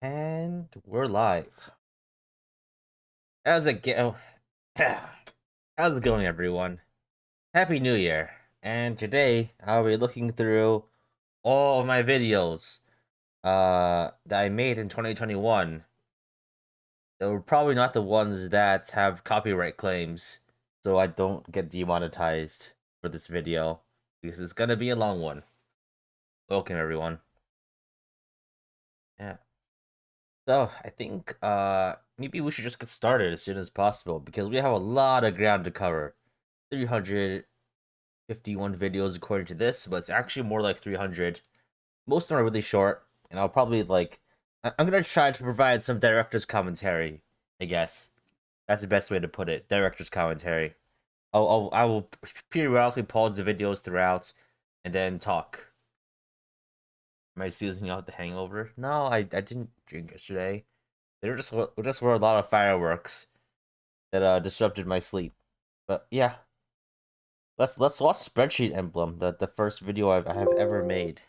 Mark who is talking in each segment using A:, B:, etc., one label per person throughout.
A: And we're live. How's it go? How's it going, everyone? Happy New Year! And today I'll be looking through all of my videos that I made in 2021. They're probably not the ones that have copyright claims, so I don't get demonetized for this video because it's gonna be a long one. Welcome, everyone. Yeah. So I think maybe we should just get started as soon as possible because we have a lot of ground to cover. 351 videos according to this, but it's actually more like 300. Most of them are really short, and I'll probably I'm gonna try to provide some director's commentary. I guess that's the best way to put it. Director's commentary. I will periodically pause the videos throughout, and then talk. Am I seizing out the hangover? No, I didn't drink yesterday. There just were a lot of fireworks that disrupted my sleep. But yeah, let's watch Spreadsheet Emblem, the first video I have ever made.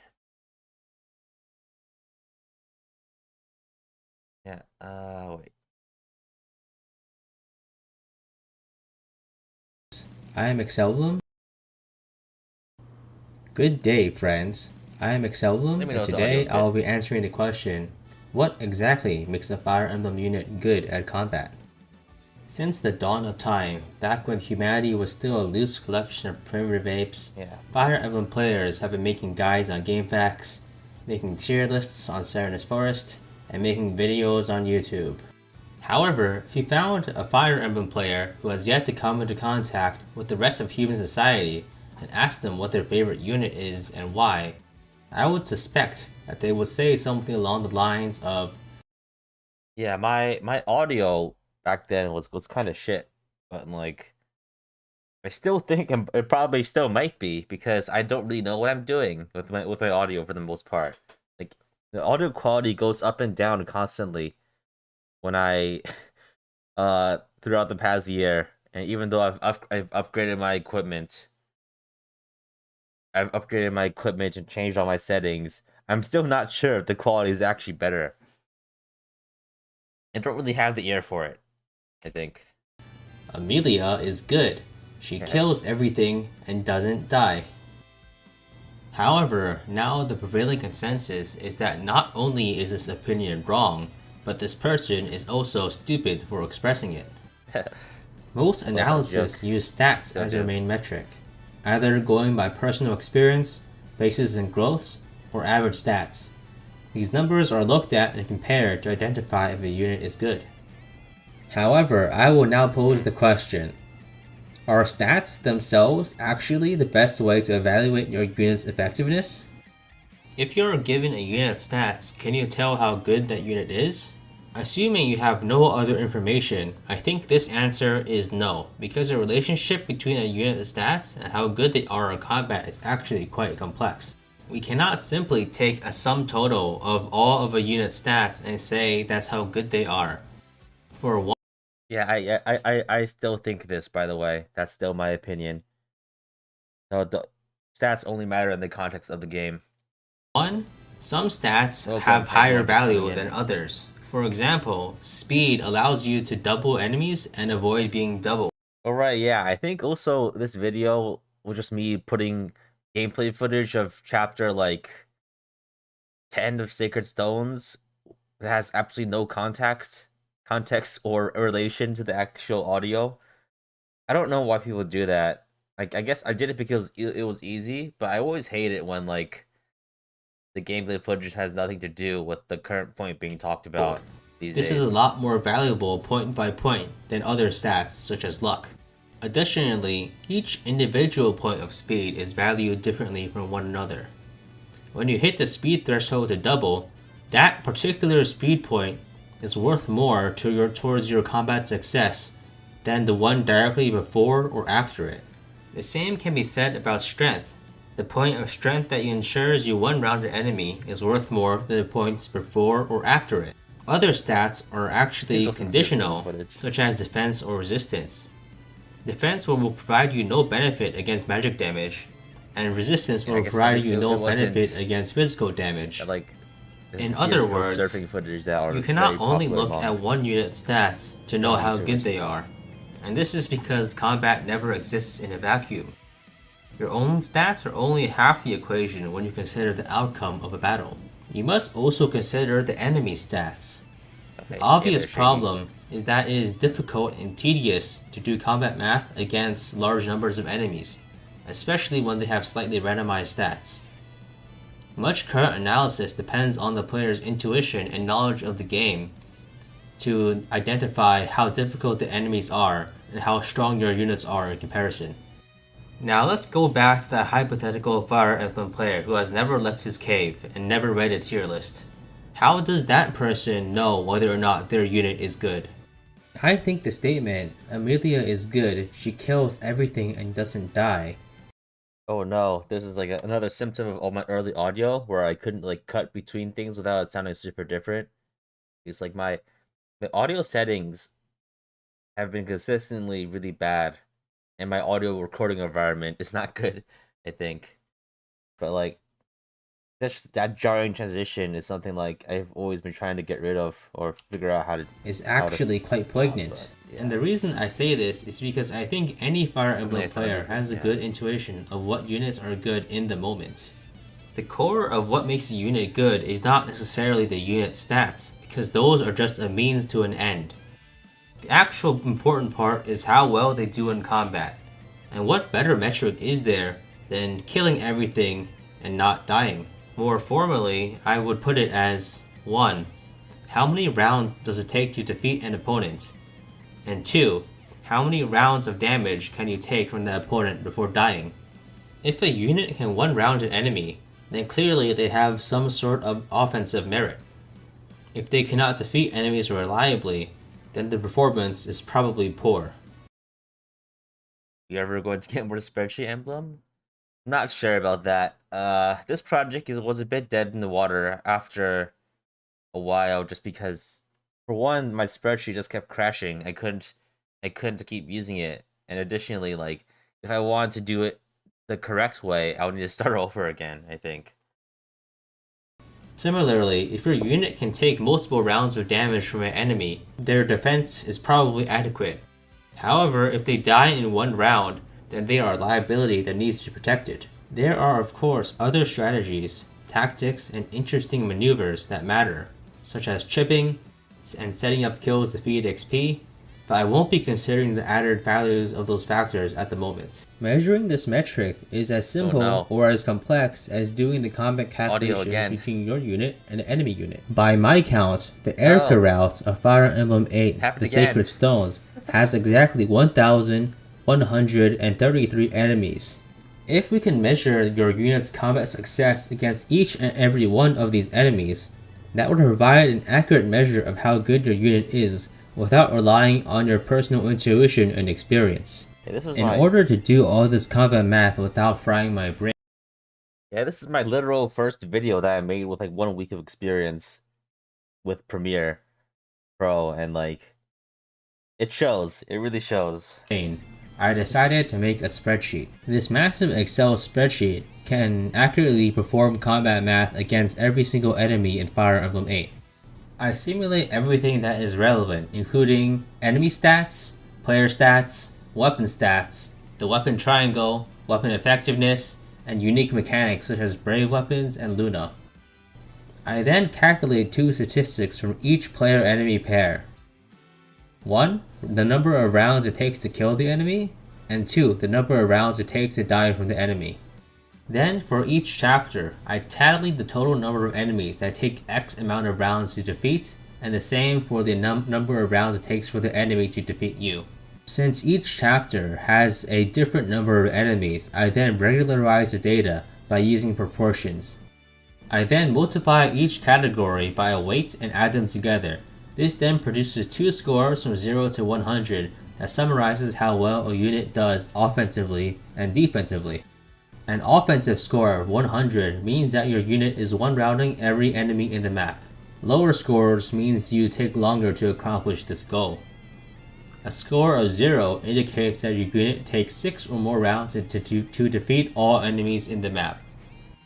A: Yeah. Wait.
B: I am Excelblem. Good day, friends. I am
A: Let
B: Excelblem,
A: me know
B: and
A: if the audio
B: today
A: is
B: I will
A: good.
B: be answering the question, what exactly makes a Fire Emblem unit good at combat? Since the dawn of time, back when humanity was still a loose collection of primitive apes,
A: Yeah.
B: Fire Emblem players have been making guides on GameFAQs, making tier lists on Serenus Forest, and making videos on YouTube. However, if you found a Fire Emblem player who has yet to come into contact with the rest of human society and asked them what their favorite unit is and why, I would suspect that they would say something along the lines of,
A: Yeah, my audio back then was kind of shit, but I still think it probably still might be because I don't really know what I'm doing with my audio for the most part. Like the audio quality goes up and down constantly when I throughout the past year, and even though I've upgraded my equipment, and changed all my settings, I'm still not sure if the quality is actually better. I don't really have the ear for it, I think.
B: Amelia is good. She kills everything and doesn't die. However, now the prevailing consensus is that not only is this opinion wrong, but this person is also stupid for expressing it. Most
A: Love that
B: analysis
A: joke.
B: use stats
A: So
B: as their
A: good.
B: main metric, either going by personal experience, bases in growths, or average stats. These numbers are looked at and compared to identify if a unit is good. However, I will now pose the question, are stats themselves actually the best way to evaluate your unit's effectiveness? If you're given a unit stats, can you tell how good that unit is? Assuming you have no other information, I think this answer is no, because the relationship between a unit's stats and how good they are in combat is actually quite complex. We cannot simply take a sum total of all of a unit's stats and say that's how good they are. For one,
A: Yeah, I still think this, by the way. That's still my opinion. The stats only matter in the context of the game.
B: some stats
A: Welcome,
B: have higher
A: everyone just coming
B: value
A: in.
B: than others. For example, speed allows you to double enemies and avoid being doubled.
A: Alright, yeah, I think also this video was just me putting gameplay footage of chapter 10 of Sacred Stones that has absolutely no context or relation to the actual audio. I don't know why people do that. Like, I guess I did it because it was easy, but I always hate it when the gameplay footage has nothing to do with the current point being talked about these
B: This is a
A: days.
B: lot more valuable point by point than other stats such as luck. Additionally, each individual point of speed is valued differently from one another. When you hit the speed threshold to double, that particular speed point is worth more towards your combat success than the one directly before or after it. The same can be said about strength. The point of strength that ensures you one-round an enemy is worth more than the points before or after it. Other stats are
A: It's
B: actually
A: also system
B: conditional,
A: footage.
B: such as defense or resistance. Defense will provide you no benefit against magic damage, and resistance
A: Yeah, I
B: will
A: guess
B: provide you
A: obviously it
B: no
A: wasn't
B: benefit against physical damage.
A: like
B: In other
A: CS:GO
B: words,
A: surfing footage that are
B: you
A: very
B: cannot only
A: popular
B: look
A: among
B: at one unit's stats to know how
A: YouTubers.
B: good they are, and this is because combat never exists in a vacuum. Your own stats are only half the equation when you consider the outcome of a battle. You must also consider the enemy's stats.
A: Okay,
B: The
A: yeah,
B: obvious
A: they're shaky.
B: problem is that it is difficult and tedious to do combat math against large numbers of enemies, especially when they have slightly randomized stats. Much current analysis depends on the player's intuition and knowledge of the game to identify how difficult the enemies are and how strong your units are in comparison. Now let's go back to that hypothetical Fire Emblem player who has never left his cave and never read a tier list. How does that person know whether or not their unit is good? I think the statement, Amelia is good, she kills everything and doesn't die.
A: Oh no, this is like another symptom of all my early audio where I couldn't like cut between things without it sounding super different. It's like my audio settings have been consistently really bad, and my audio recording environment is not good, I think. But like that jarring transition is something like I've always been trying to get rid of or figure out how to.
B: Is actually quite poignant.
A: Yeah.
B: And the reason I say this is because I think any Fire Emblem
A: Nice,
B: player has a
A: yeah.
B: good intuition of what units are good in the moment. The core of what makes a unit good is not necessarily the unit stats, because those are just a means to an end. The actual important part is how well they do in combat. And what better metric is there than killing everything and not dying? More formally, I would put it as 1. How many rounds does it take to defeat an opponent? And 2. How many rounds of damage can you take from the opponent before dying? If a unit can one-round an enemy, then clearly they have some sort of offensive merit. If they cannot defeat enemies reliably, then the performance is probably poor.
A: You ever going to get more spreadsheet emblem? I'm not sure about that. This project was a bit dead in the water after a while, just because, for one, my spreadsheet just kept crashing. I couldn't keep using it, and additionally, like if I wanted to do it the correct way, I would need to start over again, I think.
B: Similarly, if your unit can take multiple rounds of damage from an enemy, their defense is probably adequate. However, if they die in one round, then they are a liability that needs to be protected. There are, of course, other strategies, tactics, and interesting maneuvers that matter, such as chipping and setting up kills to feed XP, but I won't be considering the added values of those factors at the moment. Measuring this metric is as simple or as complex as doing the combat calculations between your unit and an enemy unit. By my count, the Erica route of Fire Emblem 8, the Sacred Stones, has exactly 1,133 enemies. If we can measure your unit's combat success against each and every one of these enemies, that would provide an accurate measure of how good your unit is without relying on your personal intuition and experience. In order to do all this combat math without frying my brain.
A: Yeah, this is my literal first video that I made with like 1 week of experience with Premiere Pro, and like it shows. It really shows.
B: I decided to make a spreadsheet. This massive Excel spreadsheet can accurately perform combat math against every single enemy in Fire Emblem 8. I simulate everything that is relevant, including enemy stats, player stats, weapon stats, the weapon triangle, weapon effectiveness, and unique mechanics such as brave weapons and Luna. I then calculate 2 statistics from each player-enemy pair. 1. The number of rounds it takes to kill the enemy, and 2. The number of rounds it takes to die from the enemy. Then, for each chapter, I tally the total number of enemies that take X amount of rounds to defeat, and the same for the number of rounds it takes for the enemy to defeat you. Since each chapter has a different number of enemies, I then regularize the data by using proportions. I then multiply each category by a weight and add them together. This then produces 2 scores from 0 to 100 that summarizes how well a unit does offensively and defensively. An offensive score of 100 means that your unit is one-rounding every enemy in the map. Lower scores means you take longer to accomplish this goal. A score of 0 indicates that your unit takes 6 or more rounds to defeat all enemies in the map.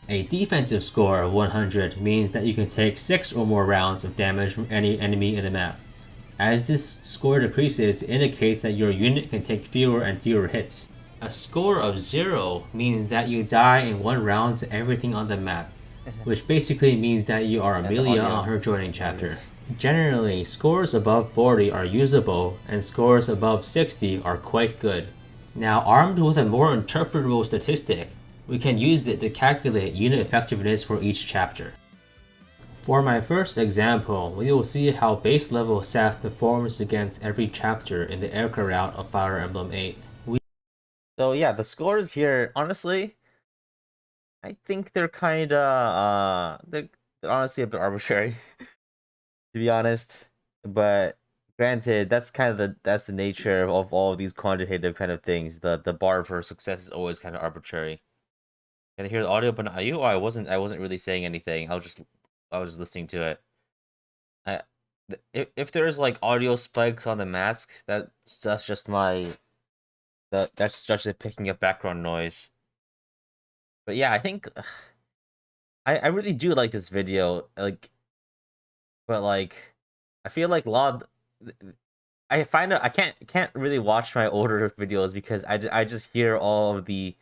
B: A defensive score of 100 means that you can take 6 or more rounds of damage from any enemy in the map. As this score decreases, it indicates that your unit can take fewer and fewer hits. A score of 0 means that you die in 1 round to everything on the map, which basically means that you are Amelia on her joining chapter. Generally, scores above 40 are usable, and scores above 60 are quite good. Now, armed with a more interpretable statistic, we can use it to calculate unit effectiveness for each chapter. For my first example, we will see how base level Seth performs against every chapter in the Erica route of Fire Emblem 8.
A: So yeah, the scores here, honestly, I think they're they're honestly a bit arbitrary, to be honest. But granted, that's the nature of all of these quantitative kind of things. The bar for success is always kind of arbitrary. Can I hear the audio, but not you? Oh, I wasn't really saying anything. I was listening to it. I, if there's like audio spikes on the mask, that's just that's just it picking up background noise. But yeah, I think I really do like this video. But I feel like a lot of, I find it I can't really watch my older videos because I just hear all of the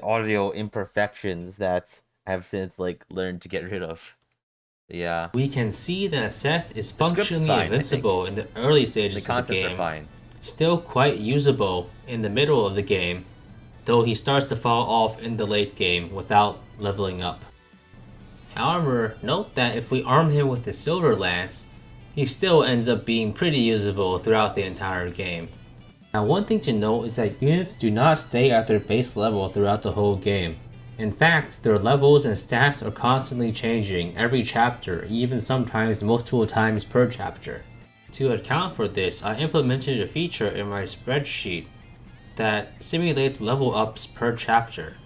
A: audio imperfections that I have since like learned to get rid of. Yeah.
B: We can see that Seth is
A: The script's
B: functionally
A: fine.
B: invincible in the early stages
A: The
B: of the
A: contents are
B: game,
A: fine.
B: still quite usable in the middle of the game, though he starts to fall off in the late game without leveling up. However, note that if we arm him with the Silver Lance, he still ends up being pretty usable throughout the entire game. Now, one thing to note is that units do not stay at their base level throughout the whole game. In fact, their levels and stats are constantly changing every chapter, even sometimes multiple times per chapter. To account for this, I implemented a feature in my spreadsheet that simulates level ups per chapter.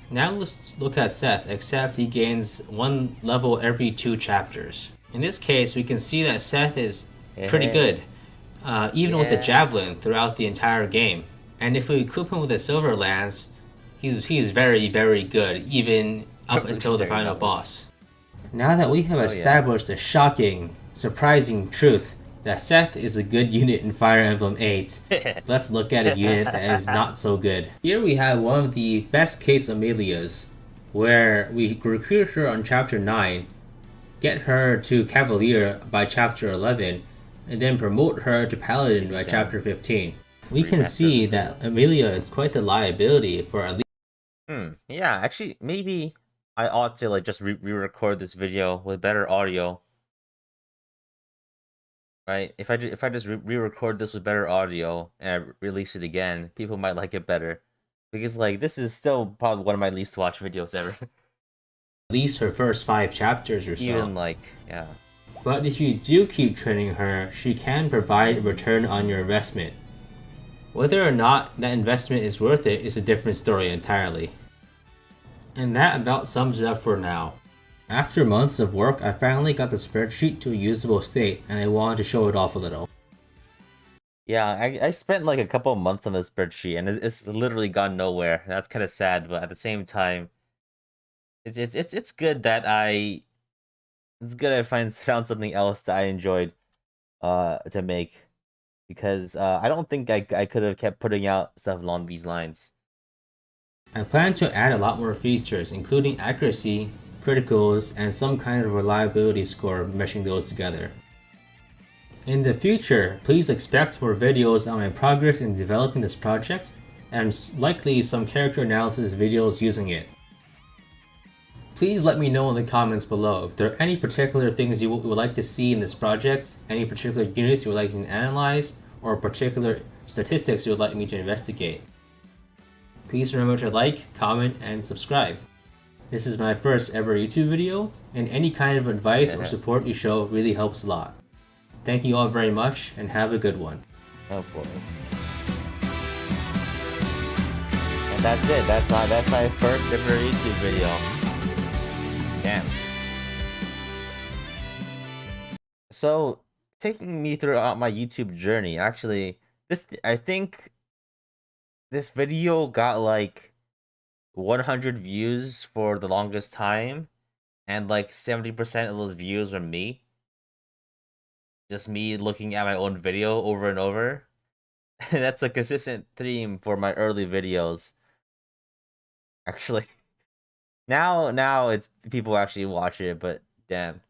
B: Now let's look at Seth, except he gains 1 level every 2 chapters. In this case, we can see that Seth is pretty good, even with the javelin throughout the entire game. And if we equip him with a Silver Lance, he's very, very good, even up until the final boss. Now that we have established the shocking, surprising truth that Seth is a good unit in Fire Emblem 8, let's look at a unit that is not so good. Here we have one of the best case Amelias, where we recruit her on chapter 9, get her to Cavalier by chapter 11, and then promote her to Paladin by chapter 15. We can see that Amelia is quite the liability for at least.
A: Yeah, actually, maybe I ought to like just re-record this video with better audio. Right? If I just re-record this with better audio and I release it again, people might like it better. Because like this is still probably one of my least watched videos ever.
B: At least her first 5 chapters or so.
A: Even like, yeah.
B: But if you do keep training her, she can provide a return on your investment. Whether or not that investment is worth it is a different story entirely. And that about sums it up for now. After months of work, I finally got the spreadsheet to a usable state, and I wanted to show it off a little.
A: Yeah, I spent like a couple of months on the spreadsheet, and it's literally gone nowhere. That's kind of sad, but at the same time, it's good that I found something else that I enjoyed to make, because I don't think I could have kept putting out stuff along these lines.
B: I plan to add a lot more features, including accuracy, criticals, and some kind of reliability score meshing those together. In the future, please expect more videos on my progress in developing this project, and likely some character analysis videos using it. Please let me know in the comments below if there are any particular things you would like to see in this project, any particular units you would like me to analyze, or particular statistics you would like me to investigate. Please remember to like, comment, and subscribe. This is my first ever YouTube video, and any kind of advice or support you show really helps a lot. Thank you all very much, and have a good one.
A: Oh boy. And that's it. That's my first ever YouTube video. Damn. So, taking me throughout my YouTube journey, actually, I think this video got like 100 views for the longest time, and like 70% of those views are me. Just me looking at my own video over and over. That's a consistent theme for my early videos. Actually, now it's people actually watch it, but damn.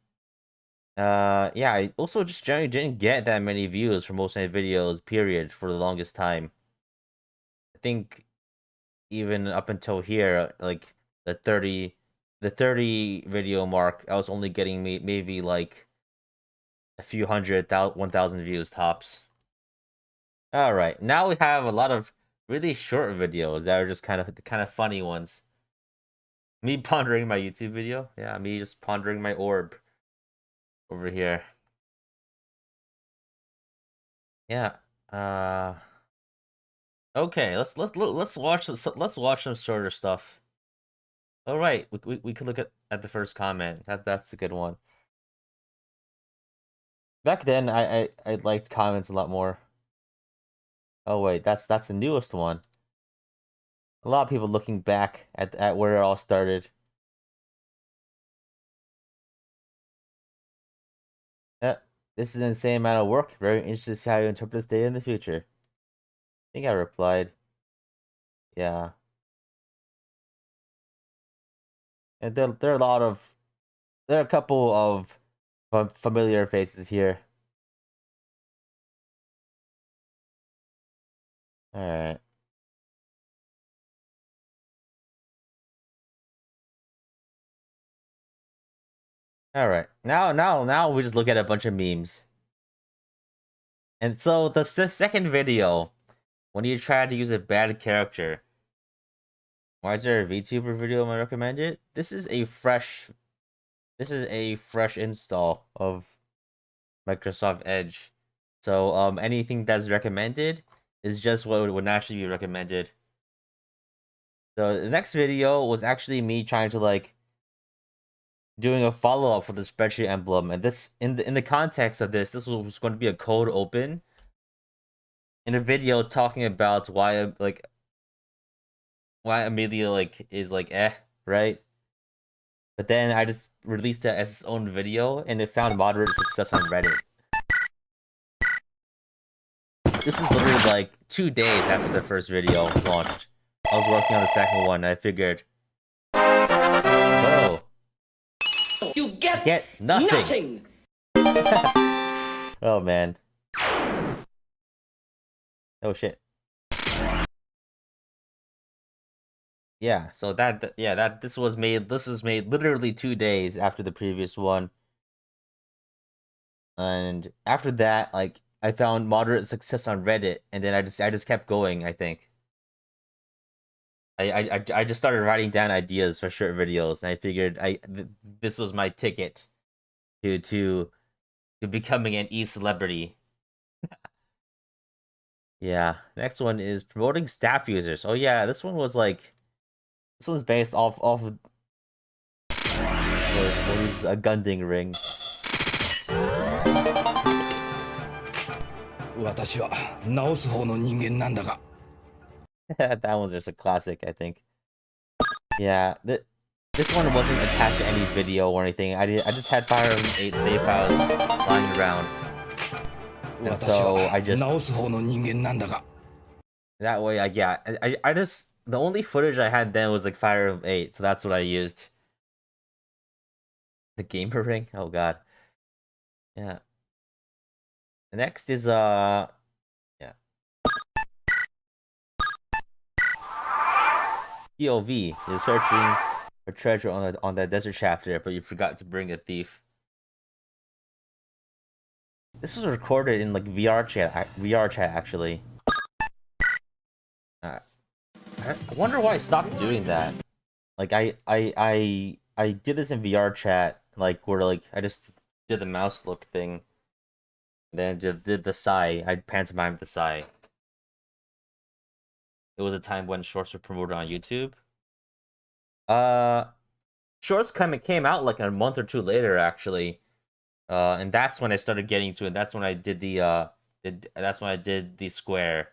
A: Yeah, I also just generally didn't get that many views for most of my videos, period, for the longest time. I think even up until here, like the 30 the 30 video mark, I was only getting maybe like a few hundred, 1,000 views tops. All right, now we have a lot of really short videos that are just kind of funny ones. Me pondering my YouTube video, yeah, me just pondering my orb over here. Yeah. Okay, let's watch some shorter stuff. All right, we could look at the first comment. That's a good one. Back then, I liked comments a lot more. Oh wait, that's the newest one. A lot of people looking back at where it all started. Yeah, this is an insane amount of work. Very interested to see how you interpret this data in the future. I think I replied. Yeah, and there are a lot of there are a couple of familiar faces here. All right. All right. Now we just look at a bunch of memes. And so the second video, when you try to use a bad character, why is there a VTuber video I recommend it? This is a fresh install of Microsoft Edge. So anything that's recommended is just what would naturally be recommended. So the next video was actually me trying to like doing a follow-up for the spreadsheet emblem, and this in the context of this was going to be a cold open in a video talking about why Amelia like is like right. But then I just released it as its own video, and it found moderate success on Reddit. This is literally like 2 days after the first video launched. I was working on the second one, and I figured, whoa,
C: You
A: get nothing. Oh man. Oh shit. Yeah, so this was made literally 2 days after the previous one. And after that, like I found moderate success on Reddit, and then I just kept going, I think. I just started writing down ideas for short videos, and I figured this was my ticket to becoming an e-celebrity. Yeah. Next one is promoting staff users. Oh yeah, this one's based off of we'll use a Gunding ring.
C: 私は直す方の人間なんだが
A: That one's just a classic, I think. Yeah, this one wasn't attached to any video or anything. I just had Fire Emblem 8 save files lying around. And so I just
C: 直す方の人間なんだが
A: that way I just the only footage I had then was like Fire Emblem 8, so that's what I used. The gamer ring? Oh god. Yeah. The next is yeah. POV. You're searching for treasure on that desert chapter, but you forgot to bring a thief. This was recorded in like VR chat actually. I wonder why I stopped doing that. Like I did this in VR chat, like where like I just did the mouse look thing. Then did the sigh. I pantomimed the sigh. It was a time when shorts were promoted on YouTube. Shorts came out like a month or two later actually. And that's when I started getting to it. That's when I did the square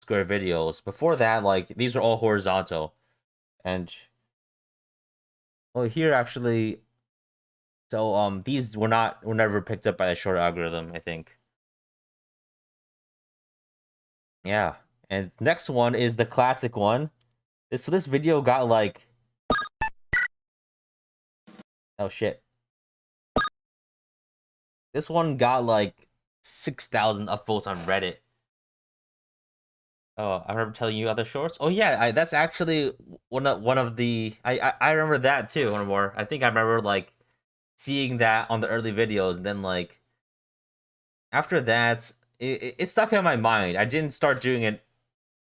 A: videos. Before that, like these are all horizontal. And well, here actually, so these were never picked up by the short algorithm, I think. Yeah. And next one is the classic one. This video got like, oh shit. This one got like 6,000 upvotes on Reddit. Oh, I remember telling you other shorts. Oh yeah, that's actually one of the I remember that too. One more. I think I remember like seeing that on the early videos, and then like after that, it stuck in my mind. I didn't start doing it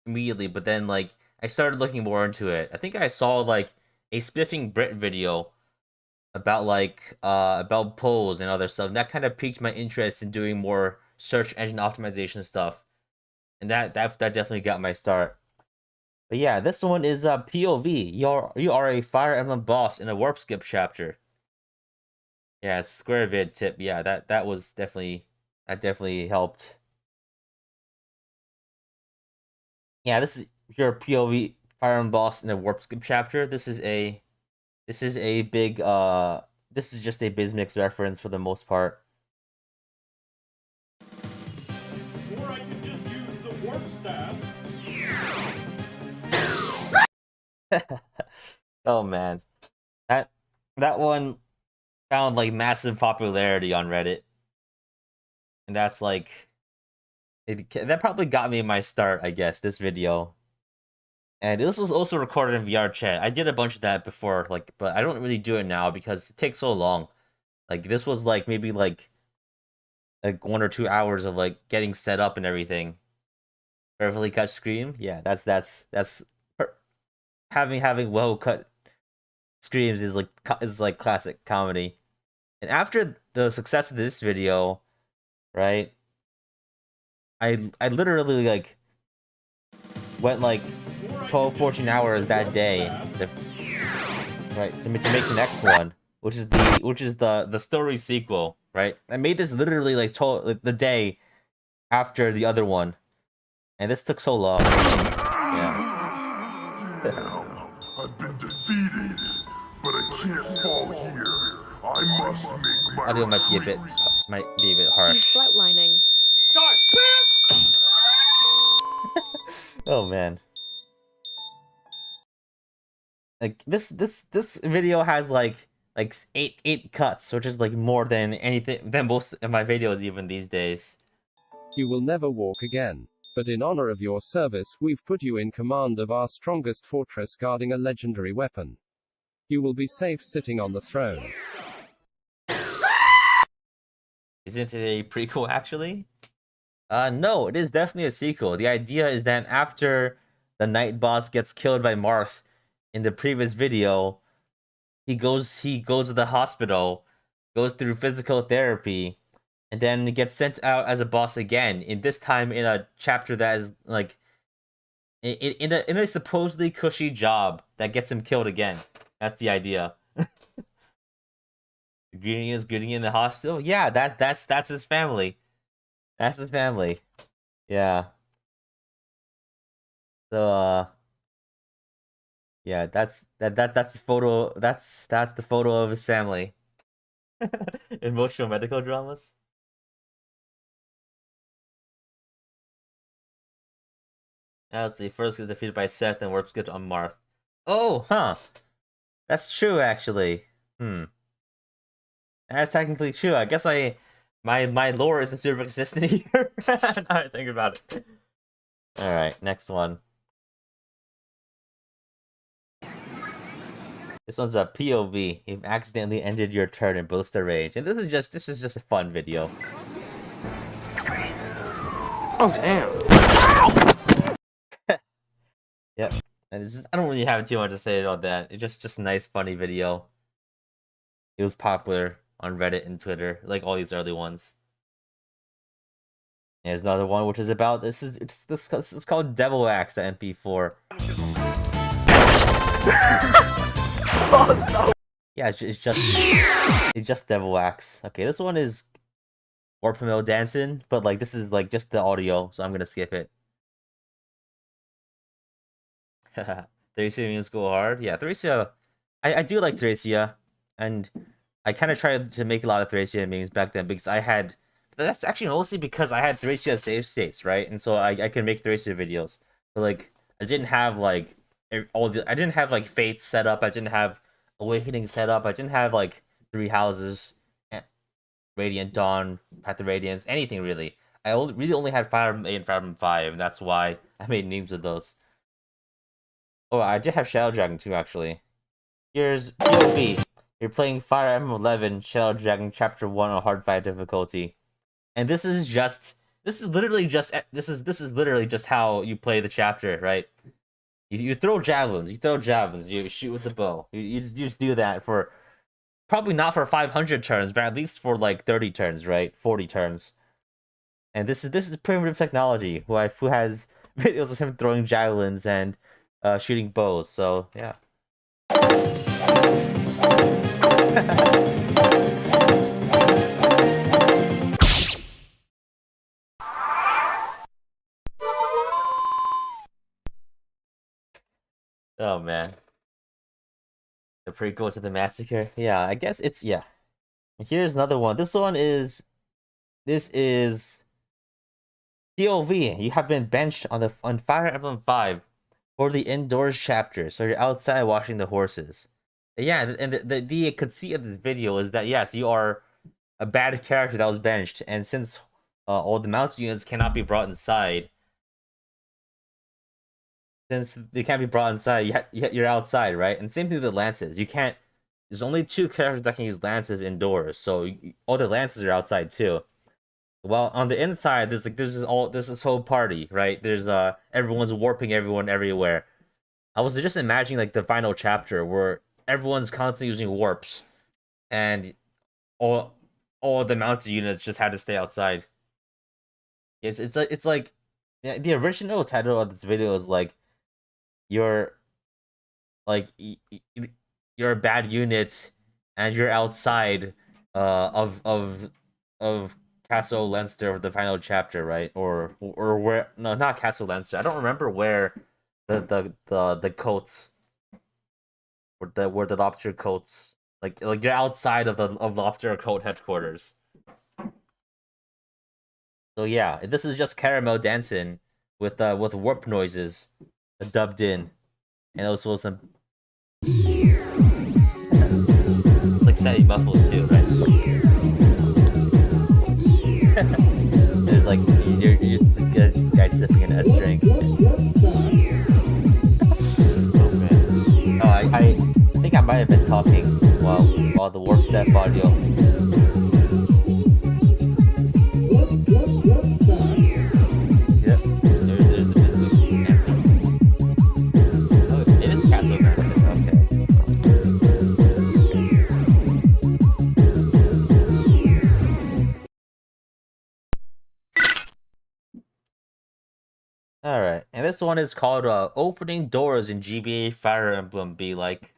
A: immediately, but then like I started looking more into it. I think I saw like a Spiffing Brit video about polls and other stuff. And that kind of piqued my interest in doing more search engine optimization stuff. And that definitely got my start. But yeah, this one is POV. You are a Fire Emblem boss in a warp skip chapter. Yeah, it's square vid tip. Yeah, that definitely helped. Yeah, this is your POV Fire Emblem boss in a warp skip chapter. This is a big this is just a Bizmix reference for the most part.
D: Or I can just use the warp staff.
A: Oh man. That one found like massive popularity on Reddit. And that's like that probably got me my start, I guess, this video. And this was also recorded in VR chat. I did a bunch of that before, like, but I don't really do it now because it takes so long. Like this was like maybe like 1 or 2 hours of like getting set up and everything. Perfectly cut scream, yeah, that's having well cut screams is like classic comedy. And after the success of this video, right? I literally like went like 12, 14 hours that day to make the next one, which is the story sequel, right? I made this literally like the day after the other one, and this took so long. Yeah.
E: I've been defeated, but I can't fall here. I must make my
A: Audio might be a
E: retreat.
A: bit
F: He's
A: harsh.
F: flatlining.
D: Charge!
A: Oh man. Like this video has like eight cuts, which is like more than anything than most of my videos even these days.
G: You will never walk again. But in honor of your service, we've put you in command of our strongest fortress guarding a legendary weapon. You will be safe sitting on the throne.
A: Isn't it a prequel actually? No, it is definitely a sequel. The idea is that after the night boss gets killed by Marth in the previous video, he goes to the hospital, goes through physical therapy, and then gets sent out as a boss again. In this time in a chapter that is like in a supposedly cushy job that gets him killed again. That's the idea. Greeting in the hospital. Yeah, that's his family. That's his family. Yeah. So yeah, that's the photo. That's the photo of his family. Emotional medical dramas. Now let's see. First is defeated by Seth and warp skipped on Marth. Oh, huh. That's true actually. That's technically true. I guess my lore isn't super consistent here. Now I think about it. All right, next one. This one's a POV. You've accidentally ended your turn in Ballista Rage, and this is just a fun video.
H: Oh damn!
A: Yep. And I don't really have too much to say about that. It's just a nice, funny video. It was popular on Reddit and Twitter, like all these early ones. And there's another one which is about it's called Devil Axe at MP4. Yeah, it's just Devil Axe. Okay, this one is Warp Mill dancing, but like this is like just the audio, so I'm gonna skip it. Thracia memes go hard. Yeah, Thracia. I do like Thracia, and I kind of tried to make a lot of Thracia memes back then because I had. That's actually mostly because I had Thracia save states, right? And so I can make Thracia videos. But like, I didn't have like I didn't have like Fates set up. I didn't have Awakening set up. I didn't have like Three Houses, Radiant Dawn, Path of Radiance, anything really. Really only had Fire Emblem 8 and Fire Emblem 5, and that's why I made memes of those. Oh, I did have Shadow Dragon too, actually. Here's POV. You're playing Fire Emblem 11 Shadow Dragon Chapter 1 on hard fight difficulty. And this is literally just how you play the chapter, right? You throw javelins, you shoot with the bow. You just do that for probably not for 500 turns, but at least for like 30 turns, right? 40 turns. And this is primitive technology. Who has videos of him throwing javelins and shooting bows. So yeah. Oh man. The prequel to the massacre. Yeah, I guess it's yeah. Here's another one. This is POV. You have been benched on Fire Emblem 5 for the indoors chapter. So you're outside watching the horses. Yeah, and the conceit of this video is that yes, you are a bad character that was benched, and since all the mounted units cannot be brought inside, you're outside, right? And same thing with the lances. You can't. There's only 2 characters that can use lances indoors, so all the lances are outside too. Well, on the inside, there's this whole party, right? There's everyone's warping everyone everywhere. I was just imagining like the final chapter where everyone's constantly using warps, and all the mounted units just had to stay outside. It's like yeah, the original title of this video is like you're a bad unit and you're outside of Castle Leinster for the final chapter, right? Or where? No, not Castle Leinster. I don't remember where the coats where the lobster coats like you're outside of the lobster coat headquarters. So yeah, this is just Caramel dancing with warp noises dubbed in, and also some like slightly muffled too, right? There's like you're guys sipping an S drink. Oh man! Oh, I think I might have been talking while the warp step audio. Yep, there's the business dancing. Oh, it is Castle Leinster. Okay. All right, and this one is called "Opening Doors in GBA Fire Emblem." Be like,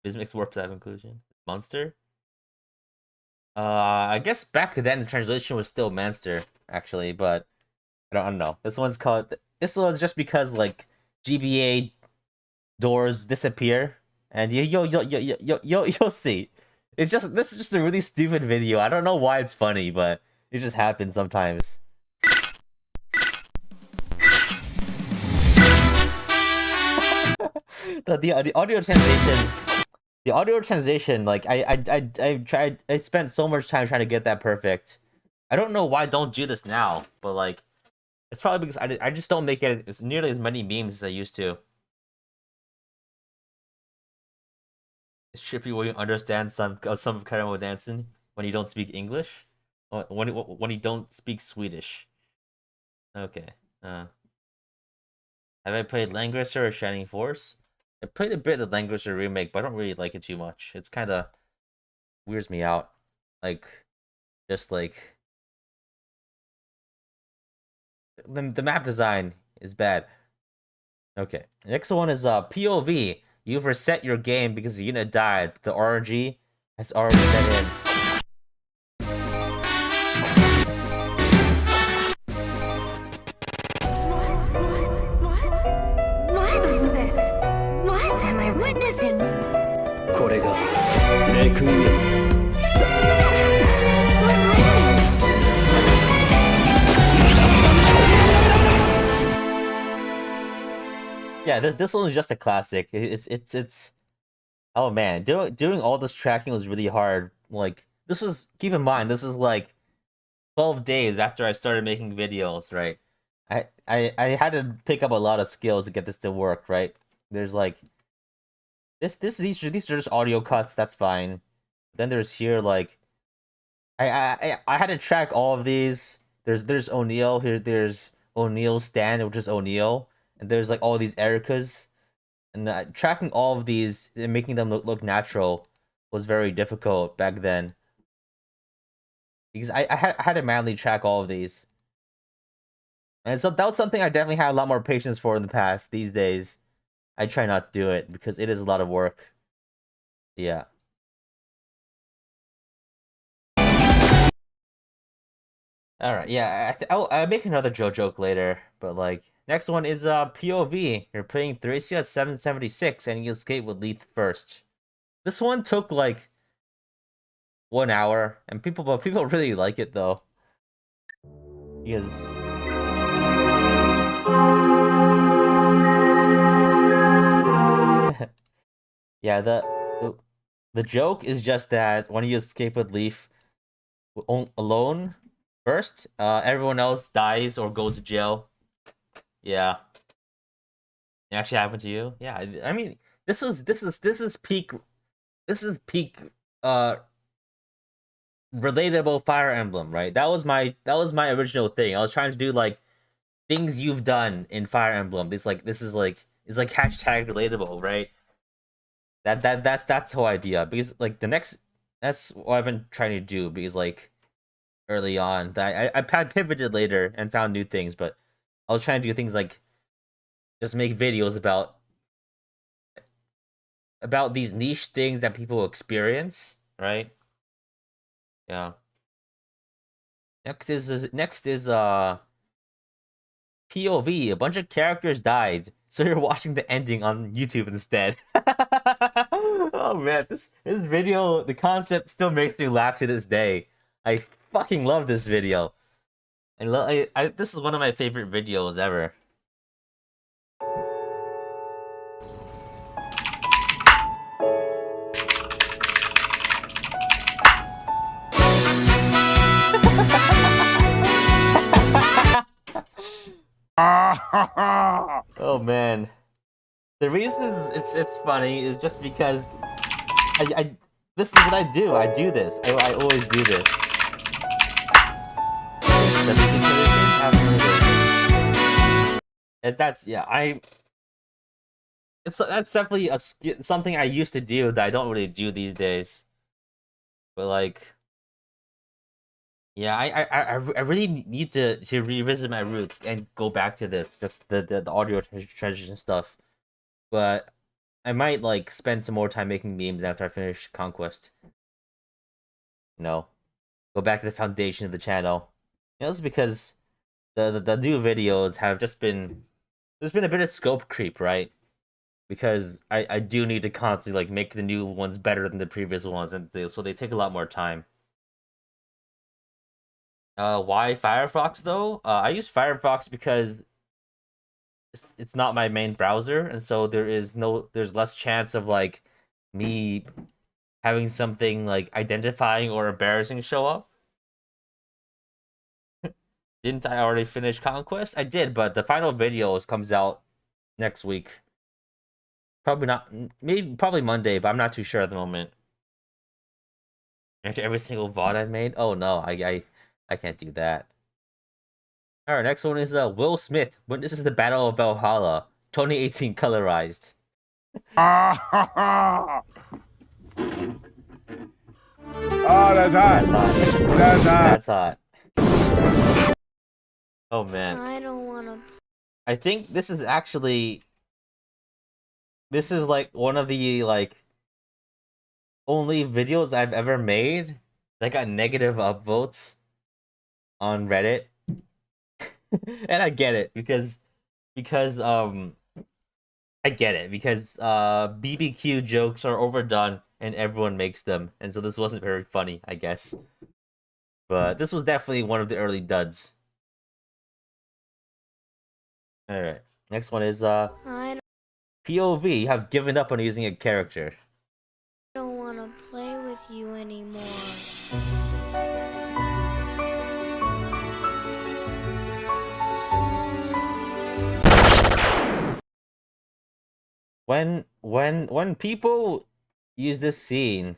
A: Bismix warp type inclusion monster. I guess back then the translation was still Manster, actually, but I don't know. This one's called. This one's just because like GBA doors disappear, and you'll see. This is just a really stupid video. I don't know why it's funny, but it just happens sometimes. The audio translation. The audio translation, like I spent so much time trying to get that perfect. I don't know why I don't do this now, but like, it's probably because I just don't make it as nearly as many memes as I used to. It's trippy when you understand some of Caramel dancing when you don't speak English, when you don't speak Swedish. Okay. Have I played Langrisser or Shining Force? I played a bit of the Langrisser remake, but I don't really like it too much. It's kind of weirds me out. Like, just like the map design is bad. Okay, next one is POV. You've reset your game because the unit died. The RNG has already set in.
F: What is
C: これがレクイエム。
A: Yeah, this one was just a classic. It's oh man, doing all this tracking was really hard. Like this was, keep in mind, this is like 12 days after I started making videos, right? I had to pick up a lot of skills to get this to work, right? There's like these are just audio cuts, that's fine. Then there's here like I had to track all of these. There's O'Neill here, there's O'Neill's stand, which is O'Neill, and there's like all these Ericas. And tracking all of these and making them look natural was very difficult back then. Because I had to manually track all of these. And so that was something I definitely had a lot more patience for in the past. These days, I try not to do it because it is a lot of work. Yeah. Alright, yeah, I'll make another joke later, but like, next one is POV. You're playing Thracia at 776 and you escape with Leith first. This one took like 1 hour, and people really like it though. Because yeah, the joke is just that when you escape with Leaf alone first, everyone else dies or goes to jail. Yeah. It actually happened to you? Yeah, I mean, this is peak relatable Fire Emblem, right? That was my original thing. I was trying to do like things you've done in Fire Emblem. It's like it's like hashtag relatable, right? That's the whole idea. Because like that's what I've been trying to do. Because like early on, that I pivoted later and found new things, but I was trying to do things like just make videos about these niche things that people experience, right? Yeah. Next is POV. A bunch of characters died, so you're watching the ending on YouTube instead. Oh man, this video, the concept still makes me laugh to this day. I fucking love this video. This is one of my favorite videos ever. Oh man, the reason it's funny is just because I this is what I do. I do this. I always do this. That's yeah. That's definitely something I used to do that I don't really do these days. But like, yeah, I really need to revisit my roots and go back to this, just the audio treasures and stuff. But I might like spend some more time making memes after I finish Conquest. You know, go back to the foundation of the channel. You know, it's because the new videos have just been, there's been a bit of scope creep, right? Because I do need to constantly like make the new ones better than the previous ones, and so they take a lot more time. Why Firefox though? I use Firefox because it's not my main browser, and so there's less chance of like me having something like identifying or embarrassing show up. Didn't I already finish Conquest? I did, but the final video comes out next week. Probably not, probably Monday, but I'm not too sure at the moment. After every single VOD I've made? Oh no, I can't do that. Alright, next one is Will Smith. Witnesses the Battle of Valhalla. 2018 colorized.
E: Ah, that's hot.
A: That's hot.
E: That's hot.
A: That's hot. Oh man.
F: I don't wanna.
A: I think this is actually, this is like one of the like only videos I've ever made that got negative upvotes on Reddit. And I get it because I get it because BBQ jokes are overdone and everyone makes them, and so this wasn't very funny, I guess. But this was definitely one of the early duds. Alright, next one is
F: I
A: POV. You have given up on using a character.
F: don't want to play with you anymore.
A: When people use this scene,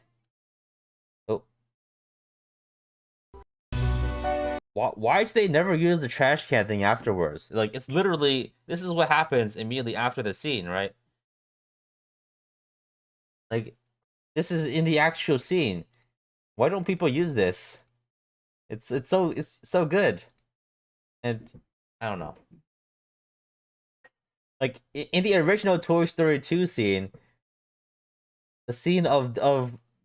A: oh, why do they never use the trash can thing afterwards? Like, it's literally, this is what happens immediately after the scene, right? Like, this is in the actual scene. Why don't people use this? It's so good, and I don't know. Like, in the original Toy Story 2 scene, the scene of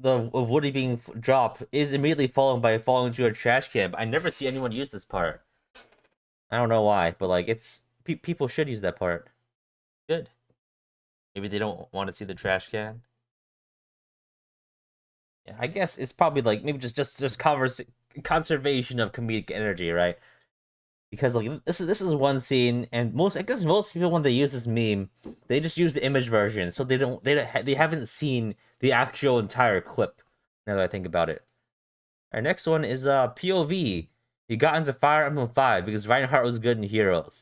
A: Woody being dropped is immediately followed by falling into a trash can. But I never see anyone use this part. I don't know why, but like, it's people should use that part. Good. Maybe they don't want to see the trash can. Yeah, I guess it's probably like maybe just conservation of comedic energy, right? Because like this is one scene, and I guess most people when they use this meme, they just use the image version, so they haven't seen the actual entire clip. Now that I think about it. Our next one is POV. He got into Fire Emblem 5 because Reinhardt was good in Heroes.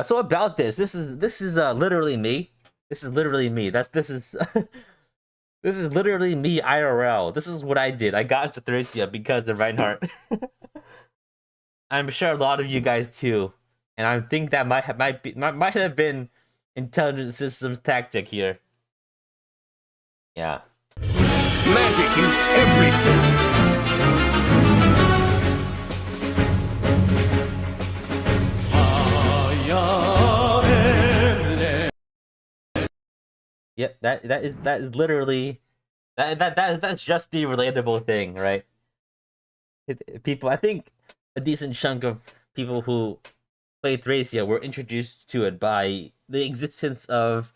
A: So about this is literally me. This is literally me. This is this is literally me IRL. This is what I did. I got into Thracia because of Reinhardt. I'm sure a lot of you guys too, and I think that might have been intelligent systems tactic here. Yeah.
C: Magic is everything.
A: Yep, that is literally that's just the relatable thing, right? People, I think a decent chunk of people who play Thracia were introduced to it by the existence of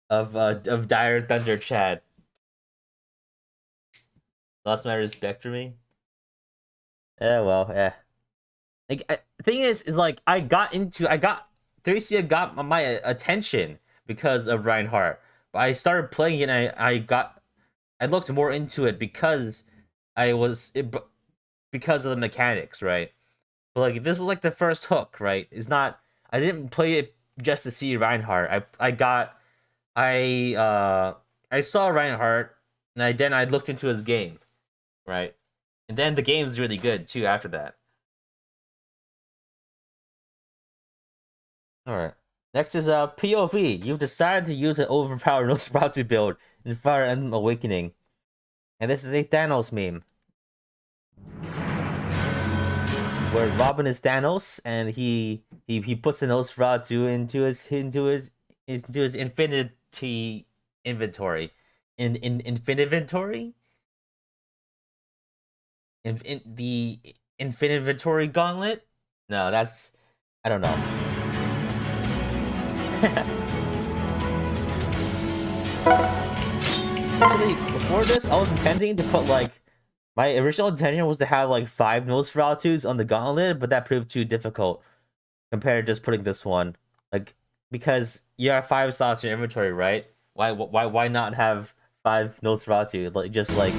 A: Dire Thunder Chad. Lost my respect for me. Yeah, well, yeah. Like, the thing is like Thracia got my attention because of Reinhardt. But I started playing it, and I looked more into it because because of the mechanics, right? But like this was like the first hook, right? I didn't play it just to see Reinhardt. I saw Reinhardt, and then I looked into his game, right? And then the game's really good too after that. All right. Next is POV. You've decided to use an overpowered Nosferatu build in Fire Emblem Awakening, and this is a Thanos meme, where Robin is Thanos, and he puts a Nosferatu into his infinity inventory, infiniventory, in the infiniventory gauntlet. No, that's I don't know. Actually, before this, I was intending to put like my original intention was to have like 5 Nosferatus on the gauntlet, but that proved too difficult compared to just putting this one. Like, because you have 5 slots in your inventory, right? Why not have 5 Nosferatu? Like just like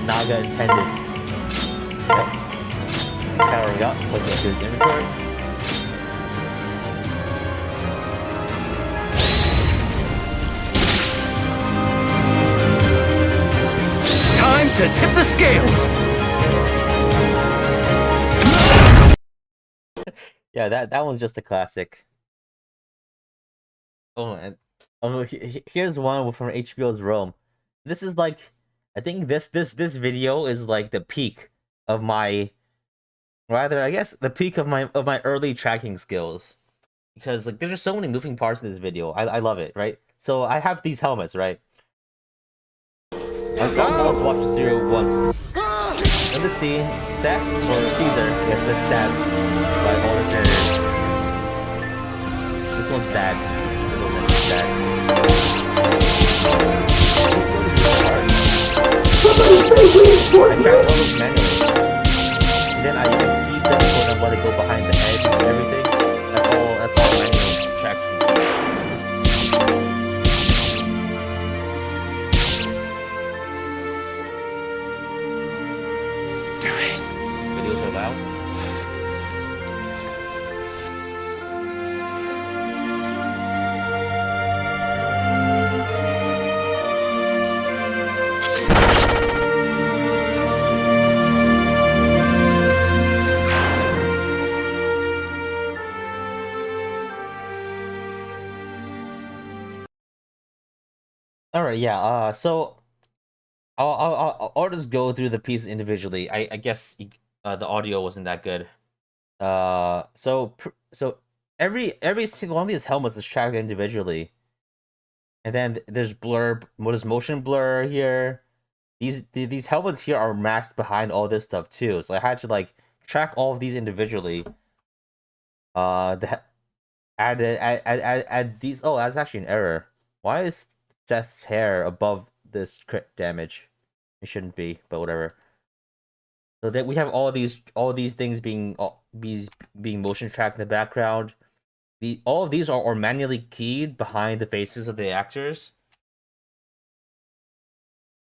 A: Naga intended. Yep. Powering up, looking into his inventory.
C: Time to tip the scales.
A: Yeah, that one's just a classic. Oh, and here's one from HBO's Rome. This is like, I think this video is like the peak of my, rather I guess the peak of my early tracking skills, because like there's just so many moving parts in this video. I love it, right? So I have these helmets, right? I was watching through once. In the scene, Seth or Caesar gets stabbed by one of the senators. This one's sad. This one's sad. I track all those manually. And then I keep them so that when they go behind the edge and everything. That's all manually tracked. Videos are loud. All right, yeah. So I'll just go through the pieces individually. I guess the audio wasn't that good. So every single one of these helmets is tracked individually, and then there's blur. What is motion blur here? These helmets here are masked behind all this stuff too. So I had to like track all of these individually. Add these. Oh, that's actually an error. Why is Seth's hair above this crit damage? It shouldn't be, but whatever. So that we have all these things being motion tracked in the background. All of these are manually keyed behind the faces of the actors.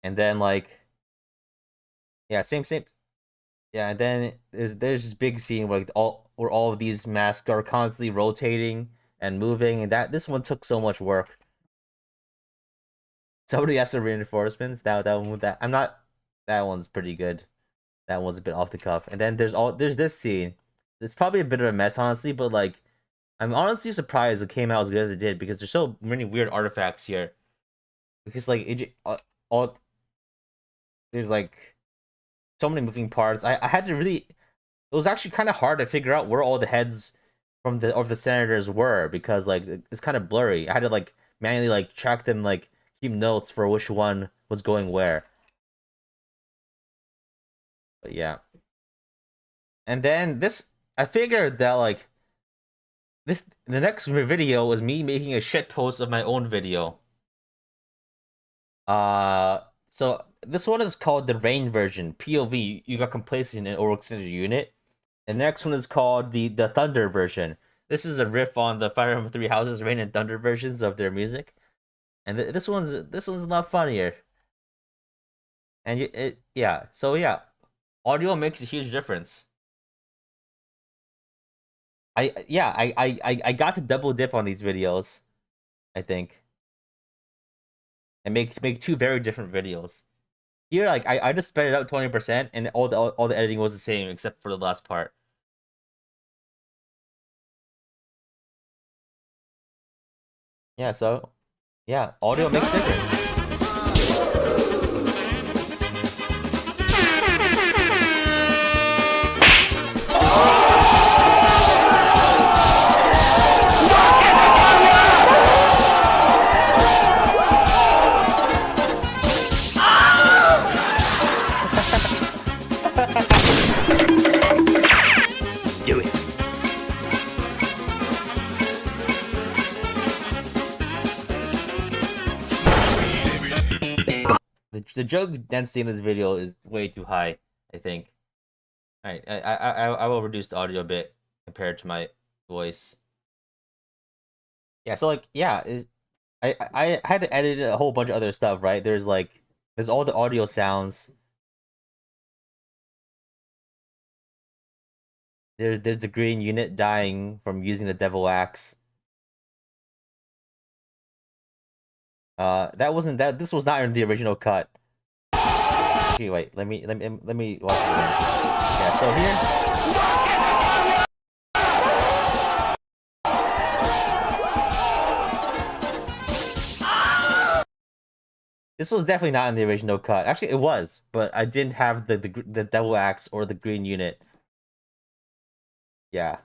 A: And then like, yeah, same. Yeah, and then there's this big scene where where all of these masks are constantly rotating and moving, and this one took so much work. Somebody has some reinforcements. That I'm not. That one's pretty good. That one's a bit off the cuff. And then there's this scene. It's probably a bit of a mess, honestly, but like, I'm honestly surprised it came out as good as it did because there's so many weird artifacts here. Because like there's like so many moving parts. I had to really. It was actually kind of hard to figure out where all the heads of the senators were because like it's kind of blurry. I had to like manually like track them, like keep notes for which one was going where. But yeah. And then I figured that like the next video was me making a shit post of my own video. So this one is called the rain version, POV. You got complacent in or extended unit. And the next one is called the thunder version. This is a riff on the Fire Emblem 3 Houses Rain and Thunder versions of their music. And this one's a lot funnier. And so yeah, audio makes a huge difference. I got to double dip on these videos, I think, and make two very different videos. Here, like I just sped it out 20%, and all the editing was the same except for the last part. Yeah, so yeah, audio makes a difference. Do it. The joke density in this video is way too high, I think. Alright, I will reduce the audio a bit compared to my voice. Yeah, so like I had to edit a whole bunch of other stuff, right? There's all the audio sounds. There's the green unit dying from using the devil axe. This was not in the original cut. Okay, wait, let me watch it again. Yeah, so here. This was definitely not in the original cut. Actually, it was, but I didn't have the devil axe or the green unit. Yeah.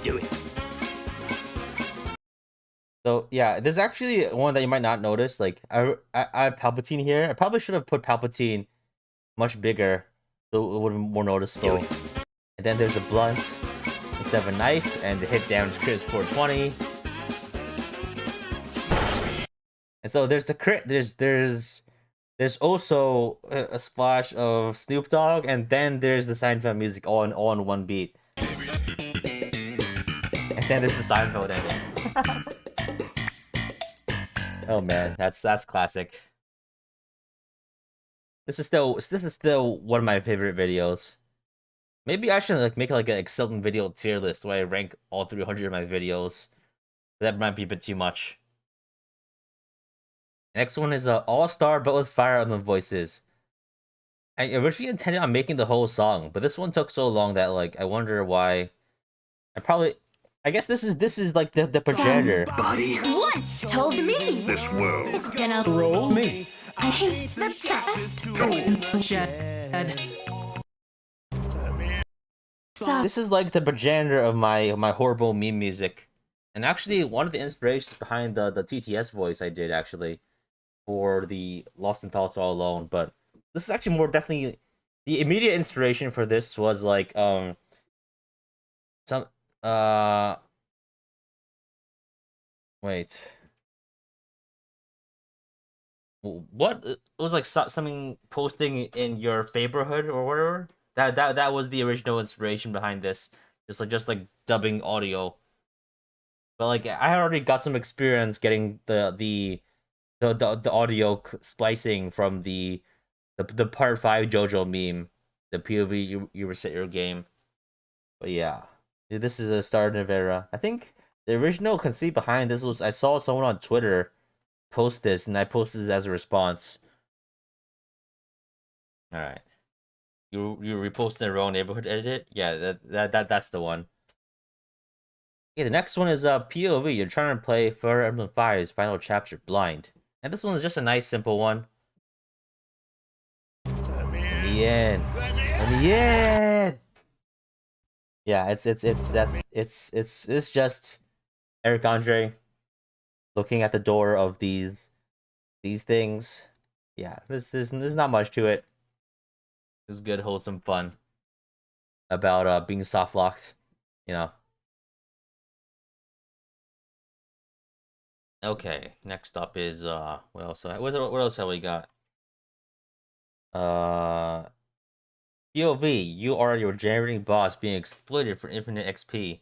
A: Do it. So yeah, there's actually one that you might not notice. Like I have Palpatine here. I probably should have put Palpatine much bigger, so it would have been more noticeable. And then there's the blunt. instead of a knife, and the hit damage crit is 420. And so there's the crit. There's also a splash of Snoop Dogg, and then there's the Seinfeld music all in one beat. And then there's the Seinfeld ending. Oh man, that's classic. This is still one of my favorite videos. Maybe I should like make like an Excelblem video tier list where I rank all 300 of my videos. That might be a bit too much. Next one is All-Star but with Fire Emblem voices. I originally intended on making the whole song, but this one took so long that like I wonder why. I guess this is like the progenitor.
I: Somebody once told me
E: This world
I: is gonna
C: Roll me.
I: I hate the chest.
A: This is like the progenitor of my horrible meme music. And actually one of the inspirations behind the TTS voice I did actually for the Lost in Thoughts All Alone, but this is actually more definitely the immediate inspiration for this was like some wait. What it was like something posting in your neighborhood or whatever. That was the original inspiration behind this. Just like dubbing audio. But like I had already got some experience getting the audio splicing from the part 5 JoJo meme, the POV you reset your game. But yeah, this is a start of an era. I think the original conceit behind this was I saw someone on Twitter post this, and I posted it as a response. All right, you reposted the wrong neighborhood edit. Yeah, that's the one. Okay, the next one is POV. You're trying to play Fire Emblem 5's final chapter blind, and this one is just a nice simple one. Let me in. Let me in. Yeah, it's just Eric Andre looking at the door of these things. Yeah, there's not much to it. It's good, wholesome fun about being soft locked, you know. Okay, next up is what else have we got? POV, you are your generating boss being exploited for infinite XP.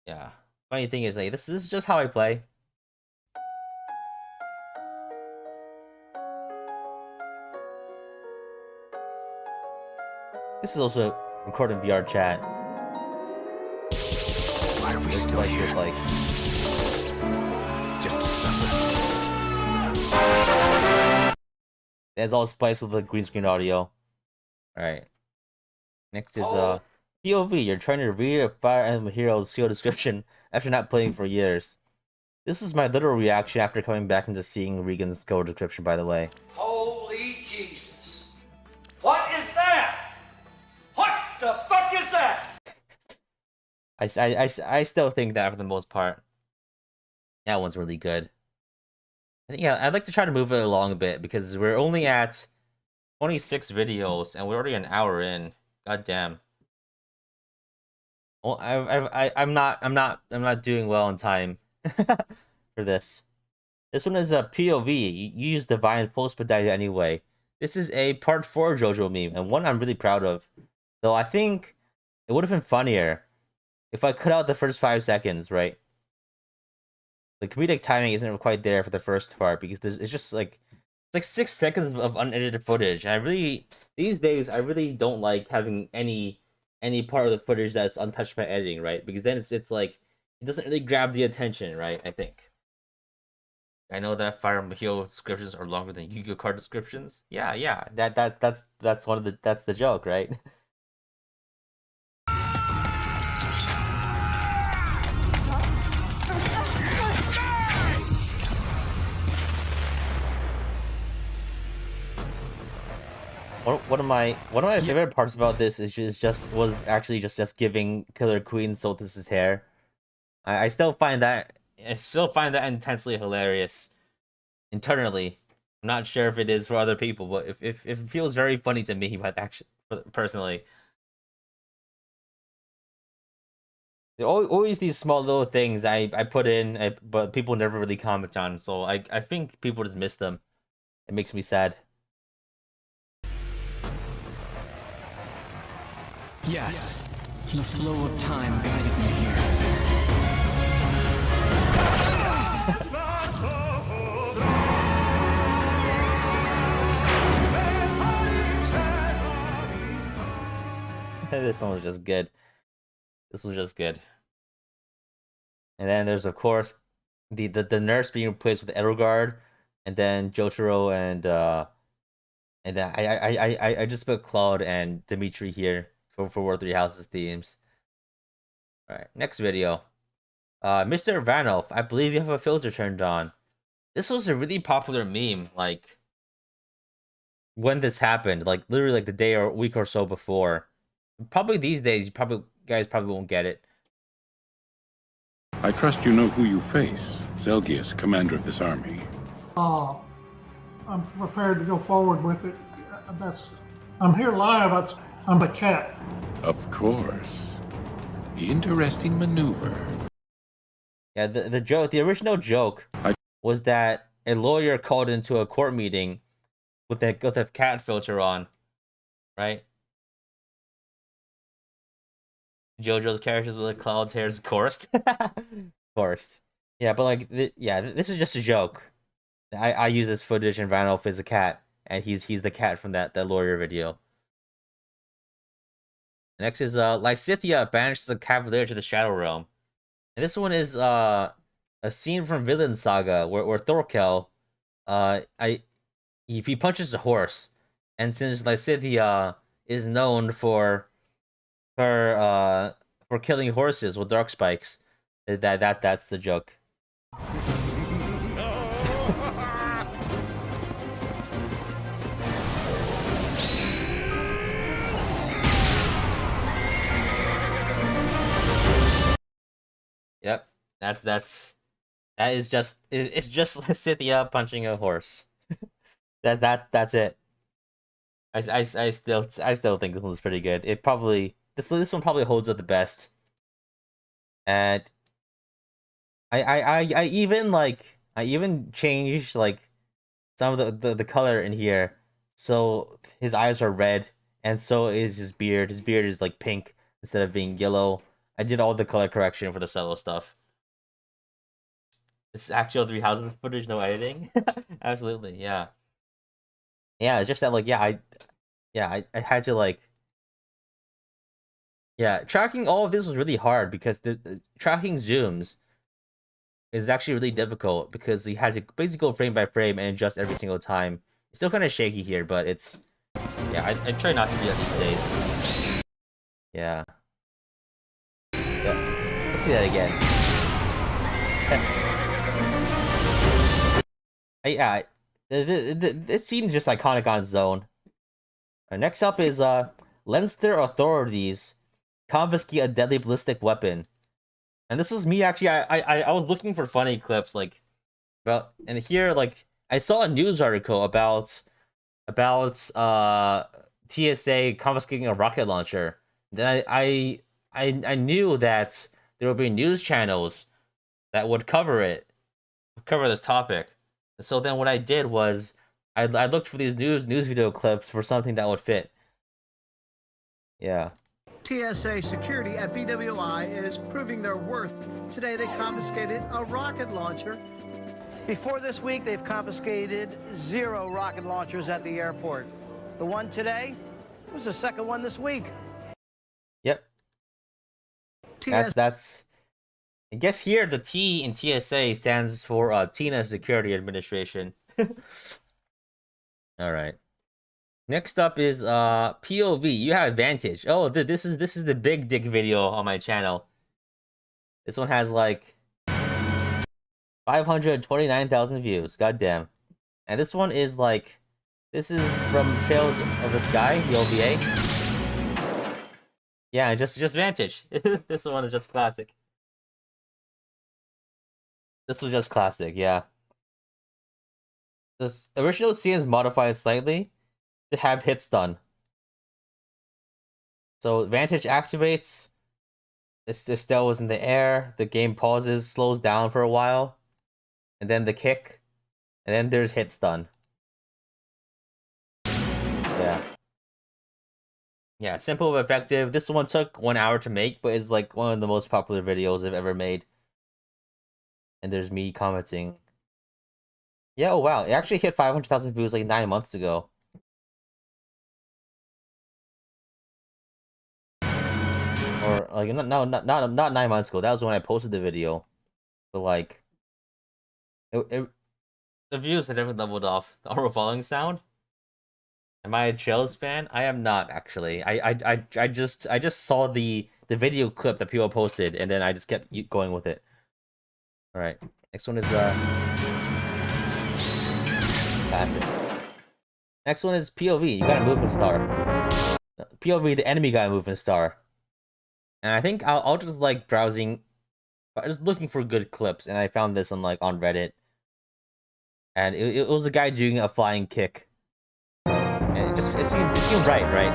A: Yeah. Funny thing is, like, this is just how I play. This is also recorded in VR chat.
I: Why are we still here?
A: Like,
I: Just to suffer.
A: it's all spliced with the green screen audio. Alright. Next is POV. You're trying to read a Fire Emblem Hero's skill description after not playing for years. This is my literal reaction after coming back into seeing Regan's skill description, by the way.
J: Holy Jesus. What is that? What the fuck is that?
A: I still think that for the most part. That one's really good. I think, yeah, I'd like to try to move it along a bit because we're only at 26 videos and we're already an hour in. God damn. Well, I'm not doing well in time for this. This one is a POV. You use Divine Pulse Pedida anyway. This is a part 4 JoJo meme and one I'm really proud of. Though I think it would have been funnier if I cut out the first 5 seconds, right? The comedic timing isn't quite there for the first part because it's just like 6 seconds of unedited footage. And these days I really don't like having any part of the footage that's untouched by editing, right? Because then it's like it doesn't really grab the attention, right? I think. I know that Fire Emblem Hero descriptions are longer than Yu-Gi-Oh card descriptions. Yeah. That's the joke, right? One of my favorite parts about this is was actually just giving Killer Queen Solstice's hair. I still find that intensely hilarious internally. I'm not sure if it is for other people, but if it feels very funny to me, but actually personally. There are always these small little things I put in, but people never really comment on. So I think people just miss them. It makes me sad.
C: Yes, the flow of time guided me here.
A: This one was just good. This was just good. And then there's of course the nurse being replaced with Edelgard, and then Jotaro and then I just put Claude and Dimitri here for War 3 Houses themes. Alright, next video. Mr. Vanelf, I believe you have a filter turned on. This was a really popular meme, like when this happened, like literally like the day or week or so before. Probably these days, guys probably won't get it.
E: I trust you know who you face. Zelgius, commander of this army.
K: I'm prepared to go forward with it. I'm here live. I'm a cat.
E: Of course. Interesting maneuver.
A: Yeah, the original joke was that a lawyer called into a court meeting with the cat filter on, right? JoJo's characters with the Cloud's hair is coursed. Coursed. Yeah, but like, this is just a joke. I use this footage and Vanelf is a cat, and he's the cat from that lawyer video. Next is Lysithea banishes a cavalier to the Shadow Realm. And this one is a scene from Villain Saga where Thorkel he punches a horse, and since Lysithea is known for her for killing horses with dark spikes, that's the joke. Yep, it's just Lysithea punching a horse. That's it. I still think this one's pretty good. It probably this one probably holds up the best. And I even changed like some of the color in here, so his eyes are red, and so is his beard. His beard is like pink instead of being yellow. I did all the color correction for the cello stuff. This is actual 3000 footage, no editing. Absolutely, yeah. Yeah, it's just that like I had to like tracking all of this was really hard because the tracking zooms is actually really difficult because you had to basically go frame by frame and adjust every single time. It's still kind of shaky here, but it's I try not to do that these days. Yeah. Let's see that again. This scene is just iconic on its own. Next up is Leinster authorities confiscate a deadly ballistic weapon, and this was me actually. I was looking for funny clips and here like I saw a news article about TSA confiscating a rocket launcher. Then I knew that there would be news channels that would cover this topic. So then what I did was I looked for these news video clips for something that would fit. Yeah.
L: TSA security at BWI is proving their worth. Today they confiscated a rocket launcher. Before this week, they've confiscated 0 rocket launchers at the airport. The one today was the second one this week.
A: Yep. That's I guess here the T in TSA stands for Tina Security Administration. All right. Next up is POV. You have advantage. Oh, this is the big dick video on my channel. This one has like 529,000 views. Goddamn. And this one is like this is from Trails of the Sky, the OVA. Yeah, just Vantage. This one is just classic. This was just classic, yeah. This original scene is modified slightly to have hits done. So Vantage activates. Estelle was in the air. The game pauses, slows down for a while, and then the kick, and then there's hit stun. Yeah. Yeah, simple but effective. This one took 1 hour to make, but it's like one of the most popular videos I've ever made. And there's me commenting. Yeah, oh wow, it actually hit 500,000 views like 9 months ago. Or like not 9 months ago. That was when I posted the video. But like, the views had never leveled off. The auto falling sound. Am I a Chills fan? I am not actually. I just saw the video clip that people posted, and then I just kept going with it. All right, next one is classic. Next one is POV. You got a movement star. POV, the enemy got a movement star. And I think I'll just like browsing, just looking for good clips, and I found this on Reddit. And it was a guy doing a flying kick. And it seemed right?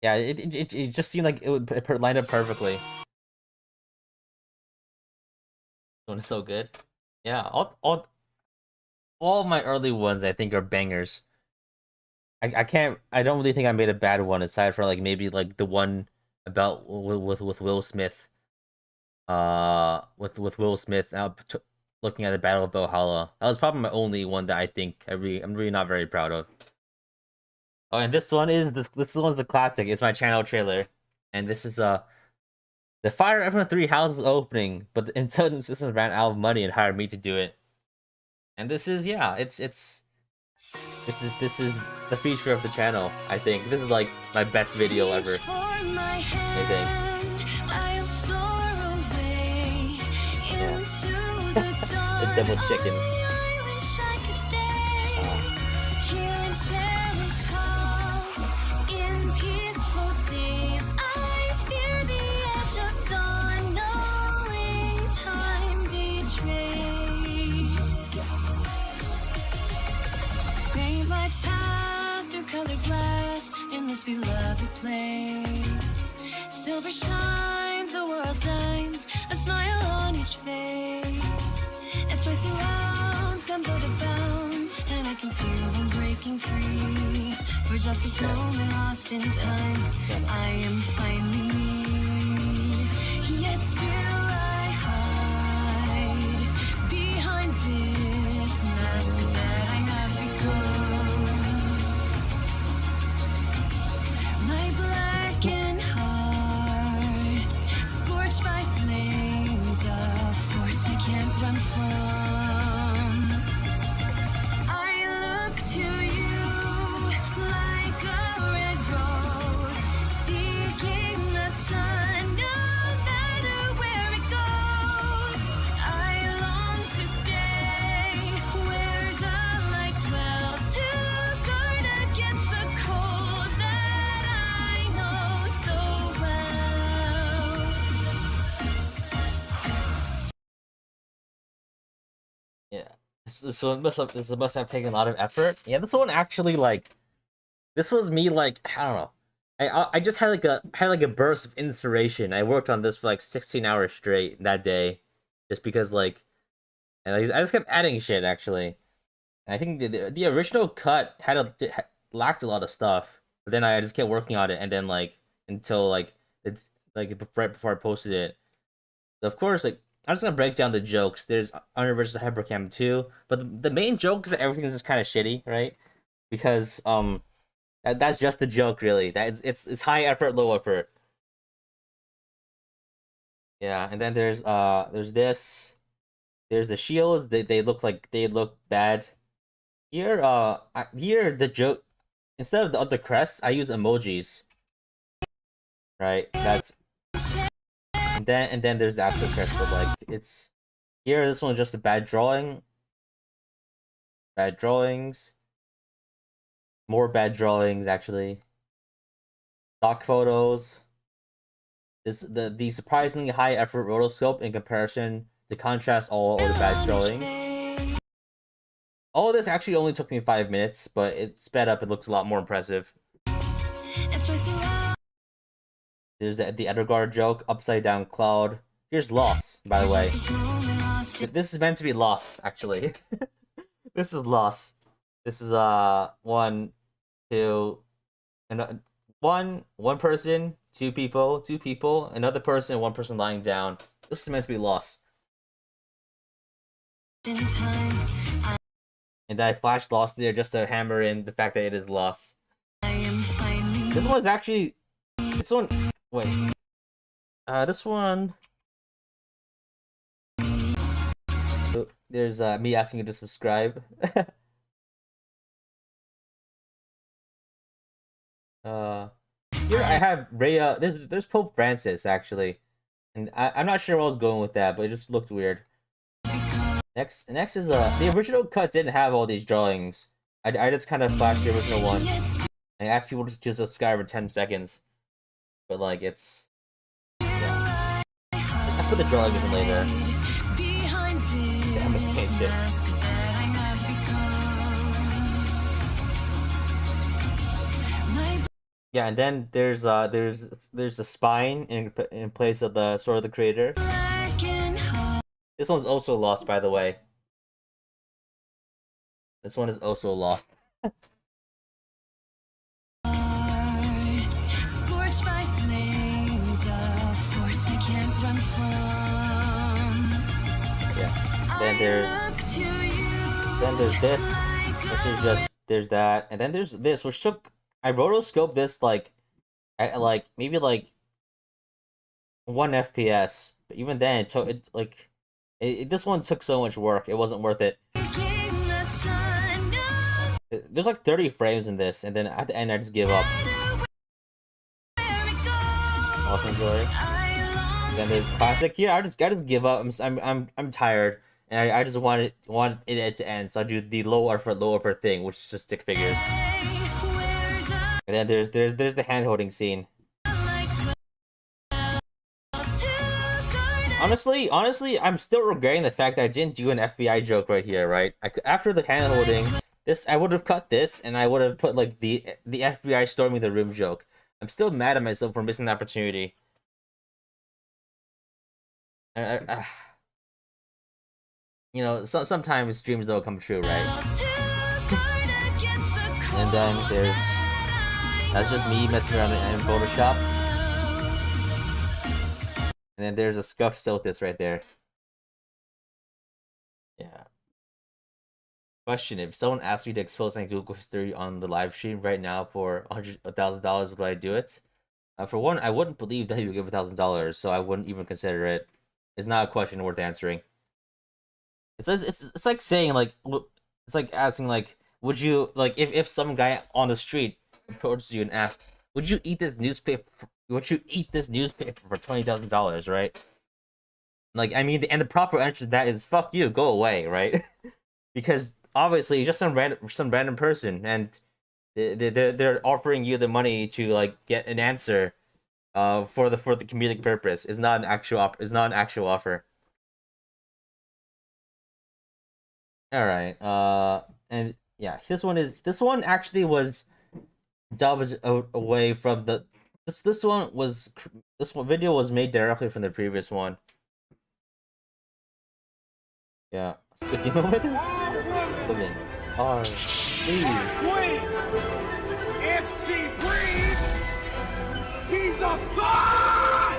A: Yeah, it just seemed like it would line up perfectly. This one is so good. Yeah, all of my early ones I think are bangers. I don't really think I made a bad one aside from like maybe like the one about with Will Smith. With Will Smith looking at the Battle of Valhalla. That was probably my only one that I think I'm really not very proud of. Oh, and this one's a classic. It's my channel trailer, and this is the Fire Emblem 3 house was opening, but the Intelligence System ran out of money and hired me to do it. And this is this is the feature of the channel. I think this is like my best video ever. I think. The double chickens.
M: Lights pass through colored glass in this beloved place. Silver shines, the world dines, a smile on each face. As choice surrounds, come go to bounds, and I can feel I'm breaking free. For just this moment lost in time, I am finally me. Yet still I hide behind this mask that I have become. My blackened heart, scorched by flames of force I can't run from. I look to you like a red rose, seeking the sun, no matter where it goes. I long to stay where the light dwells, to guard against the cold that I know so well.
A: Yeah, this one must have taken a lot of effort. Yeah, this one actually this was me I don't know. I just had a burst of inspiration. I worked on this for like 16 hours straight that day, just because and I just kept adding shit actually. And I think the original cut lacked a lot of stuff, but then I just kept working on it, and then until it's right before I posted it. So of course I'm just gonna break down the jokes. There's Honor versus Hypercam 2, but the main joke is that everything is just kind of shitty, right? Because that's just the joke, really. That it's high effort, low effort. Yeah, and then there's this. There's the shields. They look bad. Here the joke, instead of the other crests, I use emojis. Right. That's. And then there's the after crest, but it's here. This one's just a bad drawing. Bad drawings. More bad drawings actually. Stock photos. The surprisingly high effort rotoscope in comparison to contrast all the bad drawings. All of this actually only took me 5 minutes, but it sped up. It looks a lot more impressive.
M: As choice around.
A: There's the Edgar joke, upside down cloud. Here's Lost, by the way. This is meant to be Lost, actually. This is Lost. This is one, two, and one person, two people, another person, one person lying down. This is meant to be Lost. And I flashed Lost there just to hammer in the fact that it is Lost. This one's actually... This one... Wait. This one... There's me asking you to subscribe. Here I have Rhea. There's Pope Francis, actually. And I'm not sure where I was going with that, but it just looked weird. Next is the original cut didn't have all these drawings. I just kind of flashed the original one. I asked people to subscribe for 10 seconds. But like it's... Yeah. I put the drawings in later. I'm gonna change it. Yeah, and then there's a spine in place of the Sword of the Creator. This one's also Lost, by the way. This one is also Lost.
M: Scorched by flames of force I can't run from.
A: Yeah. Then there's this, which is just there's that, and then there's this, which took... I rotoscoped this like at like maybe like 1 FPS, but even then it took this one took so much work, it wasn't worth it. There's like 30 frames in this, and then at the end I just give up. Awesome joy. Then there's classic here. I just give up. I'm tired, and I just want it to end. So I do the low effort thing, which is just stick figures. And then there's the hand holding scene. Honestly, I'm still regretting the fact that I didn't do an FBI joke right here, right? After the hand holding, I would have cut this, and I would have put like the FBI storming the room joke. I'm still mad at myself for missing the opportunity. You know, sometimes dreams don't come true, right? And then that's just me messing around in Photoshop. And then there's a scuffed Celtis right there. Yeah. Question: if someone asked me to expose my Google history on the live stream right now for $1,000, would I do it? For one, I wouldn't believe that he would give $1,000, so I wouldn't even consider it. It's not a question worth answering. It's like saying like, it's like asking like, would you like if some guy on the street approaches you and asks, would you eat this newspaper for $20,000, right? Like, I mean, and the proper answer to that is fuck you, go away, right? Because obviously, just some random person, and they're offering you the money to like get an answer, for the comedic purpose. Is not an actual offer. All right, and yeah, this one actually was dubbed away from the this video was made directly from the previous one. Yeah, speaking of it, living are
D: Queen! If she breathes, she's a god!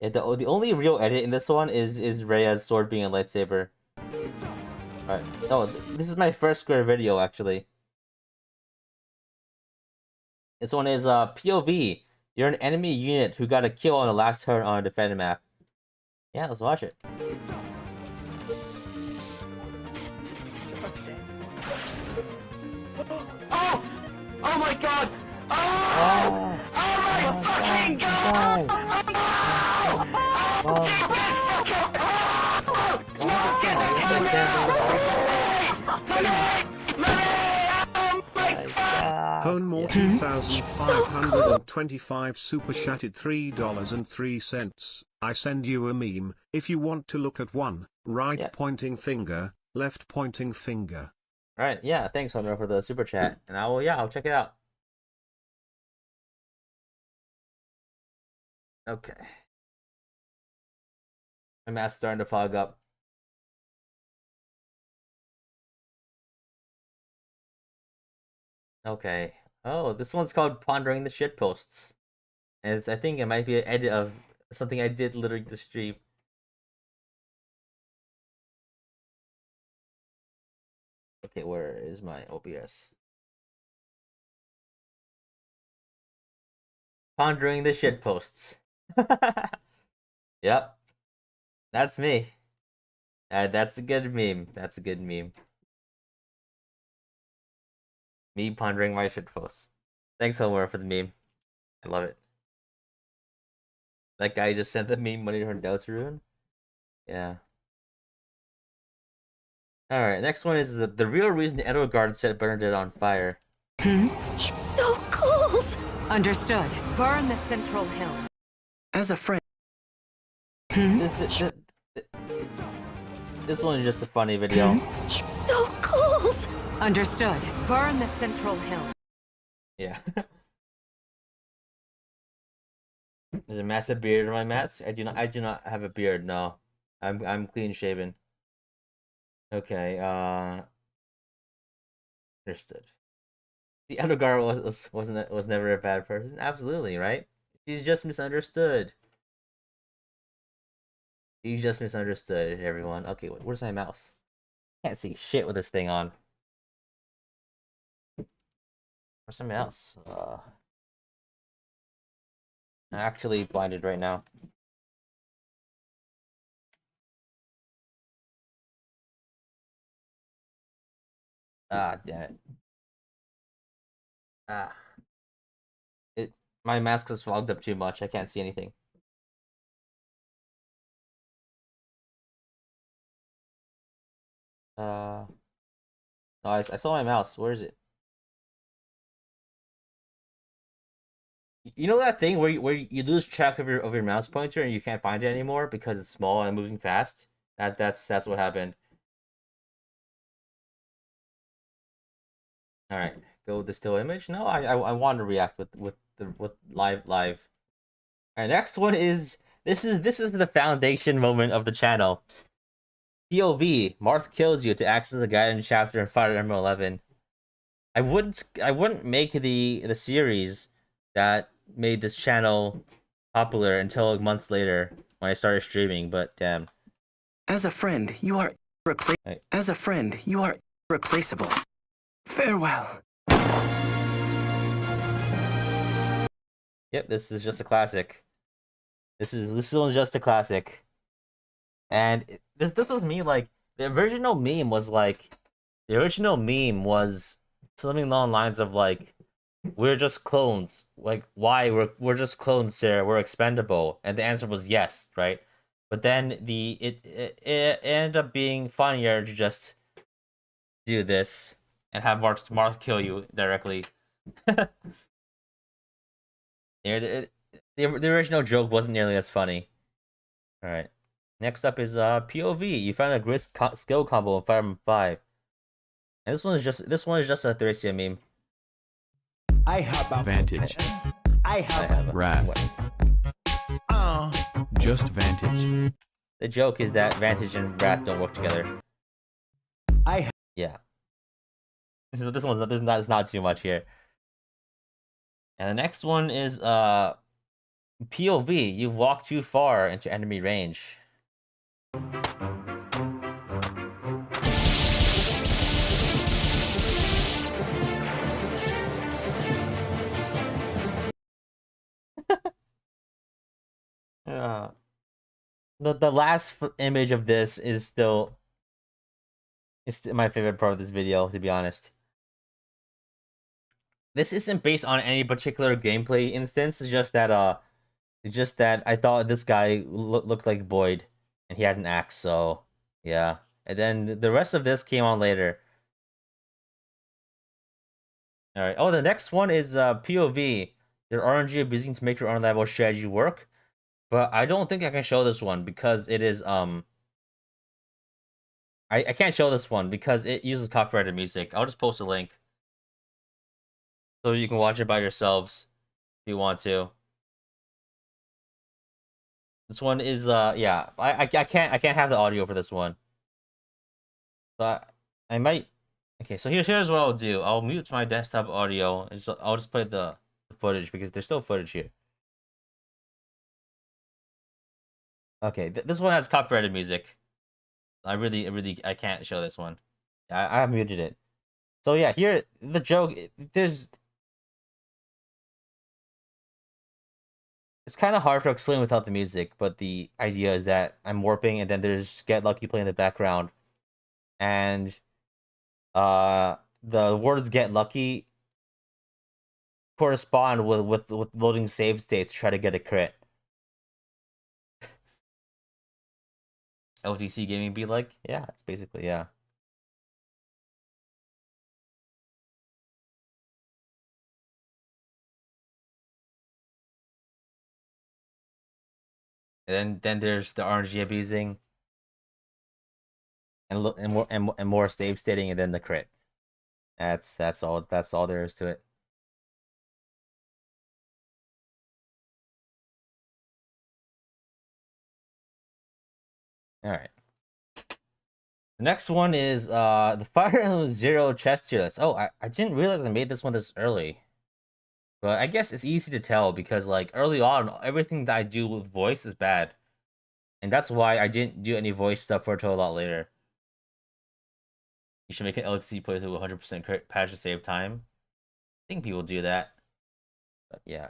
A: Yeah, the only real edit in this one is Rhea's sword being a lightsaber. Alright, oh, this is my first square video, actually. This one is POV. You're an enemy unit who got a kill on the last turn on a defended map. Yeah, let's watch it.
J: Oh! Oh my god! Oh! Oh my fucking god!
N: Honemore 2525 super chatted $3.03. I send you a meme. If you want to look at one, right pointing finger, left pointing finger.
A: All right, yeah, thanks Hunter for the super chat, and I'll check it out. Okay. My math's starting to fog up. Okay. Oh, this one's called Pondering the Shitposts. As I think it might be an edit of something I did literally to stream. Okay, where is my OBS? Pondering the Shitposts. Yep. That's me. That's a good meme. That's a good meme. Me pondering my shitposts. Thanks, Homer, for the meme. I love it. That guy just sent the meme money to her Delta Rune. Yeah. Alright, next one is the real reason Edelgard set Bernadette on fire.
I: It's so cold.
O: Understood. Burn the central hill.
I: As a friend.
A: This one is just a funny video.
I: It's so cold.
O: Understood. Burn the central hill.
A: Yeah. There's a massive beard on my mats. I do not have a beard, no. I'm clean shaven. Okay, understood. The Edelgard was never a bad person. Absolutely, right? She's just misunderstood. You just misunderstood, everyone. Okay, where's my mouse? Can't see shit with this thing on. Where's my mouse? I'm actually blinded right now. Ah, damn it. Ah. My mask is fogged up too much. I can't see anything. No, I saw my mouse. Where is it? You know that thing where you lose track of your mouse pointer and you can't find it anymore because it's small and moving fast? That's what happened. All right, go with the still image. No, I want to react with live. All right, next one is this is the foundation moment of the channel. POV, Marth kills you to access the guidance chapter in Fire Emblem 11. I wouldn't make the series that made this channel popular until months later when I started streaming, but damn.
I: As a friend, you are As a friend, you are irreplaceable. Farewell.
A: Yep, this is just a classic. This one's just a classic. And this was me, like, the original meme was something along the lines of like, we're just clones. Like, why? We're just clones, sir. We're expendable. And the answer was yes, right? But then it ended up being funnier to just do this and have Marth kill you directly. The original joke wasn't nearly as funny. All right. Next up is POV. You found a great skill combo in Fire Emblem 5. And this one is just a Thracia meme.
P: I have a
Q: Vantage.
P: I have
Q: Wrath. Just Vantage.
A: The joke is that Vantage and Wrath don't work together. Yeah. This one's not too much here. And the next one is POV. You've walked too far into enemy range. The last image of this is still my favorite part of this video, to be honest. This isn't based on any particular gameplay instance. It's just that I thought this guy looked like Boyd, and he had an axe. So yeah, and then the rest of this came on later. All right. Oh, the next one is POV. They're RNG abusing to make your unreliable strategy work, but I don't think I can show this one because it is I can't show this one because it uses copyrighted music. I'll just post a link so you can watch it by yourselves if you want to. This one is yeah. I can't have the audio for this one. But I might. Okay, so here's what I'll do. I'll mute my desktop audio. I'll just play the footage because there's still footage here. Okay, this one has copyrighted music. I can't show this one. I muted it. So yeah, here the joke. It's kind of hard to explain without the music, but the idea is that I'm warping, and then there's Get Lucky playing in the background, and the words "Get Lucky" correspond with loading save states to try to get a crit. LTC gaming be like, yeah, it's basically yeah. And then there's the RNG abusing, and more save stating, and then the crit. That's all there is to it. All right. The next one is the Fire Emblem Zero chest tier list. Oh, I didn't realize I made this one this early. But I guess it's easy to tell because like early on, everything that I do with voice is bad. And that's why I didn't do any voice stuff for until a lot later. You should make an LTC playthrough 100% patch to save time. I think people do that. But yeah.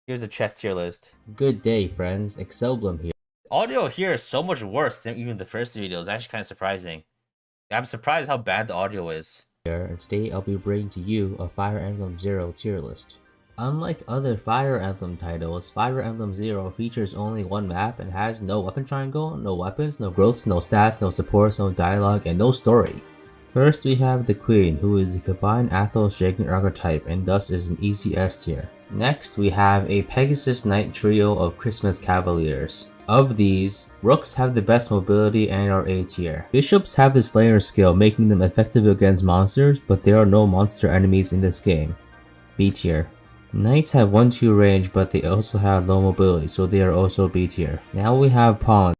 A: Here's a chest tier list.
B: Good day, friends. Excelblem here.
A: Audio here is so much worse than even the first video. It's actually kind of surprising. I'm surprised how bad the audio is.
B: And today I'll be bringing to you a Fire Emblem Zero tier list. Unlike other Fire Emblem titles, Fire Emblem Zero features only one map and has no weapon triangle, no weapons, no growths, no stats, no supports, no dialogue, and no story. First we have the Queen, who is the combined Athos Jagan archetype and thus is an easy S tier. Next we have a Pegasus Knight trio of Christmas Cavaliers. Of these, Rooks have the best mobility and are A tier. Bishops have the Slayer skill, making them effective against monsters, but there are no monster enemies in this game. B tier. Knights have 1-2 range, but they also have low mobility, so they are also B tier. Now we have Pawns.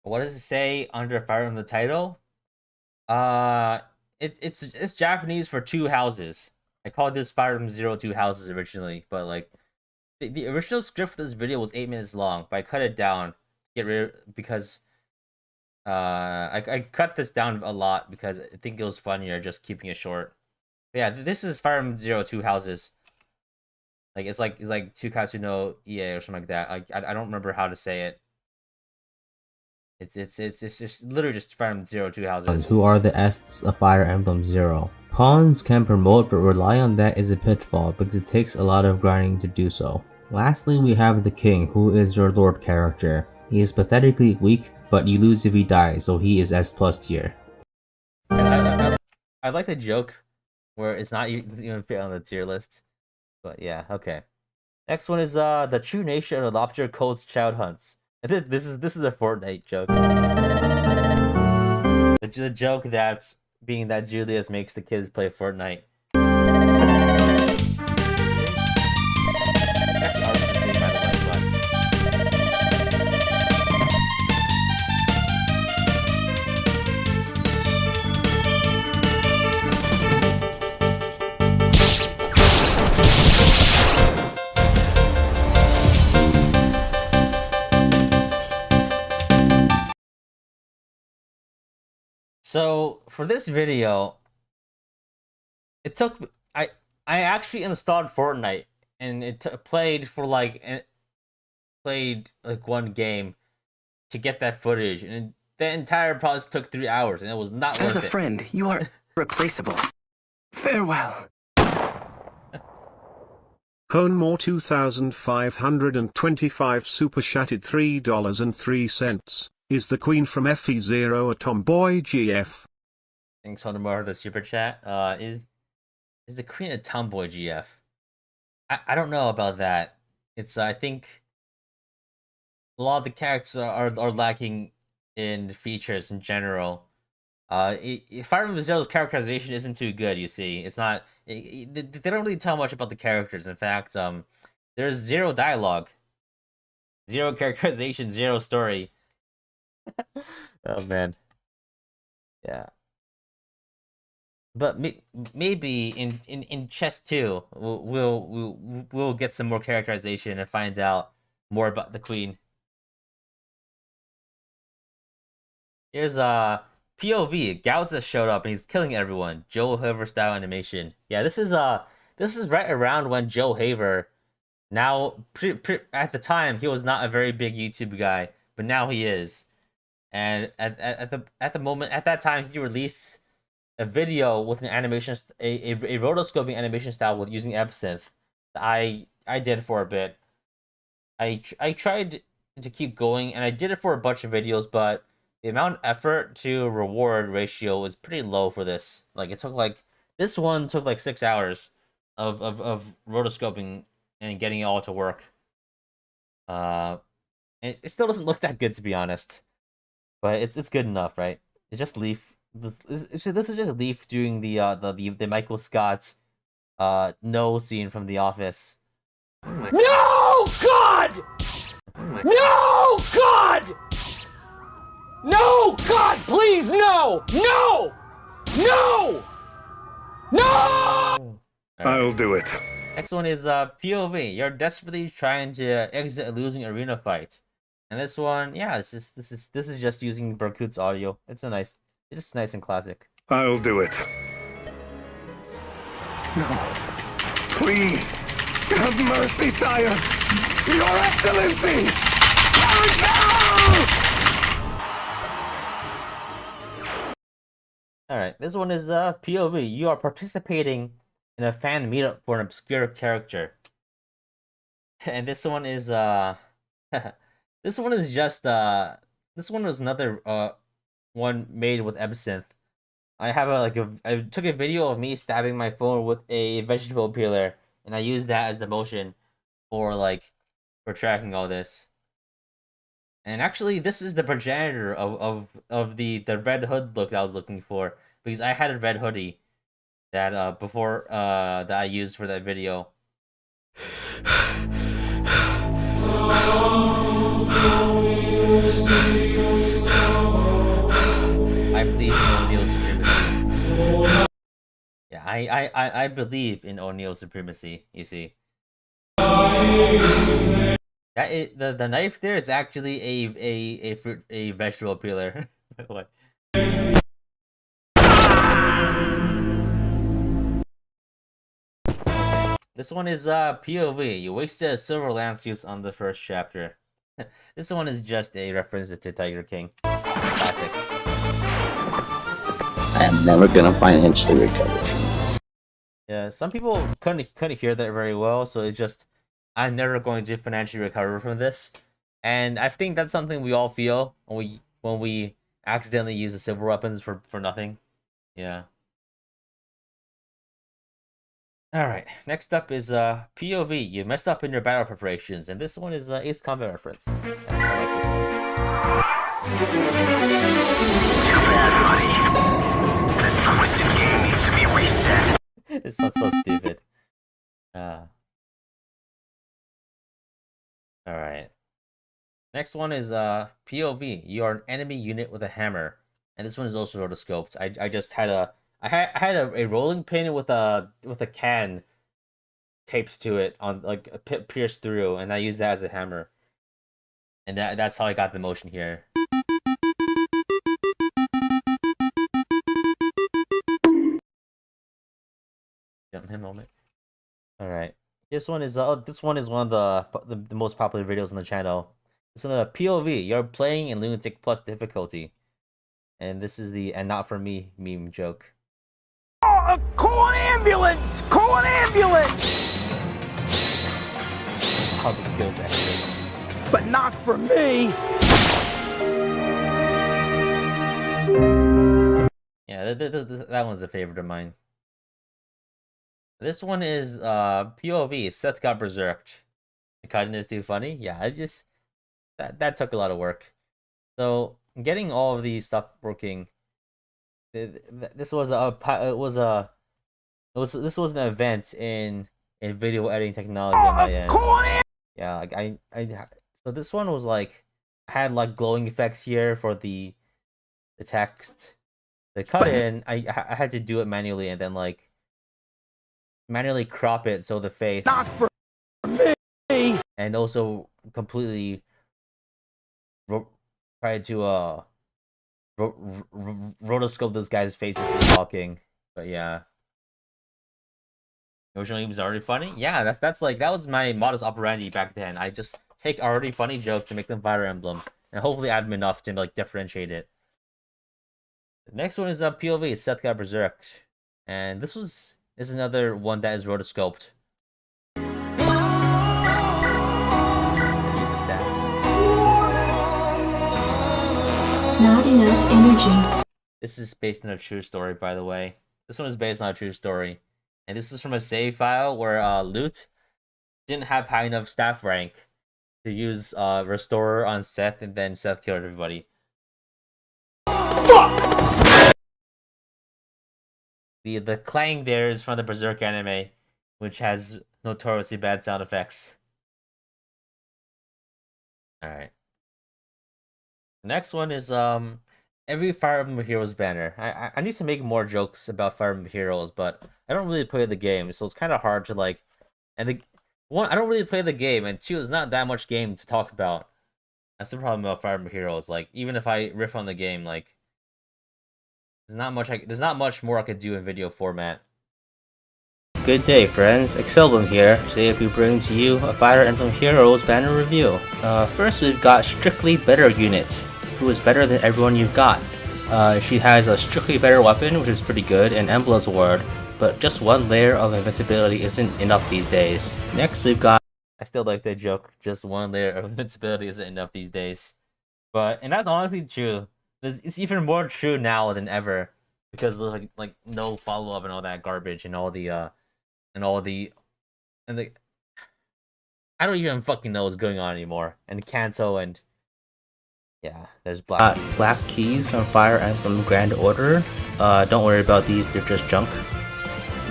A: What does it say under Fire Emblem the title? It's Japanese for 2 houses. I called this Fire Emblem Zero 2 houses originally, but like the original script for this video was 8 minutes long, but I cut it down. Because I cut this down a lot because I think it was funnier just keeping it short. But yeah, this is Fire Emblem Zero 2 houses. Like it's like Tukatsu no EA or something like that. I don't remember how to say it. It's just literally just Fire Emblem Zero 2 houses.
B: Who are the Ests of Fire Emblem Zero. Pawns can promote, but rely on that is a pitfall because it takes a lot of grinding to do so. Lastly, we have the King, who is your Lord character. He is pathetically weak, but you lose if he dies, so he is S+ tier.
A: I like the joke where it's not even fit on the tier list. But yeah, okay. Next one is the true nature of the lobster coats child hunts. This is a Fortnite joke. The joke that's being that Julius makes the kids play Fortnite. So for this video, it took I actually installed Fortnite and it played one game to get that footage, and the entire process took 3 hours, and it was not worth it.
I: As a friend, you are irreplaceable. Farewell.
N: Honemore 2525 super chatted $3.03. Is the Queen from FE0 a tomboy GF?
A: Thanks, Honemore, the super chat. Is the Queen a tomboy GF? I don't know about that. It's I think a lot of the characters are lacking in features in general. Fire Emblem Zero's characterization isn't too good. You see, it's not. They don't really tell much about the characters. In fact, there's zero dialogue, zero characterization, zero story. Oh man, yeah. But maybe in chess 2, we'll get some more characterization and find out more about the queen. Here's POV. Gaoza showed up and he's killing everyone. Joe Haver style animation. Yeah, this is right around when Joe Haver. Now, at the time, he was not a very big YouTube guy, but now he is. And at the moment, at that time, he released a video with an animation, a rotoscoping animation style with using Absinthe. I did for a bit. I tried to keep going, and I did it for a bunch of videos, but the amount of effort to reward ratio was pretty low for this. Like, it took this one took like 6 hours of rotoscoping and getting it all to work. It still doesn't look that good, to be honest, but it's good enough, right? It's just Leaf. This is just Leaf doing the Michael Scott no scene from The Office.
H: No, God! No, God! No, God, please, no! No! No! No!
N: I'll do it.
A: Next one is POV. You're desperately trying to exit a losing arena fight. And this one, yeah, this is just using Berkut's audio. It's just nice and classic.
N: I'll do it. No. Please. Have mercy, sire. Your Excellency!
A: Alright, this one is POV. You are participating in a fan meetup for an obscure character. And this one is this one is just this one was another one made with Absinthe. I have I took a video of me stabbing my phone with a vegetable peeler, and I used that as the motion for tracking all this. And actually, this is the progenitor of the red hood look that I was looking for, because I had a red hoodie that before that I used for that video. I believe in O'Neill's supremacy. Yeah, I believe in O'Neill's supremacy. You see. The knife there is actually a vegetable peeler. What? This one is POV. You wasted a silver lance use on the first chapter. This one is just a reference to Tiger King. Classic.
Q: I am never gonna financially recover from this.
A: Yeah, some people couldn't hear that very well, so it's just, I'm never going to financially recover from this. And I think that's something we all feel when we accidentally use the silver weapons for nothing. Yeah. Alright, next up is POV. You messed up in your battle preparations, and this one is Ace Combat reference. It's so stupid. Alright. Next one is POV. You are an enemy unit with a hammer, and this one is also rotoscoped. I just had a a rolling pin with a can taped to it on pierced through, and I used that as a hammer. And that's how I got the motion here. Jump him moment. All right. This one is one of the most popular videos on the channel. This one is a POV. You're playing in Lunatic Plus difficulty, and this is the "and not for me" meme joke.
H: Call an ambulance! Call an ambulance!
A: How the skills actually.
H: But not for me!
A: Yeah, that one's a favorite of mine. This one is POV. Seth got berserked. The cutting is too funny. Yeah, that took a lot of work. So getting all of these stuff working This was this was an event in video editing technology on my end. Yeah, like so this one was like had like glowing effects here for the text. The cut in, I had to do it manually and then like manually crop it so the face
H: Not for me.
A: and also completely try to rotoscope those guys' faces for talking. But yeah. Originally it was already funny? Yeah, that's like that was my modus operandi back then. I just take already funny jokes and make them Fire Emblem. And hopefully add them enough to like differentiate it. The next one is POV, Seth got berserked. And this is another one that is rotoscoped.
M: Not enough energy.
A: This is based on a true story, by the way. This one is based on a true story. And this is from a save file where Loot didn't have high enough staff rank to use Restorer on Seth, and then Seth killed everybody. Fuck! The clang there is from the Berserk anime, which has notoriously bad sound effects. Alright. Next one is every Fire Emblem Heroes banner. I need to make more jokes about Fire Emblem Heroes, but I don't really play the game, so it's kind of hard to like. And one, I don't really play the game, and two, there's not that much game to talk about. That's the problem about Fire Emblem Heroes. Like, even if I riff on the game, like, there's not much more I could do in video format.
B: Good day, friends. Excelblem here. Today we bring to you a Fire Emblem Heroes banner review. First, we've got Strictly Better Unit, who is better than everyone you've got. She has a Strictly Better weapon, which is pretty good, and Embla's Ward, but just one layer of invincibility isn't enough these days. Next, we've got...
A: I still like that joke. Just one layer of invincibility isn't enough these days. And that's honestly true. It's even more true now than ever, because like no follow up and all that garbage and I don't even fucking know what's going on anymore. And Kanto and yeah, there's black
B: keys from Fire Emblem Grand Order. Don't worry about these, they're just junk.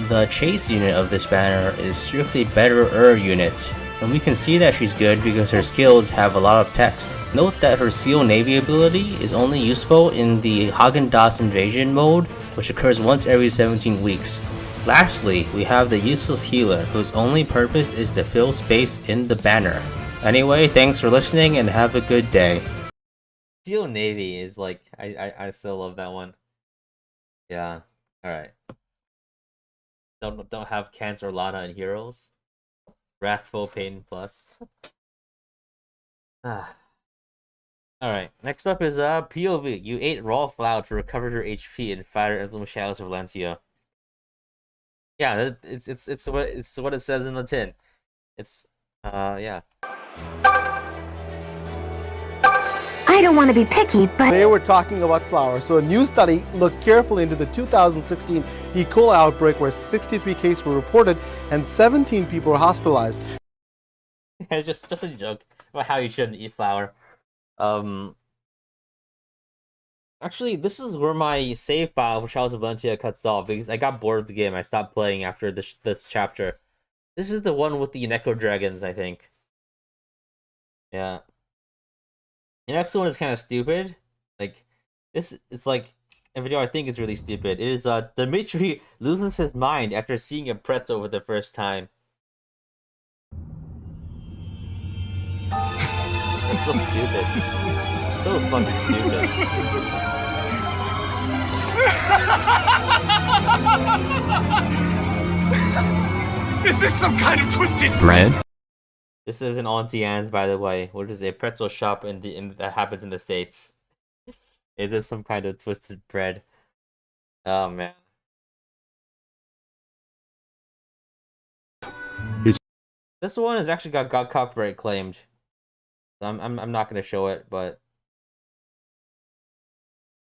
B: The chase unit of this banner is Strictly Better unit. And we can see that she's good because her skills have a lot of text. Note that her Seal Navy ability is only useful in the Haagen-Dazs invasion mode, which occurs once every 17 weeks. Lastly, we have the Useless Healer, whose only purpose is to fill space in the banner. Anyway, thanks for listening and have a good day.
A: Seal Navy is like, I still love that one. Yeah, alright. Don't have Cancer Lana in Heroes. Wrathful Pain Plus. Alright, next up is POV. You ate raw flour to recover your HP in Fire Emblem Shadows of Valentia. Yeah, it's what it says in the tin. It's yeah.
R: I don't want to be picky, but
L: they were talking about flour. So a new study looked carefully into the 2016 E. coli outbreak where 63 cases were reported and 17 people were hospitalized.
A: It's just a joke about how you shouldn't eat flour. Actually, this is where my save file for Shadows of Valentia cuts off because I got bored of the game. I stopped playing after this chapter. This is the one with the Neko Dragons, I think. Yeah. The next one is kind of stupid. Like, this is like a video I think is really stupid. It is Dimitri loses his mind after seeing a pretzel for the first time. It's so stupid. So fucking stupid.
H: Is this some kind of twisted
B: bread?
A: This is an Auntie Anne's, by the way, which is a pretzel shop that happens in the States. It is some kind of twisted bread. Oh man. This one has actually got copyright claimed. I'm not gonna show it, but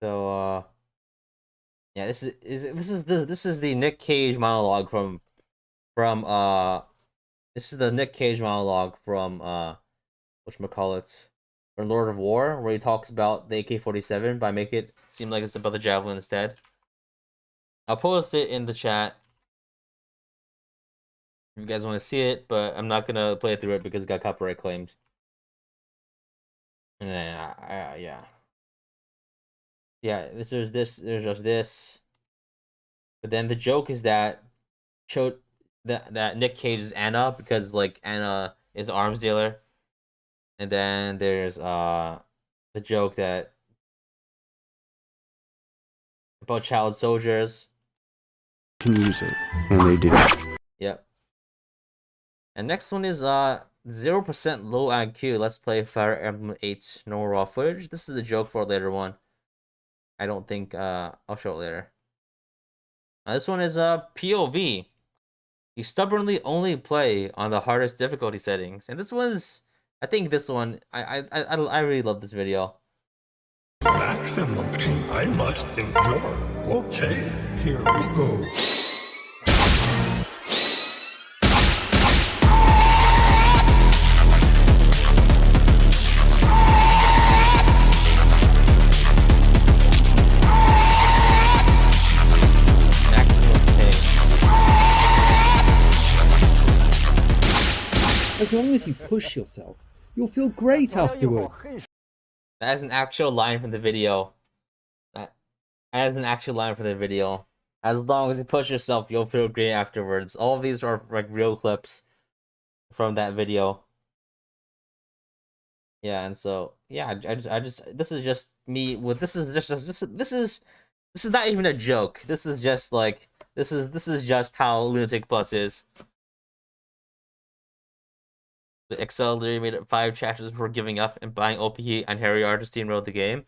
A: so yeah, this is the Nick Cage monologue from this is the Nick Cage monologue from whatchamacallit, from Lord of War, where he talks about the AK-47 but make it seem like it's about the javelin instead. I'll post it in the chat if you guys want to see it, but I'm not gonna play through it because it got copyright claimed. Yeah. There's just this. But then the joke is that that Nick Cage is Anna because like Anna is an arms dealer. And then there's the joke that about child soldiers.
S: Can use it, and they do.
A: Yep. And next one is 0% low IQ. Let's play Fire Emblem 8 no raw footage. This is the joke for a later one. I don't think I'll show it later. This one is POV. You stubbornly only play on the hardest difficulty settings, and this one's. I think this one. I really love this video.
E: Maximum pain I must endure. Okay, here we go.
C: As long as you push yourself, you'll feel great afterwards.
A: That is an actual line from the video. That is an actual line from the video. As long as you push yourself, you'll feel great afterwards. All of these are like real clips from that video. Yeah, and so yeah, I just this is just me with this is not even a joke. This is just like this is just how Lunatic Plus is. The Excelblem made it 5 chapters before giving up and buying OPE and Harry Artistine wrote the game.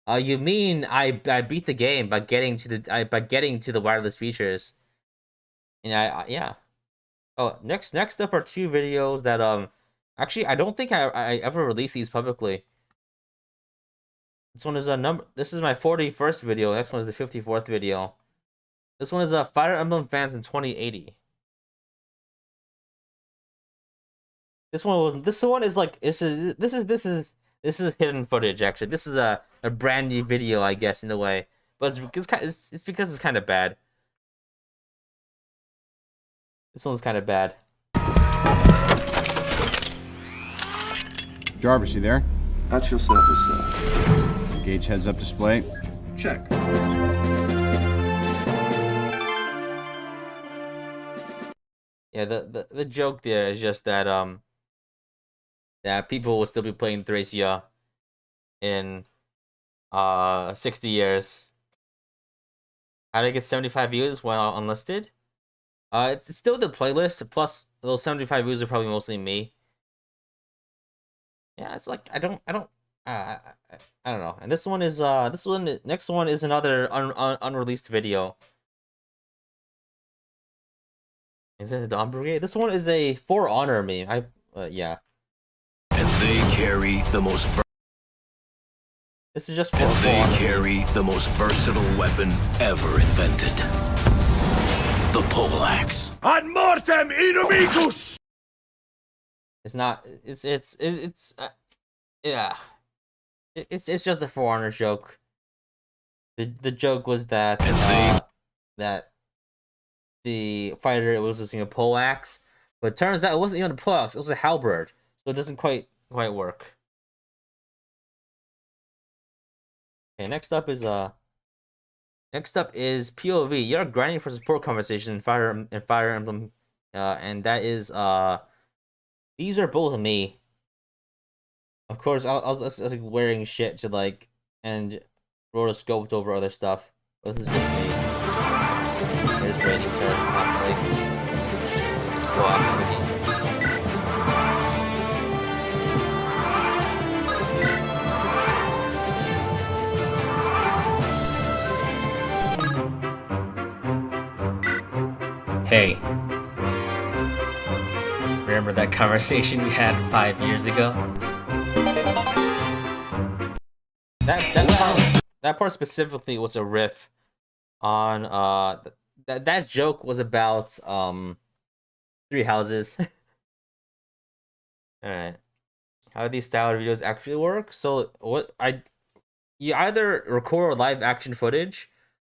A: You mean I beat the game by getting to the wireless features. And yeah. Oh, next up are 2 videos that actually I don't think I ever released these publicly. This one is this is my 41st video. Next one is the 54th video. This one is Fire Emblem fans in 2080. This one is like this is hidden footage actually. This is a brand new video, I guess, in a way, but it's because it's kind of bad. This one's kind of bad.
T: Jarvis, you there?
S: At your service, sir.
T: Gauge heads-up display.
S: Check.
A: Yeah, the joke there is just that that people will still be playing Thracia in 60 years. How did I get 75 views while unlisted? It's still the playlist, plus those 75 views are probably mostly me. Yeah, it's like I don't know. And this one is next one is another unreleased video. Is it a Dawn Brigade? This one is a For Honor meme. Yeah.
H: And they carry the most.
A: This is just.
H: And they carry the most versatile weapon ever invented. The poleaxe.
E: Ad mortem inimigus!
A: It's not. Yeah. It's just a For Honor joke. The joke was that that the fighter was using a poleaxe, but it turns out it wasn't even a poleaxe. It was a halberd, so it doesn't quite work. Okay, next up is POV. You're grinding for support conversation in Fire Emblem, and that is these are both me. Of course, I was like wearing shit to like and rotoscoped over other stuff. But this is just me. There's raining turn constantly. It's blocking the game. Hey. Remember that conversation we had 5 years ago? That part specifically was a riff on that joke was about 3 houses. Alright. How do these style videos actually work? So you either record live action footage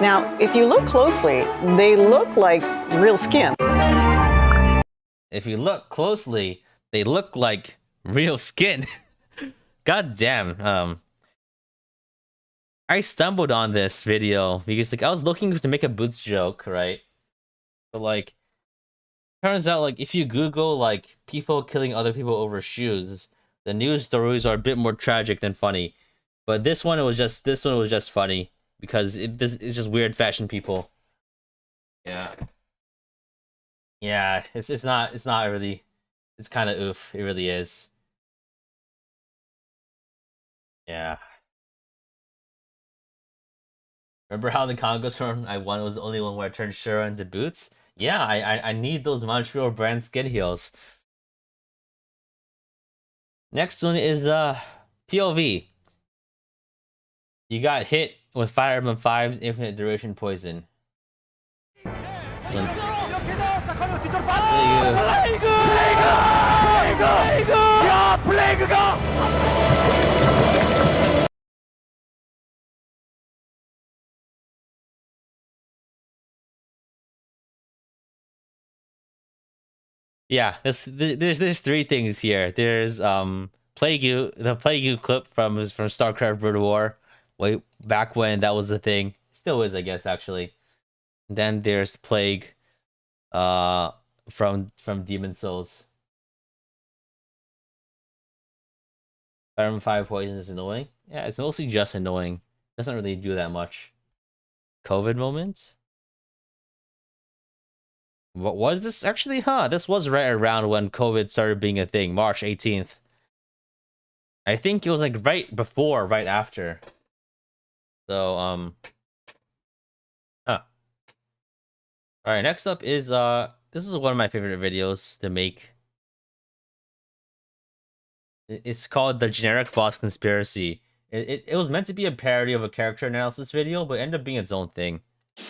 T: Now, if you look closely, they look like real skin.
A: If you look closely, they look like real skin. God damn. I stumbled on this video because like I was looking to make a boots joke, right? But like turns out like if you Google like people killing other people over shoes, the news stories are a bit more tragic than funny. But this one was just funny because it's just weird fashion people. Yeah. Yeah, it's not really, it's kind of oof. It really is. Yeah. Remember how the Congo's from I won was the only one where I turned Shura into boots? Yeah, I need those Montreal brand skin heels. Next one is POV. You got hit with Fire Emblem 5's infinite duration poison. Yeah, there's three things here. There's the Plague U clip from StarCraft Brood War, way back when that was the thing. Still is, I guess, actually. Then there's Plague from Demon Souls. Fire Emblem 5 poison is annoying. Yeah, it's mostly just annoying. Doesn't really do that much. COVID moment? What was this actually? This was right around when COVID started being a thing, March 18th. I think it was like right before, right after. So, Alright, next up is, this is one of my favorite videos to make. It's called The Generic Boss Conspiracy. It was meant to be a parody of a character analysis video, but ended up being its own thing.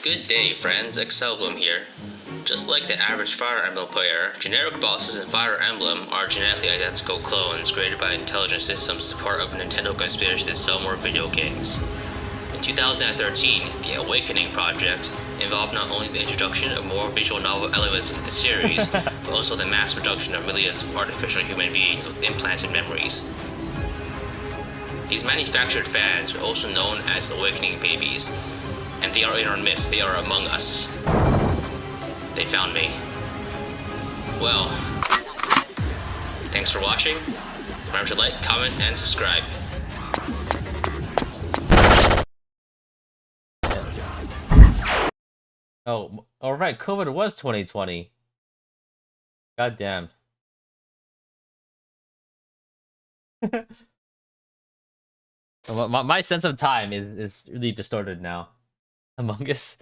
U: Good day, friends. Excelblem here. Just like the average Fire Emblem player, generic bosses in Fire Emblem are genetically identical clones created by intelligent systems as part of a Nintendo conspiracy to sell more video games. In 2013, the Awakening project involved not only the introduction of more visual novel elements into the series, but also the mass production of millions of artificial human beings with implanted memories. These manufactured fans are also known as Awakening babies, and they are in our midst. They are among us. They found me. Well, thanks for watching. Remember to like, comment, and subscribe.
A: Oh, alright, COVID was 2020. God damn. My sense of time is really distorted now. Among Us.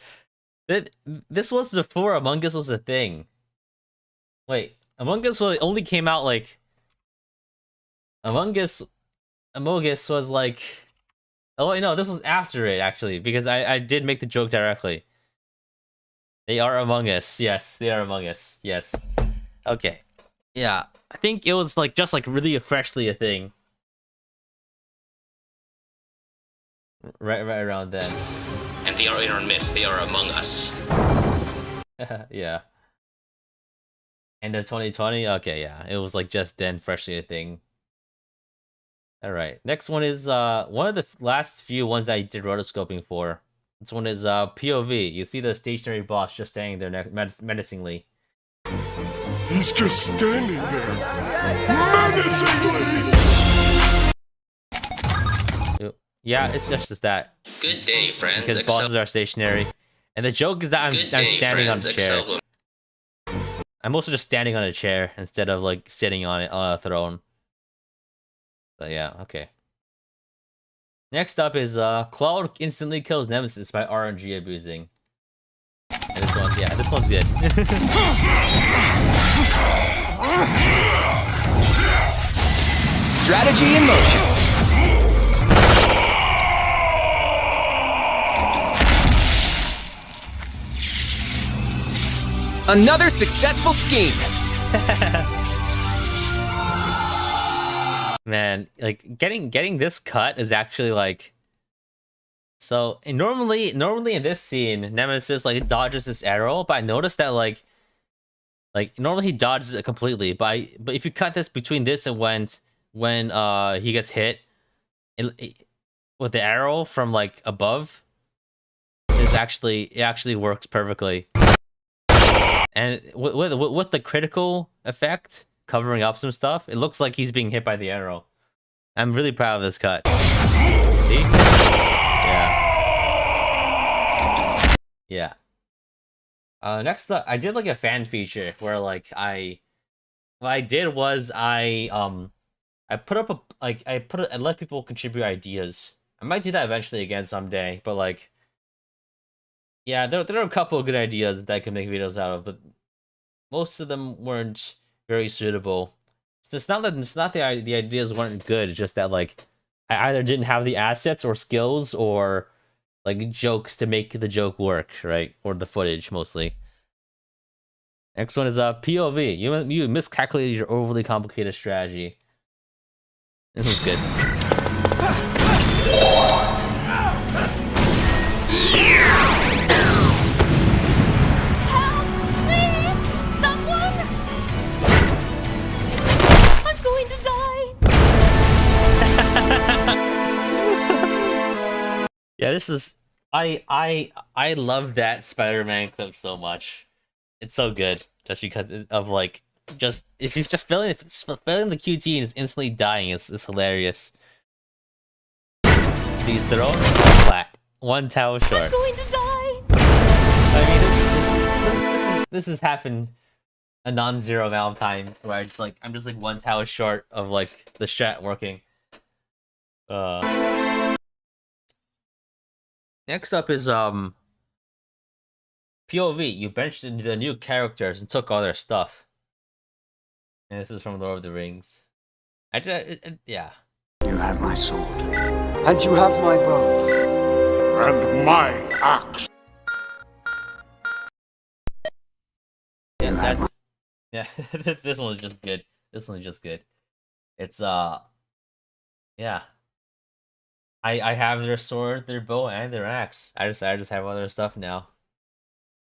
A: This was before Among Us was a thing. Wait, Among Us only came out like... Among Us was like... Oh wait, no, this was after it actually, because I did make the joke directly. They are Among Us. Yes, they are Among Us. Yes. Okay. Yeah, I think it was like just like really freshly a thing. Right around then.
U: And they are in our midst. They are among us.
A: Yeah. End of 2020? Okay, yeah. It was like just then freshly a thing. Alright. Next one is one of the last few ones that I did rotoscoping for. This one is POV. You see the stationary boss just standing there menacingly.
E: He's just standing there, menacingly!
A: Yeah, it's just that.
U: Good day, friends.
A: Because bosses are stationary. And the joke is that I'm standing on a chair. I'm also just standing on a chair instead of like sitting on it on a throne. But yeah, okay. Next up is Cloud instantly kills Nemesis by RNG abusing. And this one, yeah, this one's good.
V: Strategy in motion. Another successful scheme.
A: Man, like getting this cut is actually like So and normally in this scene, Nemesis like dodges this arrow, but I noticed that like normally he dodges it completely, but if you cut this between this and when he gets hit with the arrow from like above, it actually works perfectly. And with the critical effect covering up some stuff, it looks like he's being hit by the arrow. I'm really proud of this cut. See? Yeah. Next up, I did like a fan feature where like what I did was I put up I let people contribute ideas. I might do that eventually again someday, but like, yeah, there are a couple of good ideas that I could make videos out of, but most of them weren't very suitable. It's not that the ideas weren't good, it's just that like I either didn't have the assets or skills or like jokes to make the joke work, right? Or the footage mostly. Next one is POV. You miscalculated your overly complicated strategy. This is good.
M: Help! Please! Someone! I'm going to die!
A: Yeah, this is I love that Spider-Man clip so much. It's so good, just because of like if you're just failing the QT and just instantly dying is hilarious. These throw flat, one tower short.
M: I'm going to die!
A: I mean, this has happened a non-zero amount of times where I'm just like one tower short of like the strat working. Next up is POV. You benched the new characters and took all their stuff. And this is from Lord of the Rings. Yeah.
F: You have my sword. And you have my bow.
E: And my axe.
A: Yeah, that's yeah. This one is just good. This one is just good. It's yeah. I have their sword, their bow, and their axe. I just have other stuff now.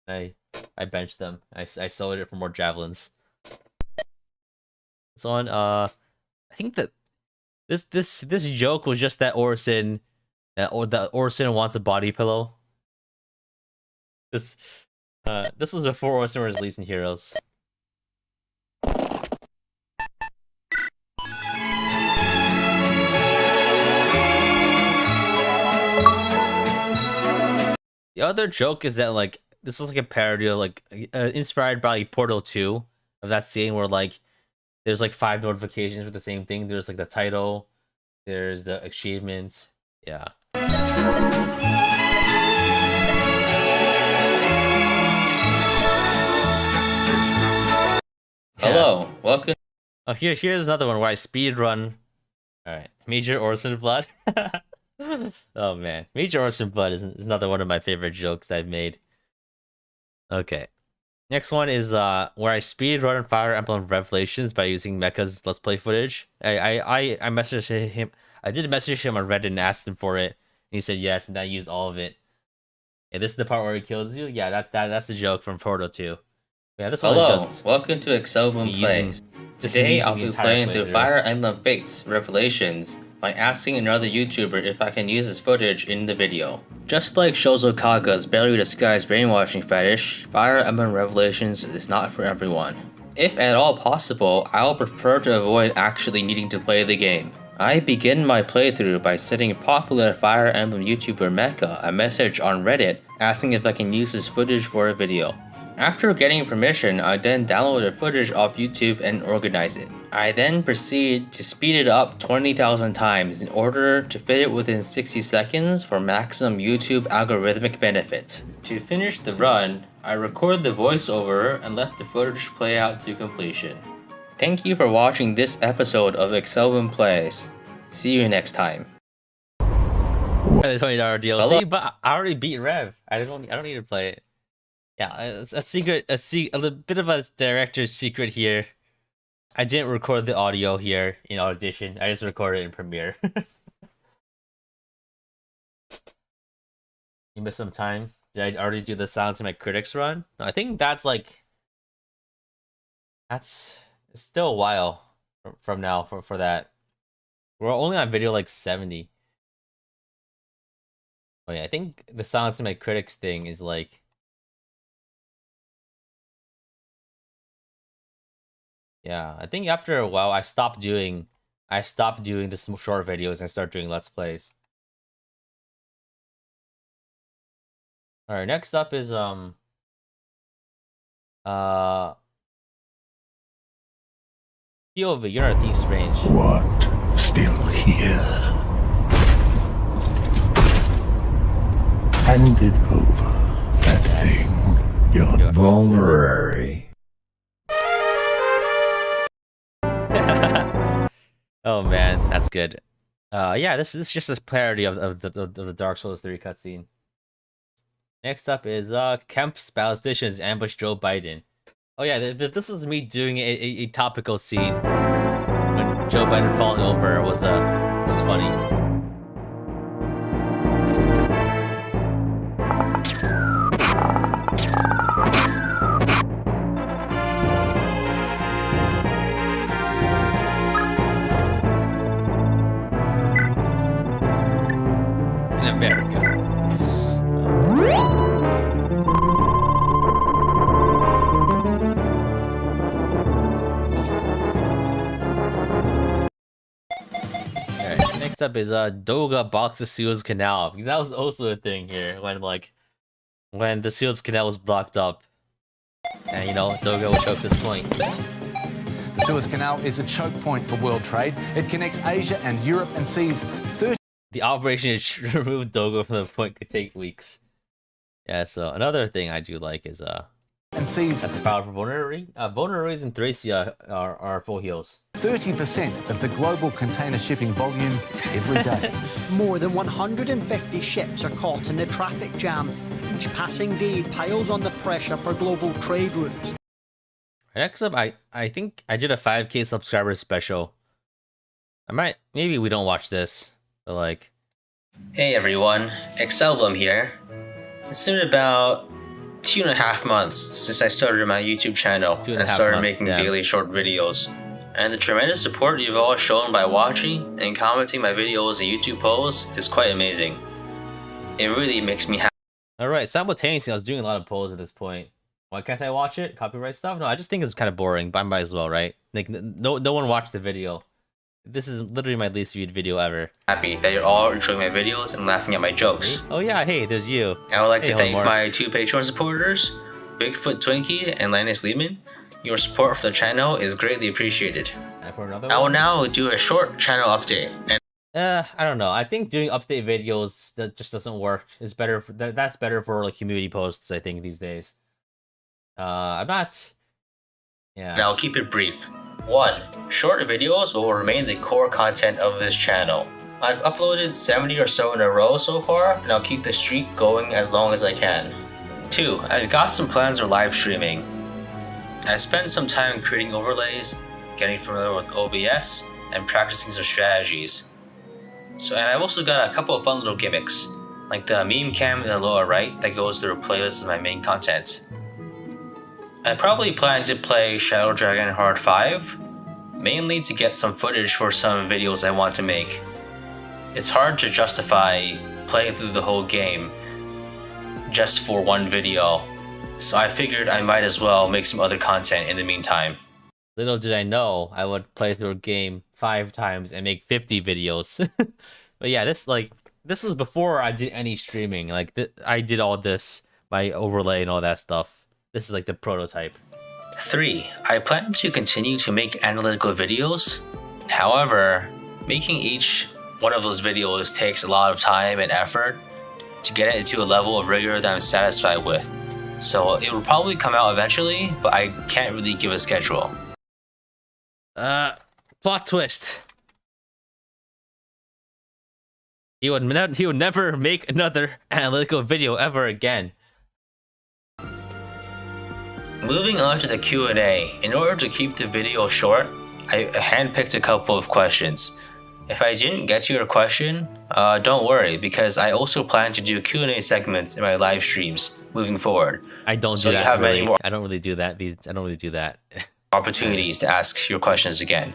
A: I benched them. I sold it for more javelins. It's on I think that this joke was just that Orson wants a body pillow. This was before Orson was released in Heroes. The other joke is that like this was like a parody of like inspired by like, Portal 2 of that scene where like there's like 5 notifications for the same thing. There's like the title, there's the achievement. Yeah.
U: Hello, welcome.
A: Oh, here's another one where I speed run. All right, Major Orson Blood. Oh man, Major Orson Blood is another one of my favorite jokes that I've made. Okay, next one is where I speed run Fire Emblem Revelations by using Mecha's Let's Play footage. I messaged him. I did message him on Reddit and asked him for it, and he said yes, and I used all of it. Yeah, this is the part where he kills you. Yeah, that's the joke from Portal 2. Yeah, this one
U: Hello,
A: is just
U: welcome to Excelblem Plays. Today I'll be playing through Fire Emblem Fates Revelations by asking another YouTuber if I can use his footage in the video. Just like Shozo Kaga's barely disguised brainwashing fetish, Fire Emblem Revelations is not for everyone. If at all possible, I'll prefer to avoid actually needing to play the game. I begin my playthrough by sending popular Fire Emblem YouTuber Mecha a message on Reddit asking if I can use his footage for a video. After getting permission, I then download the footage off YouTube and organize it. I then proceed to speed it up 20,000 times in order to fit it within 60 seconds for maximum YouTube algorithmic benefit. To finish the run, I record the voiceover and let the footage play out to completion. Thank you for watching this episode of Excelblem Plays. See you next time.
A: the $20 DLC,
U: Hello?
A: but I already beat Rev. I don't need to play it. Yeah, it's a little bit of a director's secret here. I didn't record the audio here in Audition. I just recorded it in Premiere. You missed some time. Did I already do the Silence of My Critics run? No, I think that's like... It's still a while from now for that. We're only on video like 70. Oh yeah, I think the Silence of My Critics thing is like... Yeah, I think after a while I stopped doing the short videos and started doing Let's Plays. Alright, next up is POV, you're in a thief's range.
E: What? Still here? Hand it over. That thing. You're vulnerary.
A: Oh man, that's good. Yeah, this is just a parody of the Dark Souls 3 cutscene. Next up is Kemp's ballisticians ambush Joe Biden. Oh yeah, this was me doing a topical scene when Joe Biden falling over was funny. In America. Next up is Doga blocks the Suez Canal. That was also a thing here when the Suez Canal was blocked up, and you know Doga will choke this point.
G: The Suez Canal is a choke point for world trade. It connects Asia and Europe and sees 30.
A: The operation to remove Doga from the point could take weeks. Yeah, so another thing I do like is
G: and sees
A: that's the power for vulnerability. Vulnerabilities in Thracia are full heals.
G: 30% of the global container shipping volume every day.
L: More than 150 ships are caught in the traffic jam. Each passing day piles on the pressure for global trade routes.
A: Next up, I think I did a 5K subscriber special. Maybe we don't watch this, but like...
U: Hey everyone, Excelblem here. It's been about 2.5 months since I started my YouTube channel and started making daily short videos. And the tremendous support you've all shown by watching and commenting my videos and YouTube posts is quite amazing. It really makes me happy.
A: Alright, simultaneously I was doing a lot of polls at this point. Why can't I watch it? Copyright stuff? No, I just think it's kind of boring, but I might as well, right? Like, no one watched the video. This is literally my least viewed video ever.
U: Happy that you're all enjoying my videos and laughing at my jokes.
A: Oh yeah, hey, there's you.
U: I would like to thank my 2 Patreon supporters, Bigfoot Twinkie and Linus Lehman. Your support for the channel is greatly appreciated. I will now do a short channel update.
A: I don't know. I think doing update videos that just doesn't work. It's better for that's better for like community posts, I think, these days. I'm not. Yeah.
U: And I'll keep it brief. 1. Short videos will remain the core content of this channel. I've uploaded 70 or so in a row so far, and I'll keep the streak going as long as I can. 2. I've got some plans for live streaming. I spent some time creating overlays, getting familiar with OBS, and practicing some strategies. And I've also got a couple of fun little gimmicks, like the meme cam in the lower right that goes through a playlist of my main content. I probably plan to play Shadow Dragon Hard 5, mainly to get some footage for some videos I want to make. It's hard to justify playing through the whole game just for one video, so I figured I might as well make some other content in the meantime.
A: Little did I know I would play through a game 5 times and make 50 videos. But yeah, this was before I did any streaming. Like I did all this, my overlay and all that stuff. This is like the prototype.
U: 3. I plan to continue to make analytical videos. However, making each one of those videos takes a lot of time and effort to get it into a level of rigor that I'm satisfied with. So it will probably come out eventually, but I can't really give a schedule.
A: Plot twist. He would never make another analytical video ever again.
U: Moving on to the Q&A, in order to keep the video short, I handpicked a couple of questions. If I didn't get to your question, Don't worry, because I also plan to do Q&A segments in my live streams moving forward.
A: I don't
U: So
A: do
U: you
A: that
U: have
A: really.
U: many more
A: I don't really do that. I don't really do that.
U: opportunities to ask your questions again.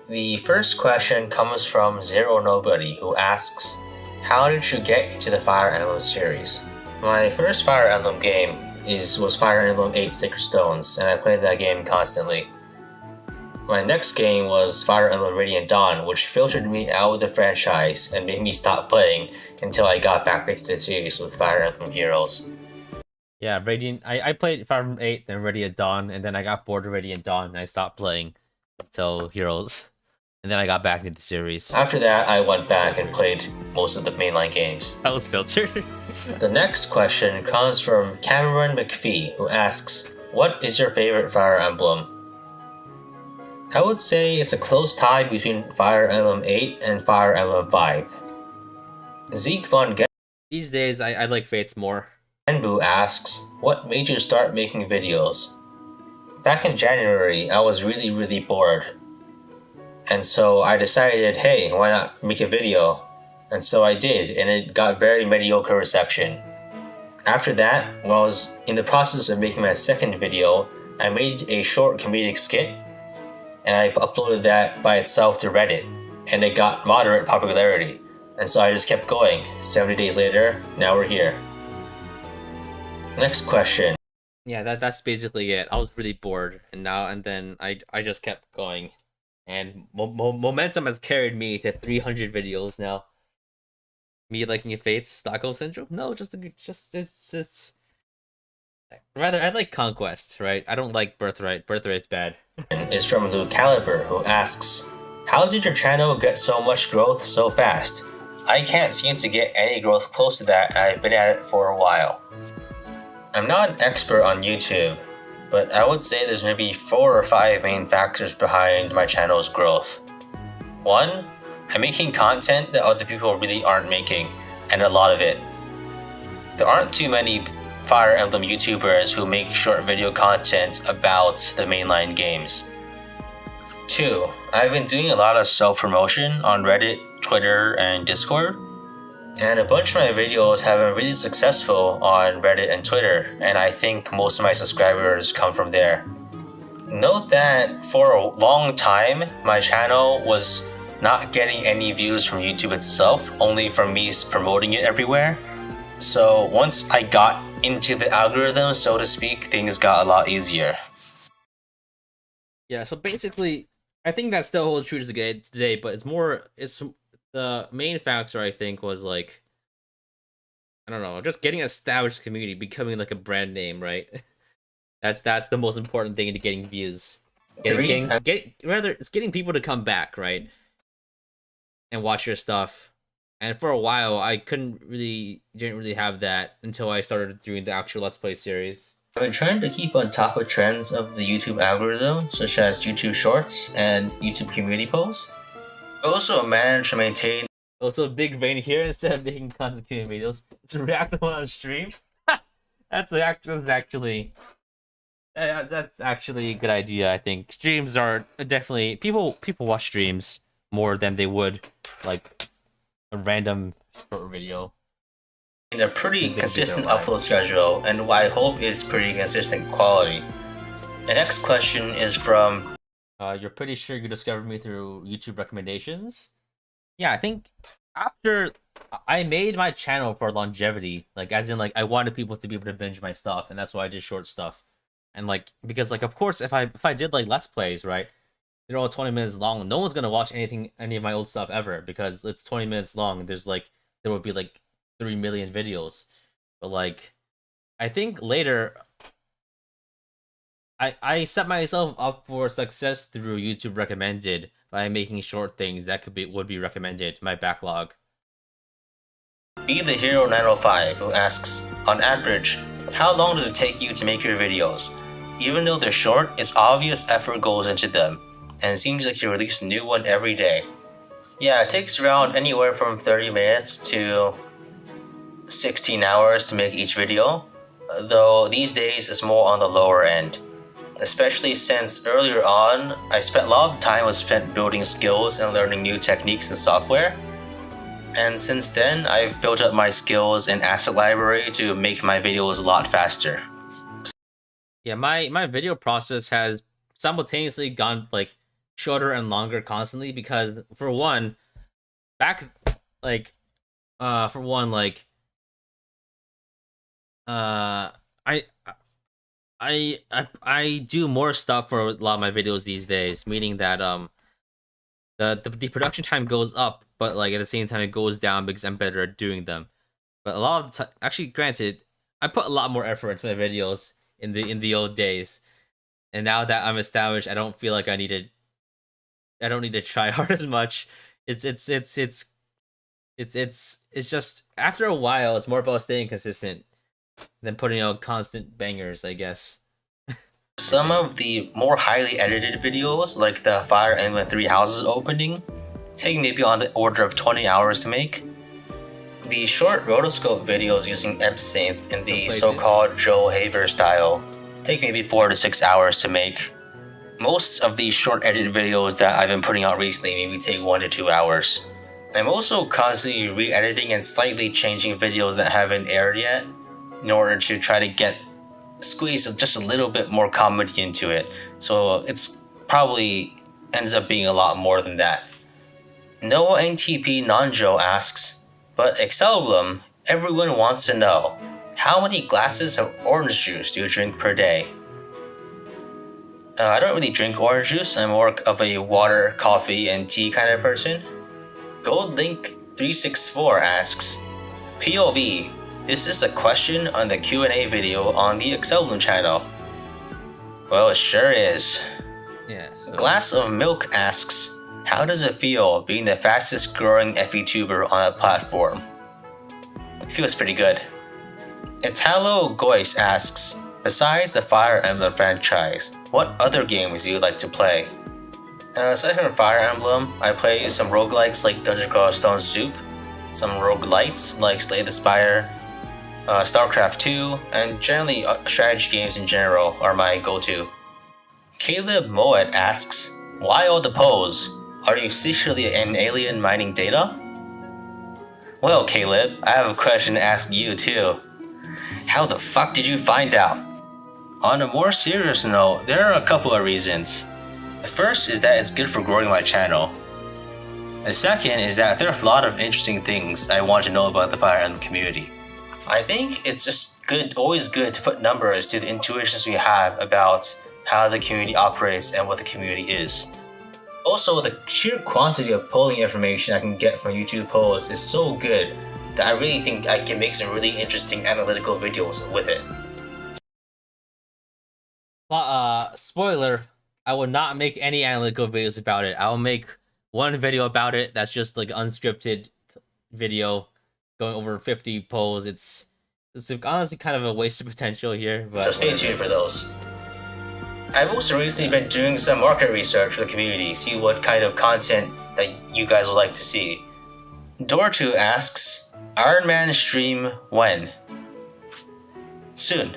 U: The first question comes from Zero Nobody, who asks, how did you get into the Fire Emblem series? My first Fire Emblem game was Fire Emblem 8 Sacred Stones, and I played that game constantly. My next game was Fire Emblem Radiant Dawn, which filtered me out of the franchise and made me stop playing until I got back into the series with Fire Emblem Heroes.
A: Yeah, Radiant. I played Fire Emblem 8, then Radiant Dawn, and then I got bored of Radiant Dawn, and I stopped playing until Heroes. And then I got back into the series.
U: After that, I went back and played most of the mainline games.
A: That was filtered.
U: The next question comes from Cameron McPhee, who asks, what is your favorite Fire Emblem? I would say it's a close tie between Fire Emblem 8 and Fire Emblem 5. Zeke von
A: These days, I like Fates more.
U: Genbu asks, what made you start making videos? Back in January, I was really bored. And so I decided, hey, why not make a video? And so I did, and it got very mediocre reception. After that, while I was in the process of making my second video, I made a short comedic skit, and I uploaded that by itself to Reddit, and it got moderate popularity. And so I just kept going. 70 days later, now we're here. Next question.
A: Yeah, that's basically it. I was really bored, and then I just kept going. And momentum has carried me to 300 videos now. Me liking a Fates, Stockholm Syndrome? No, just rather, I like Conquest, right? I don't like Birthright. Birthright's bad.
U: Is from Luke Caliber, who asks, how did your channel get so much growth so fast? I can't seem to get any growth close to that, and I've been at it for a while. I'm not an expert on YouTube, but I would say there's maybe 4 or 5 main factors behind my channel's growth. 1, I'm making content that other people really aren't making, and a lot of it. There aren't too many Fire Emblem YouTubers who make short video content about the mainline games. 2, I've been doing a lot of self-promotion on Reddit, Twitter, and Discord. And a bunch of my videos have been really successful on Reddit and Twitter, and I think most of my subscribers come from there. Note that for a long time, my channel was not getting any views from YouTube itself, only from me promoting it everywhere. So once I got into the algorithm, so to speak, things got a lot easier.
A: Yeah, so basically, I think that still holds true today, but it's the main factor, I think, was like, I don't know, just getting an established community, becoming like a brand name, right? That's the most important thing into getting views. It's getting people to come back, right? And watch your stuff. And for a while, I didn't really have that until I started doing the actual Let's Play series.
U: I've been trying to keep on top of trends of the YouTube algorithm, such as YouTube Shorts and YouTube community posts. I also managed to maintain
A: a big vein here instead of making content videos. It's reactable on stream. That's actually a good idea. I think streams are definitely people watch streams more than they would like a random short video.
U: In a pretty consistent upload schedule, and what I hope is pretty consistent quality. The next question is from
A: you're pretty sure you discovered me through YouTube recommendations? Yeah, I think after I made my channel for longevity, like as in like I wanted people to be able to binge my stuff, and that's why I did short stuff. And like because like of course if I did like Let's Plays, right? They're all 20 minutes long. No one's gonna watch any of my old stuff ever because it's 20 minutes long. There would be like 3 million videos. But like I think later I set myself up for success through YouTube recommended by making short things that would be recommended my backlog.
U: Be the Hero 905, who asks, on average, how long does it take you to make your videos? Even though they're short, it's obvious effort goes into them, and it seems like you release a new one every day. Yeah, it takes around anywhere from 30 minutes to 16 hours to make each video, though these days it's more on the lower end. Especially since earlier on, a lot of time was spent building skills and learning new techniques and software. and since then, I've built up my skills and asset library to make my videos a lot faster.
A: Yeah, my video process has simultaneously gone like shorter and longer constantly because for one, I do more stuff for a lot of my videos these days, meaning that the production time goes up, but like at the same time it goes down because I'm better at doing them. But a lot of actually, granted, I put a lot more effort into my videos in the old days, and now that I'm established, I don't feel like I need to try hard as much. It's just after a while, it's more about staying consistent than putting out constant bangers, I guess.
U: Some of the more highly edited videos, like the Fire Emblem 3 Houses opening, take maybe on the order of 20 hours to make. The short rotoscope videos using Epsynth in the so-called Joe Haver style take maybe 4 to 6 hours to make. Most of the short edited videos that I've been putting out recently maybe take 1 to 2 hours. I'm also constantly re-editing and slightly changing videos that haven't aired yet in order to try to squeeze just a little bit more comedy into it. So it's probably ends up being a lot more than that. Noah NTP Nanjo asks, but Excelblem, everyone wants to know, how many glasses of orange juice do you drink per day? I don't really drink orange juice. I'm more of a water, coffee, and tea kind of person. GoldLink364 asks, POV, this is a question on the Q&A video on the Excelblem channel. Well, it sure is.
A: Yeah.
U: Glass of Milk asks, how does it feel being the fastest growing FE-tuber on a platform? It feels pretty good. Italo Gois asks, besides the Fire Emblem franchise, what other games do you like to play? Aside from Fire Emblem, I play some roguelikes like Dungeon Crawl Stone Soup, some roguelites like Slay the Spire, StarCraft 2, and generally strategy games in general are my go-to. Caleb Moet asks, why all the pose? Are you secretly an alien mining data? Well, Caleb, I have a question to ask you too. How the fuck did you find out? On a more serious note, there are a couple of reasons. The first is that it's good for growing my channel. The second is that there are a lot of interesting things I want to know about the Fire Emblem community. I think it's just always good to put numbers to the intuitions we have about how the community operates and what the community is. Also, the sheer quantity of polling information I can get from YouTube polls is so good that I really think I can make some really interesting analytical videos with it.
A: Spoiler, I will not make any analytical videos about it. I will make one video about it that's just like unscripted video going over 50 polls. It's honestly kind of a waste of potential here. But
U: so stay tuned for those. I've also recently been doing some market research for the community, see what kind of content that you guys would like to see. Dortu asks, Iron Man stream when? Soon.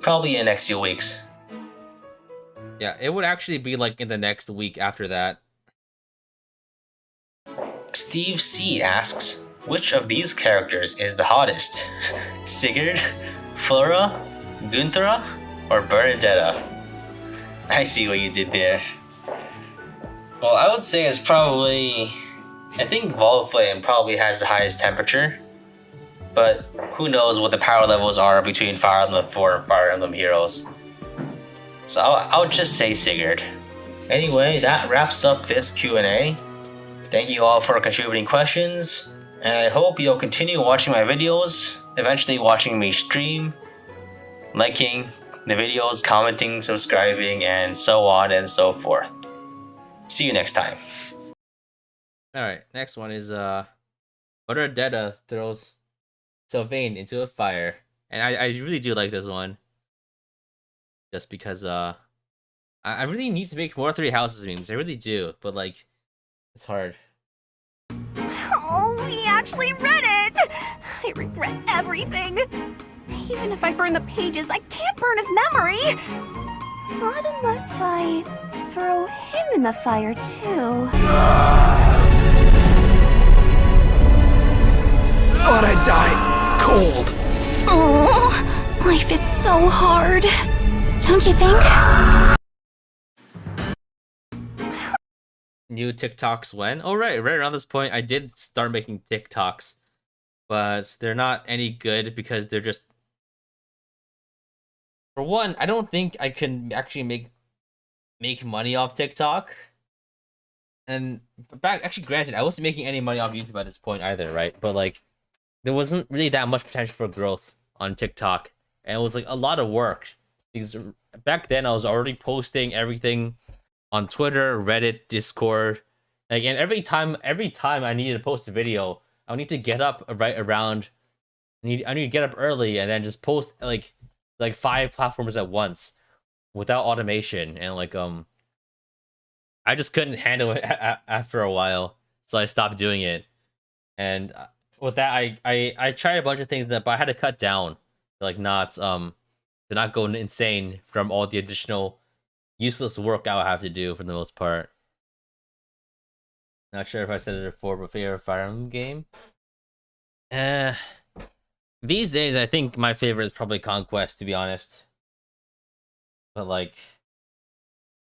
U: Probably in the next few weeks.
A: Yeah, it would actually be like in the next week after that.
U: Steve C asks, which of these characters is the hottest? Sigurd, Flora, Gunthra, or Bernadetta? I see what you did there. Well, I would say it's probably... I think Volflame probably has the highest temperature. But who knows what the power levels are between Fire Emblem 4 and Fire Emblem Heroes. So I'll just say Sigurd. Anyway, that wraps up this Q&A. Thank you all for contributing questions. And I hope you'll continue watching my videos, eventually watching me stream, liking the videos, commenting, subscribing, and so on and so forth. See you next time.
A: Alright, next one is Bernadetta throws Sylvain into a fire. And I really do like this one. Just because I really need to make more 3 Houses memes. I really do, but like it's hard.
R: Oh, we actually read it! I regret everything. Even if I burn the pages, I can't burn his memory. Not unless I throw him in the fire too.
V: thought I'd die cold.
R: Oh, life is so hard. Don't you think?
A: New TikToks when? Oh, right around this point, I did start making TikToks, but they're not any good because they're just. For one, I don't think I can actually make money off TikTok. And granted, I wasn't making any money off YouTube at this point either, right? But like, there wasn't really that much potential for growth on TikTok, and it was like a lot of work because back then I was already posting everything on Twitter, Reddit, Discord. Again, every time I needed to post a video, I would need to get up right around. I need to get up early and then just post like 5 platforms at once without automation, and like I just couldn't handle it after a while, so I stopped doing it. And with that, I tried a bunch of things but I had to cut down to not go insane from all the additional useless work I would have to do for the most part. Not sure if I said it before, but favorite Fire Emblem game? These days, I think my favorite is probably Conquest, to be honest. But like,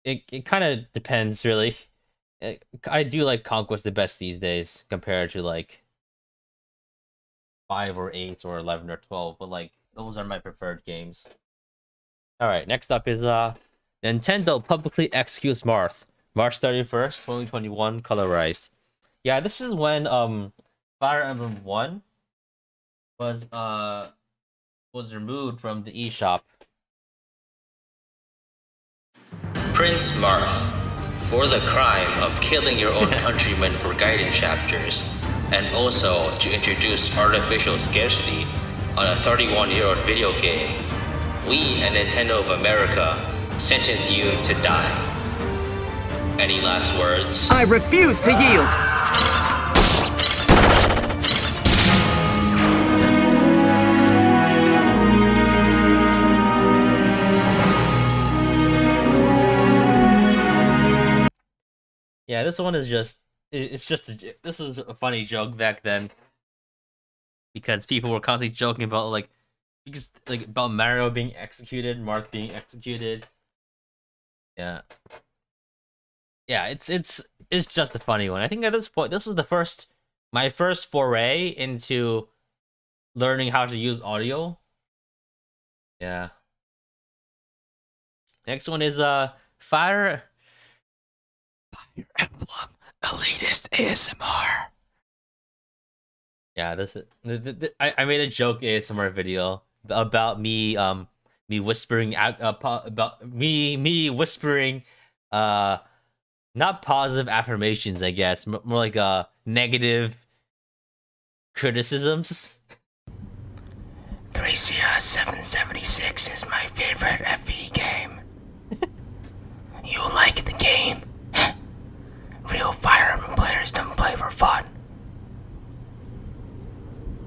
A: it kind of depends, really. I do like Conquest the best these days compared to like 5 or 8 or 11 or 12, but like those are my preferred games. All right, next up is Nintendo publicly executes Marth. March 31st, 2021, colorized. Yeah, this is when Fire Emblem 1 was removed from the eShop.
U: Prince Marth, for the crime of killing your own countrymen for guiding chapters, and also to introduce artificial scarcity on a 31-year-old video game, we and Nintendo of America sentence you to die. Any last words?
I: I refuse to yield!
A: Yeah, this one is this is a funny joke back then, because people were constantly joking about about Mario being executed, Mark being executed. Yeah, it's just a funny one. I think at this point, this was my first foray into learning how to use audio. Yeah. Next one is Fire Emblem elitist ASMR. Yeah, I made a joke ASMR video about me whispering about me whispering not positive affirmations, I guess, more like negative criticisms.
D: 3CR 776 is my favorite FE game. You like the game? Real Fire Emblem players don't play for fun.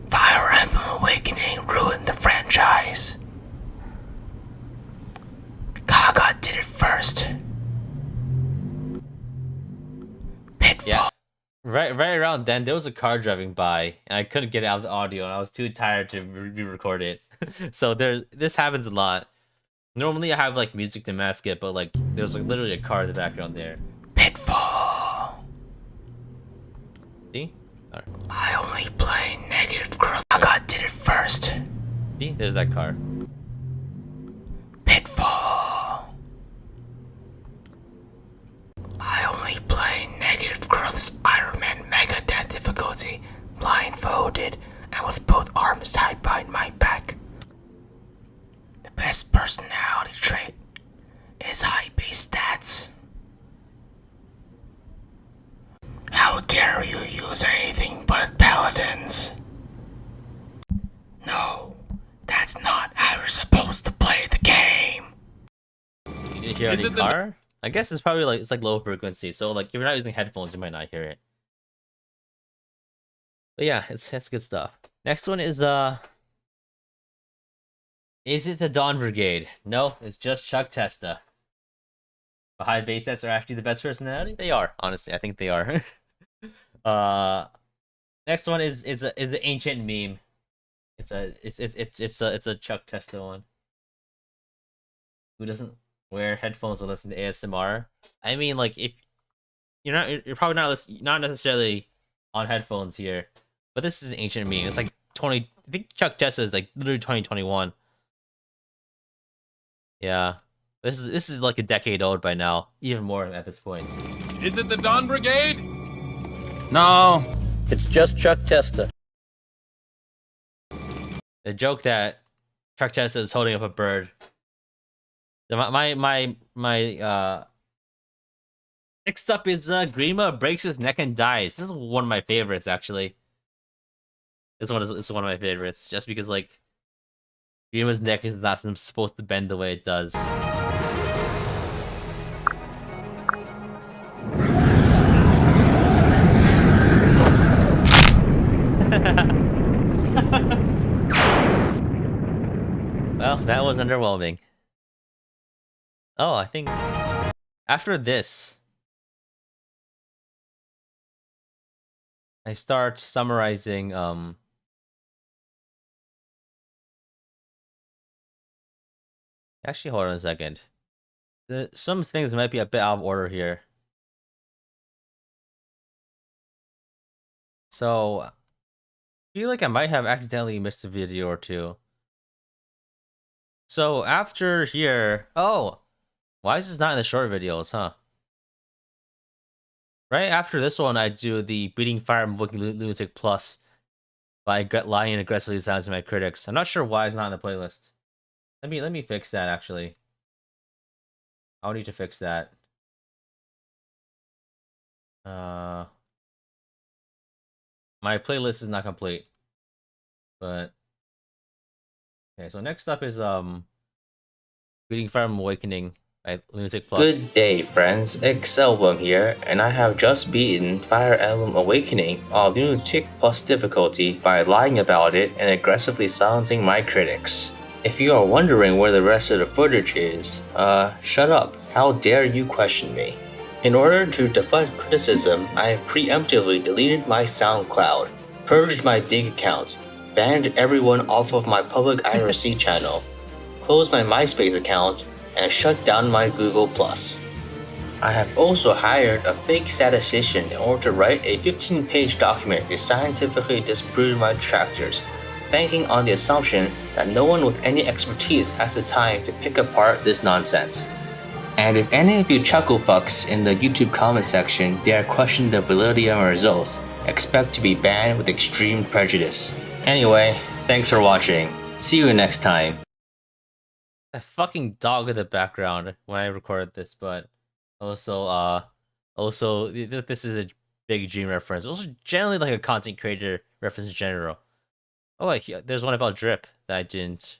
D: Fire Emblem Awakening ruined the franchise. Kaga did it first. Pitfall.
A: Yeah. Right around then, there was a car driving by, and I couldn't get out of the audio, and I was too tired to re-record it. So this happens a lot. Normally, I have like music to mask it, but like there's like literally a car in the background there.
D: Pitfall.
A: See? Right.
D: I only play negative growth. Kaga did it first.
A: See? There's that car.
D: Pitfall. I only play negative growth's Iron Man Mega Death difficulty, blindfolded, and with both arms tied behind my back. The best personality trait is high base stats. How dare you use anything but paladins? No, that's not how you're supposed to play the game.
A: You hear any car? I guess it's probably it's low frequency, so like if you're not using headphones, you might not hear it. But yeah, it's good stuff. Next one is it the Dawn Brigade? No, it's just Chuck Testa. The high base stats are actually the best personality? They are, honestly. I think they are. Next one is the ancient meme. It's a Chuck Testa one. Who doesn't wear headphones when listening to ASMR? I mean, like, if you're probably not necessarily on headphones here, but this is an ancient meme. It's like 20. I think Chuck Testa is like literally 2021. Yeah, this is like a decade old by now, even more at this point.
J: Is it the Dawn Brigade?
A: No, it's just Chuck Testa. The joke that Chuck Testa is holding up a bird. My next up is Grima breaks his neck and dies. This is one of my favorites, actually. This one is one of my favorites, just because like Grima's neck is not supposed to bend the way it does. Well, that was underwhelming. Oh, I think after this, I start summarizing, actually, hold on a second. Some things might be a bit out of order here. So, I feel like I might have accidentally missed a video or two. So, after here... Oh! Why is this not in the short videos, huh? Right after this one, I do the Beating Fire Emblem Lunatic Plus by lying and aggressively silencing my critics. I'm not sure why it's not in the playlist. Let me fix that, actually. I'll need to fix that. My playlist is not complete. But okay, so next up is Beating Fire Emblem Awakening by Lunatic Plus.
U: Good day, friends. Excelblem here, and I have just beaten Fire Emblem Awakening on Lunatic Plus difficulty by lying about it and aggressively silencing my critics. If you are wondering where the rest of the footage is, shut up. How dare you question me? In order to deflect criticism, I have preemptively deleted my SoundCloud, purged my Dig account, banned everyone off of my public IRC channel, closed my MySpace account, and shut down my Google+. I have also hired a fake statistician in order to write a 15-page document to scientifically disprove my detractors, banking on the assumption that no one with any expertise has the time to pick apart this nonsense. And if any of you chuckle fucks in the YouTube comment section dare question the validity of my results, expect to be banned with extreme prejudice. Anyway, thanks for watching. See you next time.
A: A fucking dog in the background when I recorded this, but also this is a big dream reference. Also, generally like a content creator reference in general. Oh wait, there's one about drip that I didn't.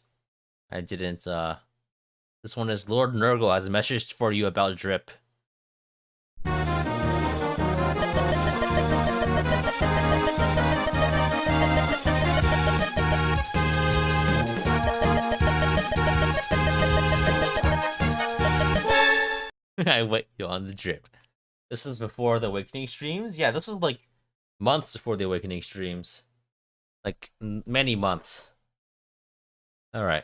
A: This one is Lord Nurgle has a message for you about drip. I wait you on the drip. This is before the Awakening streams? Yeah, this was like months before the Awakening streams. Like, many months. Alright.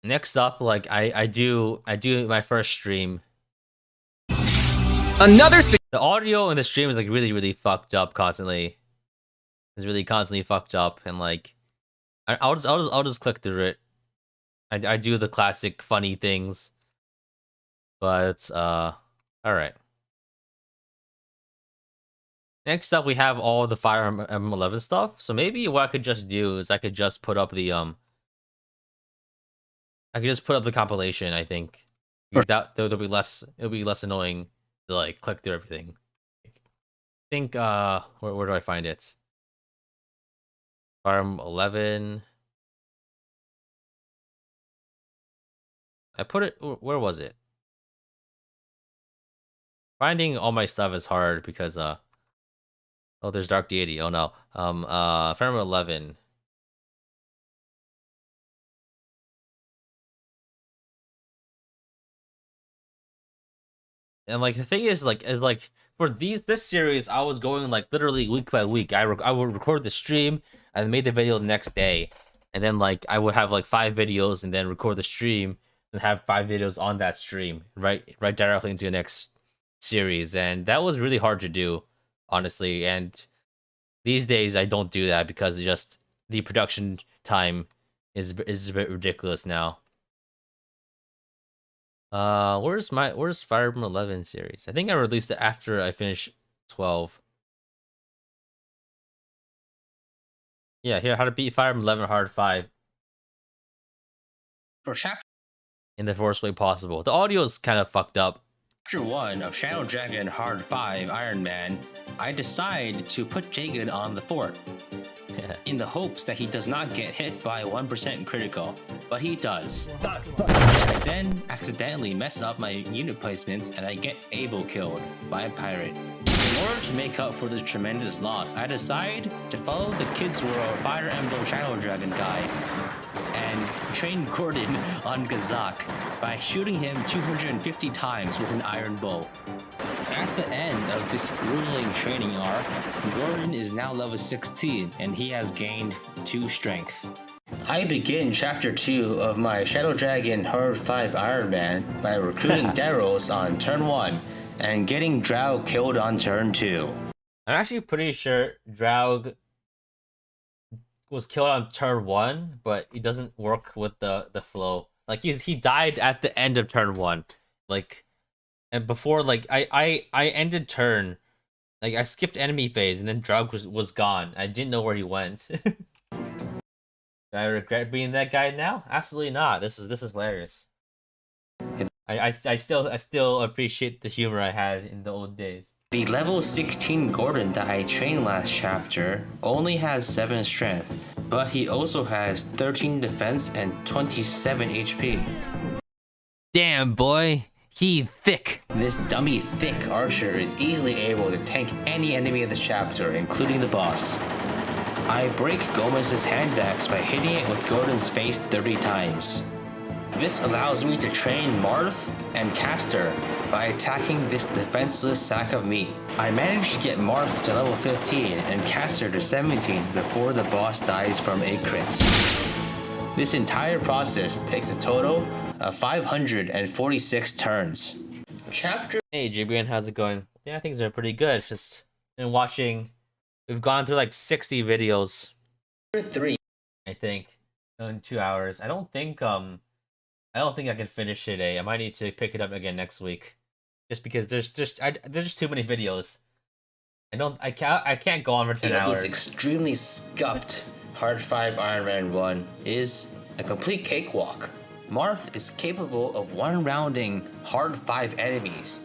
A: Next up, like, I do my first stream. The audio in the stream is like really fucked up constantly. It's really constantly fucked up, and like, I'll just click through it. I do the classic funny things. But, alright. Next up, we have all the Fire Emblem 11 stuff. So maybe what I could just do is I could just put up the, compilation, I think. Because it'll be less annoying to, like, click through everything. I think, where do I find it? Fire Emblem 11. I put it, where was it? Finding all my stuff is hard because, oh, there's Dark Deity. Oh no. Fire Emblem 11. And like the thing is like for this series, I was going like literally week by week. I would record the stream and made the video the next day, and then like I would have like 5 videos and then record the stream and have 5 videos on that stream right directly into the next series, and that was really hard to do, honestly. And these days I don't do that because just the production time is a bit ridiculous now. Where's Fire Emblem 11 series? I think I released it after I finished 12. Yeah, here, how to beat Fire Emblem 11 hard 5
U: For chapter
A: in the worst way possible. The audio is kind of fucked up.
U: Chapter 1 of Shadow Dragon Hard 5 Iron Man, I decide to put Jagan on the fort in the hopes that he does not get hit by 1% critical, but he does. I then accidentally mess up my unit placements and I get Abel killed by a pirate. In order to make up for this tremendous loss, I decide to follow the Kids World Fire Emblem Shadow Dragon guide and train Gordon on Gazak by shooting him 250 times with an iron bow. At the end of this grueling training arc, Gordon is now level 16 and he has gained 2 strength. I begin chapter 2 of my Shadow Dragon Hard 5 Iron Man by recruiting Daros on turn 1 and getting Draug killed on turn 2.
A: I'm actually pretty sure Draug was killed on turn 1, but it doesn't work with the flow. Like he died at the end of turn 1. Like, and before, like I ended turn, like I skipped enemy phase and then Draug was gone. I didn't know where he went. Do I regret being that guy now? Absolutely not. This is hilarious. I still appreciate the humor I had in the old days.
U: The level 16 Gordon that I trained last chapter only has 7 strength, but he also has 13 defense and 27 HP.
A: Damn, boy. He thick.
U: This dummy thick archer is easily able to tank any enemy of this chapter, including the boss. I break Gomez's handbags by hitting it with Gordon's face 30 times. This allows me to train Marth and Caster by attacking this defenseless sack of meat. I managed to get Marth to level 15 and Caster to 17 before the boss dies from a crit. This entire process takes a total of 546 turns. Chapter.
A: Hey JBN, how's it going? Yeah, things are pretty good. Just been watching. We've gone through like 60 videos.
U: 3.
A: I think in 2 hours. I don't think I can finish today. I might need to pick it up again next week, just because there's just too many videos. I can't go on for 10 hours.
U: This extremely scuffed Hard 5 Iron Man 1 is a complete cakewalk. Marth is capable of one-rounding Hard 5 enemies,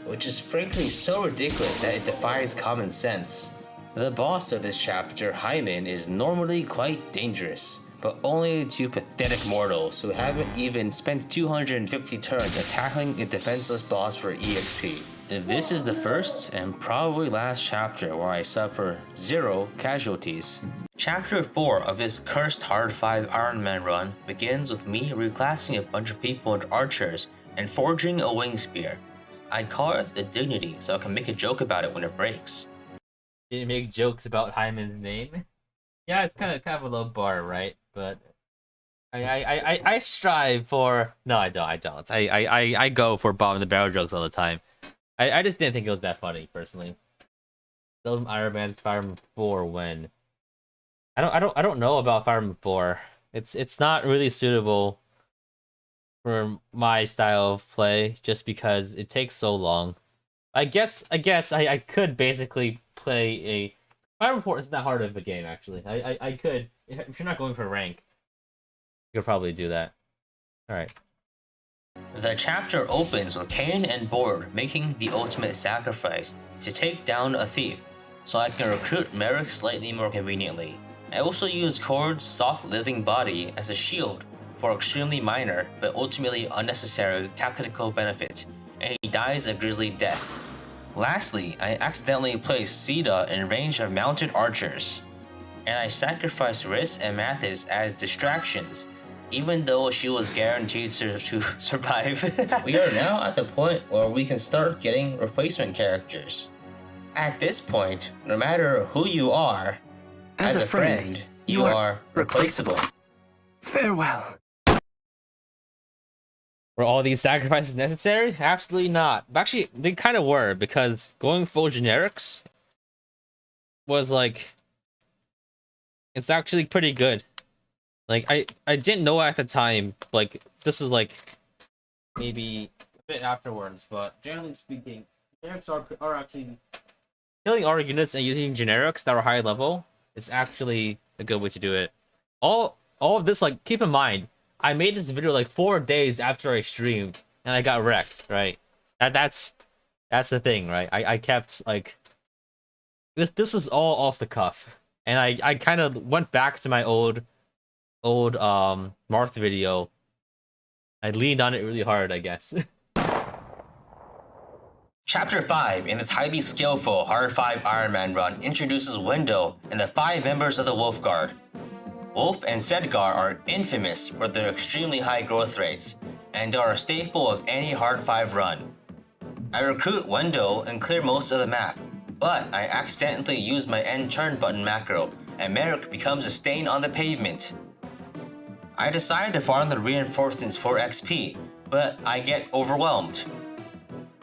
U: which is frankly so ridiculous that it defies common sense. The boss of this chapter, Hyman, is normally quite dangerous, but only to pathetic mortals who haven't even spent 250 turns attacking a defenseless boss for EXP. This is the first and probably last chapter where I suffer 0 casualties. Chapter 4 of this cursed Hard 5 Iron Man run begins with me reclassing a bunch of people into archers and forging a wing spear. I call it the Dignity so I can make a joke about it when it breaks.
A: Did you make jokes about Hyman's name? Yeah, it's kind of a low bar, right? But I strive for. No, I don't. I go for bottom of the barrel jokes all the time. I just didn't think it was that funny, personally. Seldom Iron Man's Fire Emblem 4 when. I don't know about Fire Emblem 4. It's not really suitable for my style of play, just because it takes so long. I guess I could basically play a Fire Emblem 4 isn't that hard of a game, actually. I could, if you're not going for rank, you could probably do that. Alright.
U: The chapter opens with Cain and Bord making the ultimate sacrifice to take down a thief, so I can recruit Merrick slightly more conveniently. I also use Cord's soft living body as a shield for extremely minor but ultimately unnecessary tactical benefit, and he dies a grisly death. Lastly, I accidentally place Sita in range of mounted archers, and I sacrifice Riss and Mathis as distractions even though she was guaranteed to survive. We are now at the point where we can start getting replacement characters. At this point, no matter who you are,
I: As a friend,
U: you are replaceable.
I: Farewell.
A: Were all these sacrifices necessary? Absolutely not. Actually, they kind of were, because going full generics was like, it's actually pretty good. Like, I didn't know at the time, like, this is like maybe a bit afterwards, but generally speaking, generics are actually killing our units and using generics that are high level is actually a good way to do it. All of this, like, keep in mind, I made this video like 4 days after I streamed and I got wrecked, right? That's the thing, right? I kept like this was all off the cuff. And I kind of went back to my old Marth video. I leaned on it really hard, I guess.
U: Chapter 5 in this highly skillful Hard 5 Iron Man run introduces Window and the 5 members of the Wolf Guard. Wolf and Sedgar are infamous for their extremely high growth rates, and are a staple of any Hard 5 run. I recruit Window and clear most of the map, but I accidentally use my end turn button macro, and Merrick becomes a stain on the pavement. I decide to farm the reinforcements for XP, but I get overwhelmed.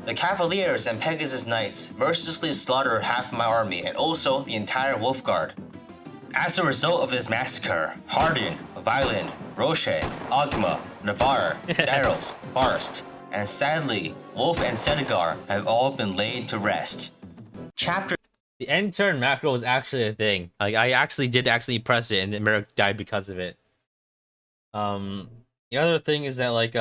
U: The Cavaliers and Pegasus Knights mercilessly slaughter half my army and also the entire Wolf Guard. As a result of this massacre, Hardin, Violin, Roche, Ogma, Navarre, Darrels, Barst, and sadly, Wolf and Sedgar have all been laid to rest.
A: The end turn macro was actually a thing. Like, I actually did press it, and Merrick died because of it. The other thing is that, like,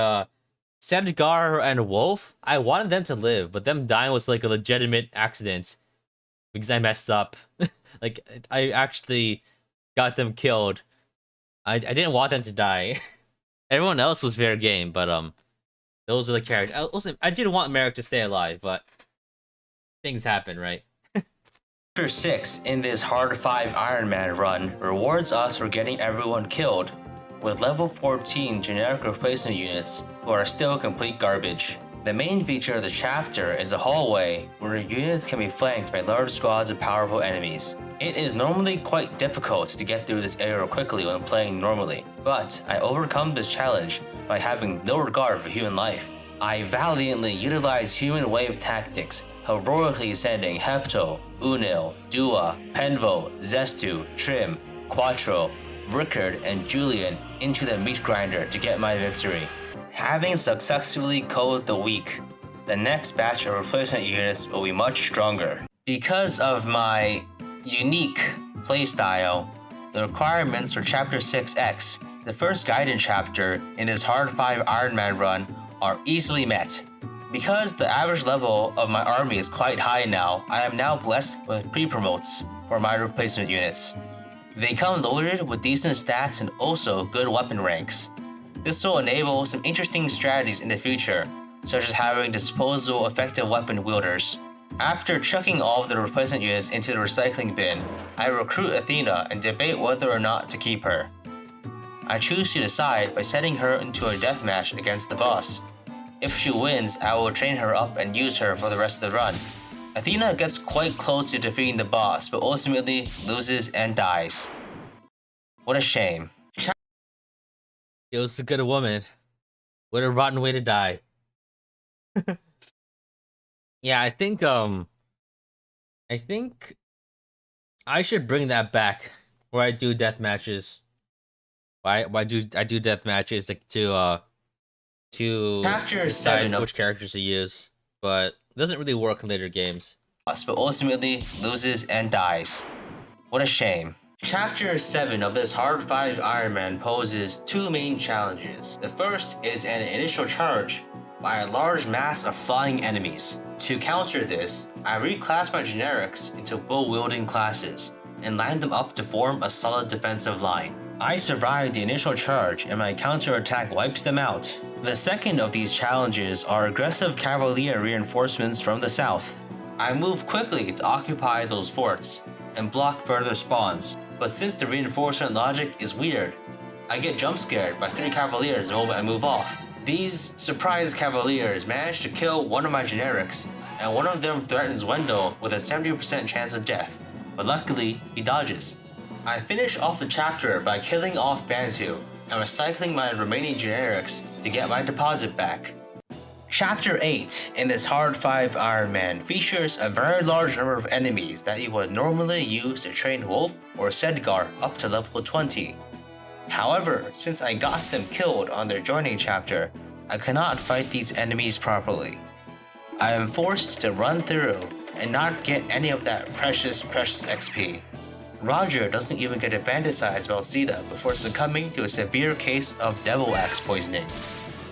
A: Sedgar and Wolf, I wanted them to live, but them dying was like a legitimate accident because I messed up. Like, I actually got them killed. I didn't want them to die. Everyone else was fair game, but those are the characters. I did want Merrick to stay alive, but things happen, right?
U: Chapter 6 in this Hard 5 Iron Man run rewards us for getting everyone killed, with level 14 generic replacement units who are still complete garbage. The main feature of the chapter is a hallway where units can be flanked by large squads of powerful enemies. It is normally quite difficult to get through this area quickly when playing normally, but I overcome this challenge by having no regard for human life. I valiantly utilize human wave tactics, heroically sending Hepto, Unil, Dua, Penvo, Zestu, Trim, Quattro, Rickard, and Julian into the meat grinder to get my victory. Having successfully culled the weak, the next batch of replacement units will be much stronger. Because of my unique playstyle, the requirements for Chapter 6X, the first guidance chapter in this Hard 5 Iron Man run, are easily met. Because the average level of my army is quite high now, I am now blessed with pre-promotes for my replacement units. They come loaded with decent stats and also good weapon ranks. This will enable some interesting strategies in the future, such as having disposable effective weapon wielders. After chucking all of the replacement units into the recycling bin, I recruit Athena and debate whether or not to keep her. I choose to decide by setting her into a deathmatch against the boss. If she wins, I will train her up and use her for the rest of the run. Athena gets quite close to defeating the boss, but ultimately loses and dies. What a shame.
A: It was a good woman. What a rotten way to die. Yeah, I think I should bring that back where I do death matches. Why do I do death matches like to
U: Chapter
A: decide
U: 7 of
A: which characters to use, but it doesn't really work in later games.
U: But ultimately loses and dies. What a shame. Chapter 7 of this Hard 5 Iron Man poses two main challenges. The first is an initial charge by a large mass of flying enemies. To counter this, I reclass my generics into bow-wielding classes and line them up to form a solid defensive line. I survive the initial charge and my counterattack wipes them out. The second of these challenges are aggressive Cavalier reinforcements from the south. I move quickly to occupy those forts and block further spawns, but since the reinforcement logic is weird, I get jump scared by 3 cavaliers the moment I move off. These surprise cavaliers manage to kill one of my generics, and one of them threatens Wendell with a 70% chance of death, but luckily he dodges. I finish off the chapter by killing off Bantu and recycling my remaining generics to get my deposit back. Chapter 8 in this Hard 5 Iron Man features a very large number of enemies that you would normally use to train Wolf or Sedgar up to level 20. However, since I got them killed on their joining chapter, I cannot fight these enemies properly. I am forced to run through and not get any of that precious XP. Roger doesn't even get to fantasize about Sita before succumbing to a severe case of devil axe poisoning.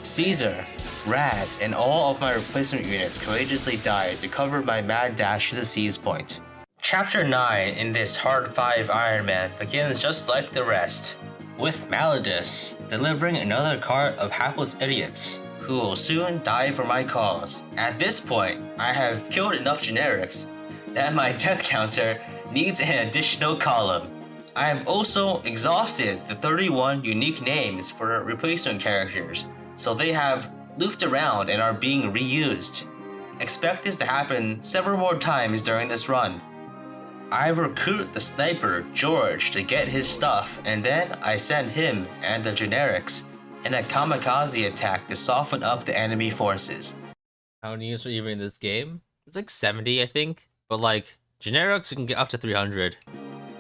U: Caesar, Rad, and all of my replacement units courageously died to cover my mad dash to the seize point. Chapter 9 in this Hard 5 Iron Man begins just like the rest, with Maladus delivering another cart of hapless idiots who will soon die for my cause. At this point, I have killed enough generics that my death counter needs an additional column. I have also exhausted the 31 unique names for replacement characters, so they have looped around and are being reused. Expect this to happen several more times during this run. I recruit the sniper, George, to get his stuff, and then I send him and the generics in a kamikaze attack to soften up the enemy forces.
A: How many units are even in this game? It's like 70, I think. But like, generics you can get up to 300.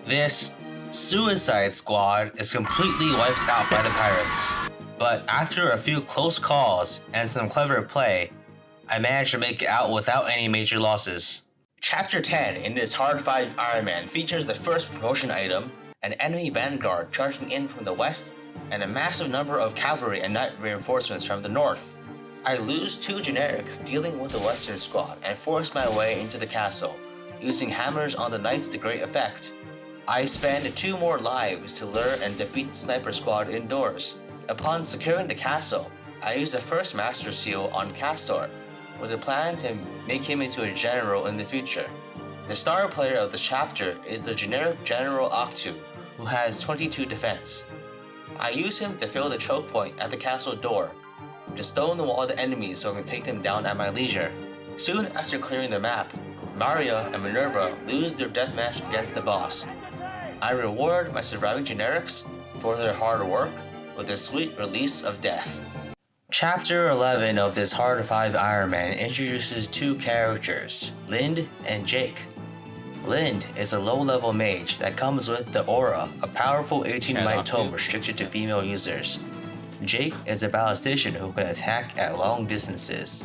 U: This Suicide Squad is completely wiped out by the pirates. But after a few close calls and some clever play, I managed to make it out without any major losses. Chapter 10 in this Hard 5 Iron Man features the first promotion item, an enemy vanguard charging in from the west, and a massive number of cavalry and knight reinforcements from the north. I lose 2 generics dealing with the western squad and force my way into the castle, using hammers on the knights to great effect. I spend 2 more lives to lure and defeat the sniper squad indoors. Upon securing the castle, I use the first master seal on Castor, with a plan to make him into a general in the future. The star player of the chapter is the generic General Octu, who has 22 defense. I use him to fill the choke point at the castle door, to stone the wall the enemies so I can take them down at my leisure. Soon after clearing the map, Maria and Minerva lose their deathmatch against the boss. I reward my surviving generics for their hard work with a sweet release of death. Chapter 11 of this Hard 5 Iron Man introduces 2 characters, Lind and Jake. Lind is a low-level mage that comes with the Aura, a powerful 18-might tome restricted to female users. Jake is a ballistician who can attack at long distances.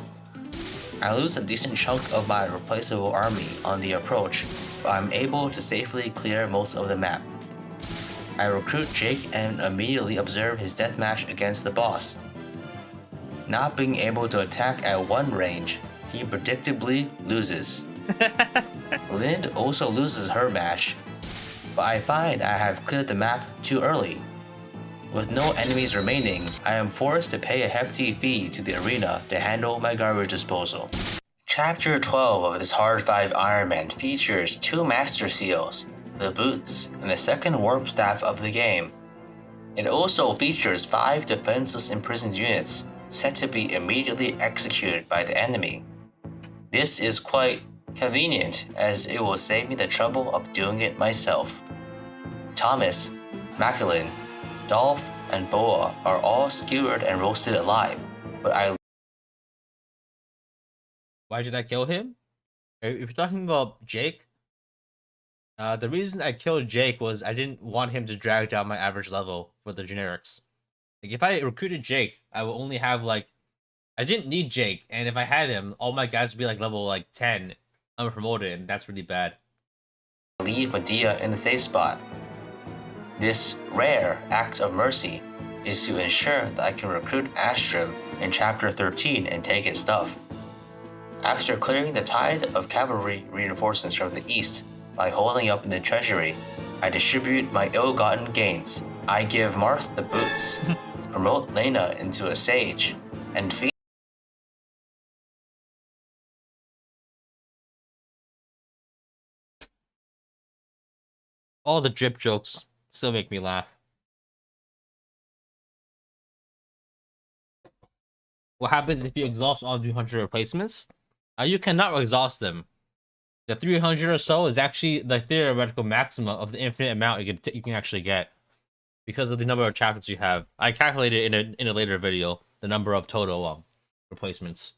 U: I lose a decent chunk of my replaceable army on the approach, but I'm able to safely clear most of the map. I recruit Jake and immediately observe his deathmatch against the boss. Not being able to attack at one range, he predictably loses. Lind also loses her match, but I find I have cleared the map too early. With no enemies remaining, I am forced to pay a hefty fee to the arena to handle my garbage disposal. Chapter 12 of this Hard 5 Iron Man features 2 Master Seals, the Boots, and the second Warp Staff of the game. It also features 5 defenseless imprisoned units, set to be immediately executed by the enemy. This is quite convenient, as it will save me the trouble of doing it myself. Thomas, Macklin, Dolph, and Boa are all skewered and roasted alive, but
A: Why did I kill him? If you're talking about Jake, the reason I killed Jake was I didn't want him to drag down my average level for the generics. Like, if I recruited Jake, I would only have, like... I didn't need Jake, and if I had him, all my guys would be, like, level, 10, unpromoted, and that's really bad.
U: leave Medea in the safe spot. This rare act of mercy is to ensure that I can recruit Astrum in Chapter 13 and take his stuff. After clearing the tide of cavalry reinforcements from the east by holding up in the treasury, I distribute my ill-gotten gains. I give Marth the boots, promote Lena into a sage, and feed
A: all the drip jokes still make me laugh. what happens if you exhaust all 300 replacements? You cannot exhaust them. The 300 or so is actually the theoretical maximum of the infinite amount you can actually get, because of the number of chapters you have. I calculated in a later video the number of total replacements.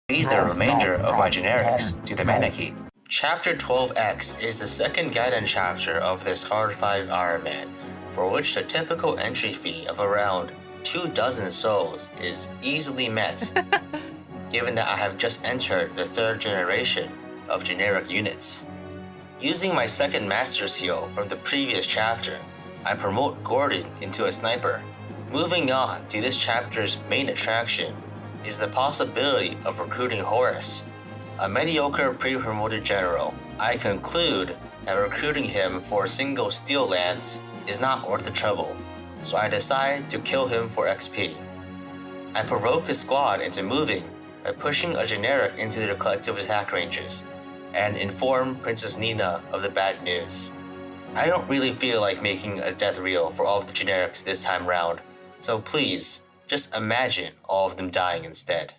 U: Feed the remainder of my generics to the mana key. Chapter 12X is the second guidance chapter of this Hard 5 Iron Man, for which the typical entry fee of around 24 souls is easily met, given that I have just entered the 3rd generation of generic units. Using my second master seal from the previous chapter, I promote Gordon into a sniper. Moving on to this chapter's main attraction is the possibility of recruiting Horus, a mediocre pre-promoted general. I conclude that recruiting him for a single steel lance is not worth the trouble, so I decide to kill him for XP. I provoke his squad into moving by pushing a generic into their collective attack ranges, and inform Princess Nina of the bad news. I don't really feel like making a death reel for all of the generics this time round, so please, just imagine all of them dying instead.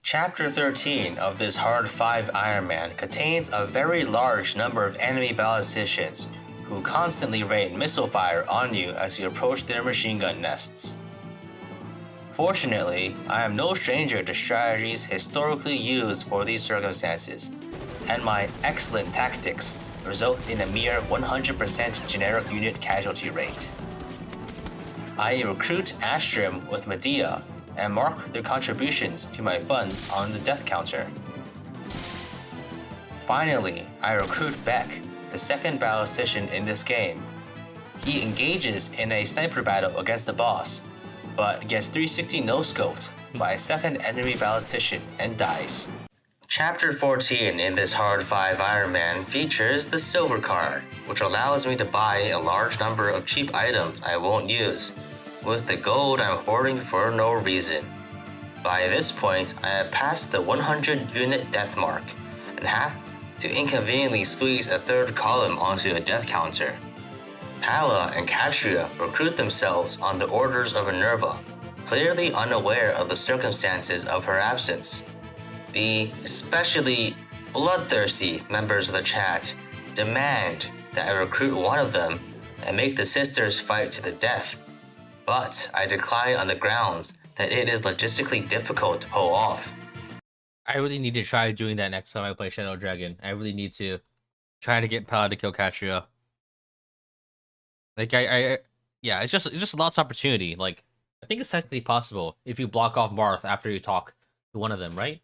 U: Chapter 13 of this Hard 5 Iron Man contains a very large number of enemy ballisticians who constantly rain missile fire on you as you approach their machine gun nests. Fortunately, I am no stranger to strategies historically used for these circumstances, and my excellent tactics result in a mere 100% generic unit casualty rate. I recruit Astrum with Medea and mark their contributions to my funds on the death counter. Finally, I recruit Beck, the second ballistician in this game. He engages in a sniper battle against the boss, but gets 360 no-scoped by a second enemy ballistician and dies. Chapter 14 in this Hard 5 Iron Man features the Silver card, which allows me to buy a large number of cheap items I won't use, with the gold I'm hoarding for no reason. By this point, I have passed the 100 unit death mark, and have to inconveniently squeeze a 3rd column onto a death counter. Palla and Katria recruit themselves on the orders of Minerva, clearly unaware of the circumstances of her absence. The especially bloodthirsty members of the chat demand that I recruit one of them and make the sisters fight to the death, but I decline on the grounds that it is logistically difficult to pull off.
A: I really need to try doing that next time I play Shadow Dragon. I really need to try to get Palla to kill Katria. Like yeah, it's just lots of opportunity. Like, I think it's technically possible if you block off Marth after you talk to one of them, right?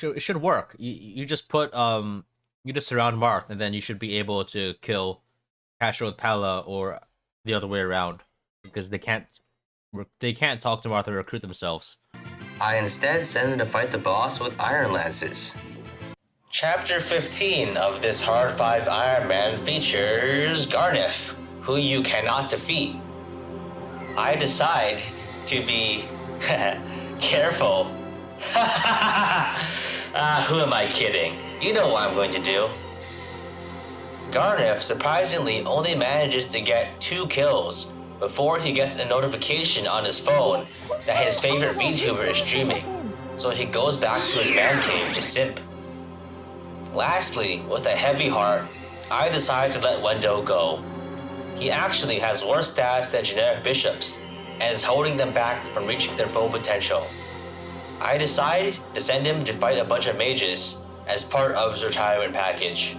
A: It should work. You just put you just surround Marth, and then you should be able to kill Katria with Palla, or the other way around, because they can't talk to Marth or recruit themselves.
U: I instead send them to fight the boss with Iron Lances. Chapter 15 of this Hard 5 Iron Man features Garnif, who you cannot defeat. I decide to be careful. Who am I kidding? You know what I'm going to do. Garnif surprisingly only manages to get 2 kills before he gets a notification on his phone that his favorite VTuber is streaming, so he goes back to his man cave to simp. Lastly, with a heavy heart, I decide to let Wendo go. He actually has worse stats than generic bishops, and is holding them back from reaching their full potential. I decide to send him to fight a bunch of mages as part of his retirement package.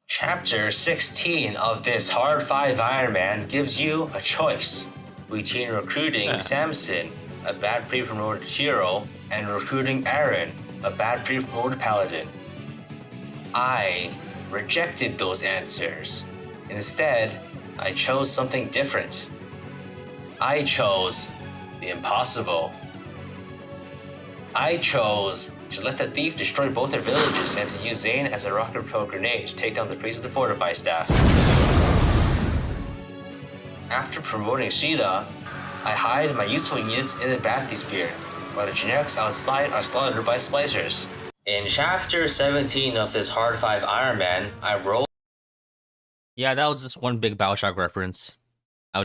U: Chapter 16 of this Hard 5 Iron Man gives you a choice between recruiting Samson, a bad pre-promoted hero, and recruiting Aaron, a bad pre-promoted paladin. I rejected those answers. Instead, I chose something different. I chose the impossible. I chose to let the thief destroy both their villages and to use Zane as a rocket propelled grenade to take down the priest with the fortify staff. After promoting Sheeta, I hide my useful units in the bathysphere, while the generics outside are slaughtered by splicers. In Chapter 17 of this Hard 5 Iron Man, I roll.
A: Yeah, that was just one big Bioshock reference. I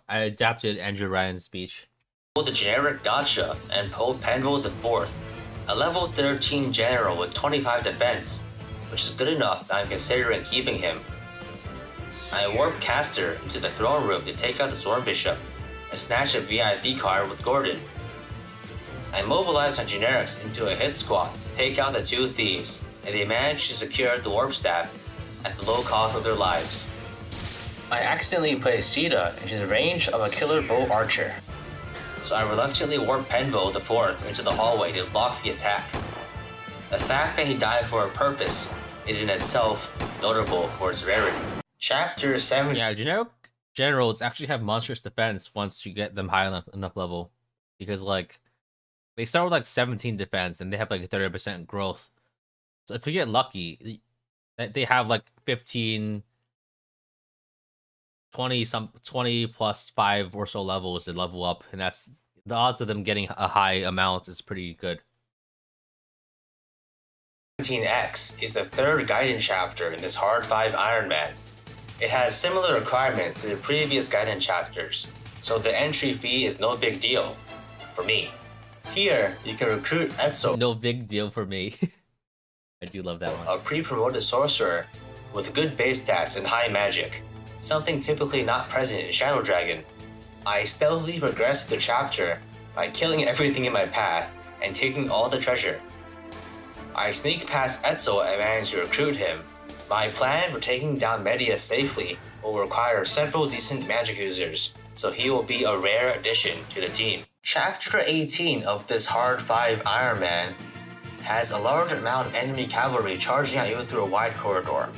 A: adapted Andrew Ryan's speech.
U: The generic Gotcha and pulled Penville the 4th, a level 13 general with 25 defense, which is good enough that I'm considering keeping him. I warped Caster into the throne room to take out the Storm Bishop and snatch a VIP card with Gordon. I mobilized my generics into a hit squad to take out the 2 thieves, and they managed to secure the warp staff at the low cost of their lives. I accidentally placed Sita into the range of a killer bow archer, so I reluctantly warped Penville the 4th into the hallway to block the attack. The fact that he died for a purpose is in itself notable for its rarity. Chapter 7.
A: Yeah, generic generals actually have monstrous defense once you get them high enough level, because like they start with like 17 defense and they have like a 30% growth. So if you get lucky, they have like 15, 20 plus 5 or so levels to level up, and that's the odds of them getting a high amount is pretty good.
U: 17X is the 3rd Gaiden chapter in this Hard 5 Iron Man. It has similar requirements to the previous Gaiden chapters, so the entry fee is no big deal for me. Here, you can recruit Etzo.
A: No big deal for me. I do love that one.
U: A pre-promoted sorcerer with good base stats and high magic, something typically not present in Shadow Dragon. I stealthily progressed the chapter by killing everything in my path and taking all the treasure. I sneak past Etzo and manage to recruit him. My plan for taking down Media safely will require several decent magic users, so he will be a rare addition to the team. Chapter 18 of this Hard 5 Iron Man has a large amount of enemy cavalry charging at you through a wide corridor.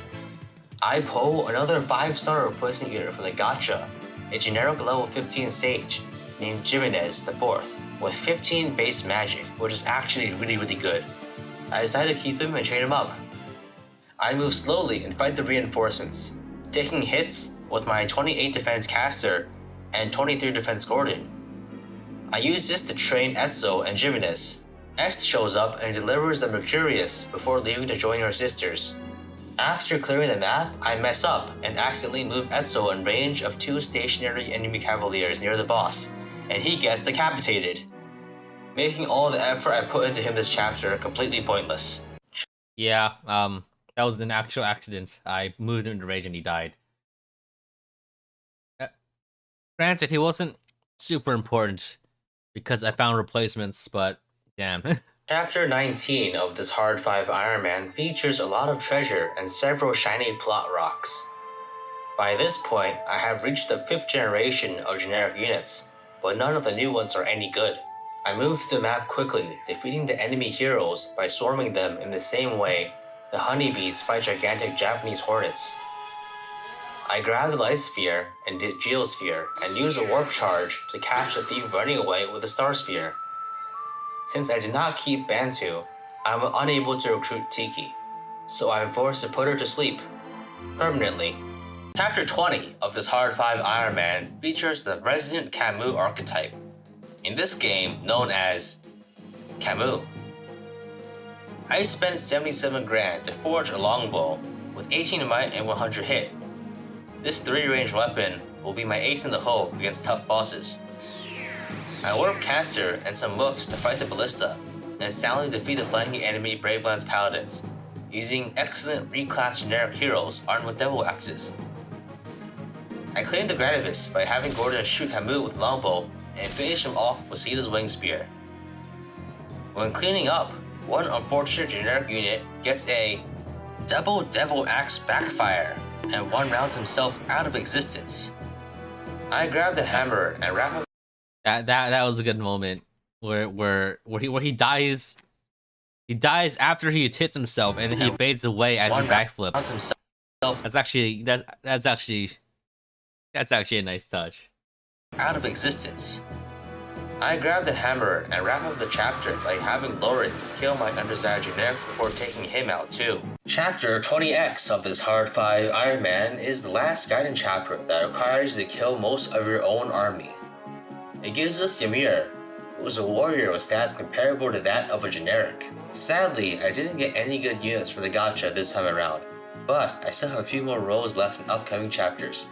U: I pull another 5-star replacement unit from the Gotcha, a generic level 15 sage named Jimenez the 4th, with 15 base magic, which is actually really good. I decided to keep him and train him up. I move slowly and fight the reinforcements, taking hits with my 28 defense caster and 23 defense Gordon. I use this to train Etzo and Jimenez. X shows up and delivers the Mercurius before leaving to join her sisters. After clearing the map, I mess up and accidentally move Etzo in range of 2 stationary enemy cavaliers near the boss, and he gets decapitated, making all the effort I put into him this chapter completely pointless.
A: Yeah, that was an actual accident. I moved him into rage and he died. Granted, he wasn't super important because I found replacements, but damn.
U: Chapter 19 of this Hard 5 Iron Man features a lot of treasure and several shiny plot rocks. By this point, I have reached the 5th generation of generic units, but none of the new ones are any good. I move through the map quickly, defeating the enemy heroes by swarming them in the same way the honeybees fight gigantic Japanese hornets. I grab the Light Sphere and Geosphere and use a warp charge to catch the thief running away with the Star Sphere. Since I did not keep Bantu, I am unable to recruit Tiki, so I am forced to put her to sleep permanently. Chapter 20 of this Hard 5 Iron Man features the Resident Camus archetype, in this game known as Camus. I spent 77 grand to forge a longbow with 18 might and 100 hit. This 3-range weapon will be my ace in the hole against tough bosses. I warp Caster and some mooks to fight the ballista, and soundly defeat the flanking enemy Bravelands paladins, using excellent reclass generic heroes armed with devil axes. I claim the Gradivis by having Gordon shoot Camus with longbow and finish him off with Sita's wing spear. When cleaning up, one unfortunate generic unit gets a double devil axe backfire, and one rounds himself out of existence. I grab the hammer and wrap up.
A: That was a good moment where he dies. He dies after he hits himself, and then he fades away as he backflips. That's actually a nice touch.
U: Out of existence. I grab the hammer and wrap up the chapter by having Lawrence kill my undesired generics before taking him out too. Chapter 20X of this Hard 5 Iron Man is the last Gaiden chapter that requires you to kill most of your own army. It gives us Ymir, who is a warrior with stats comparable to that of a generic. Sadly, I didn't get any good units for the Gotcha this time around, but I still have a few more rows left in upcoming chapters.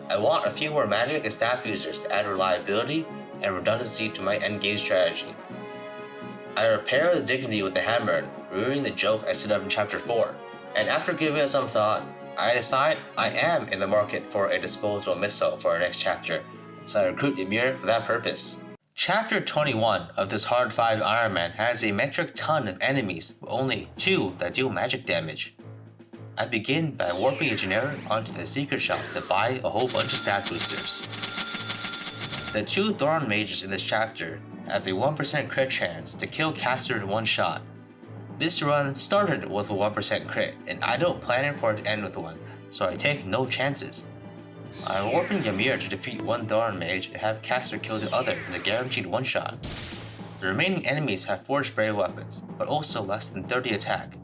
U: I want a few more magic and staff users to add reliability and redundancy to my endgame strategy. I repair the dignity with the hammer, ruining the joke I set up in Chapter 4, and after giving it some thought, I decide I am in the market for a disposable missile for our next chapter, so I recruit Ymir for that purpose. Chapter 21 of this Hard 5 Iron Man has a metric ton of enemies, but only 2 that deal magic damage. I begin by warping a generic onto the secret shop to buy a whole bunch of stat boosters. The 2 Thorn Mages in this chapter have a 1% crit chance to kill Caster in one shot. This run started with a 1% crit, and I don't plan for it to end with one, so I take no chances. I'm warping Ymir to defeat one Thorn Mage and have Caster kill the other in a guaranteed one shot. The remaining enemies have 4 spray weapons, but also less than 30 attack.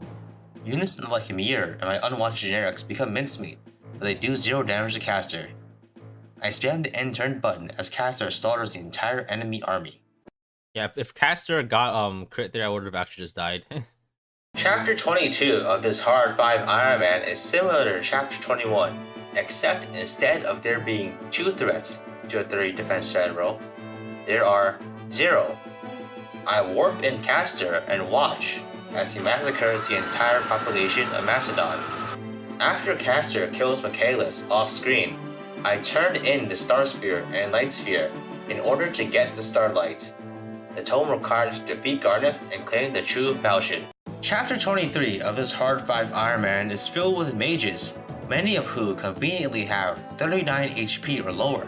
U: Units like Ymir and my unwanted generics become mincemeat, but they do 0 damage to Caster. I spam the end turn button as Caster slaughters the entire enemy army.
A: Yeah, if Caster got crit there, I would have actually just died.
U: Chapter 22 of this Hard 5 Iron Man is similar to Chapter 21, except instead of there being 2 threats to a 30 defense general, there are 0. I warp in Caster and watch as he massacres the entire population of Macedon. After Caster kills Michaelis off screen, I turn in the Star Sphere and Light Sphere in order to get the Starlight. The tome required to defeat Garneth and claim the true falchion. Chapter 23 of this Hard 5 Iron Man is filled with mages, many of who conveniently have 39 HP or lower.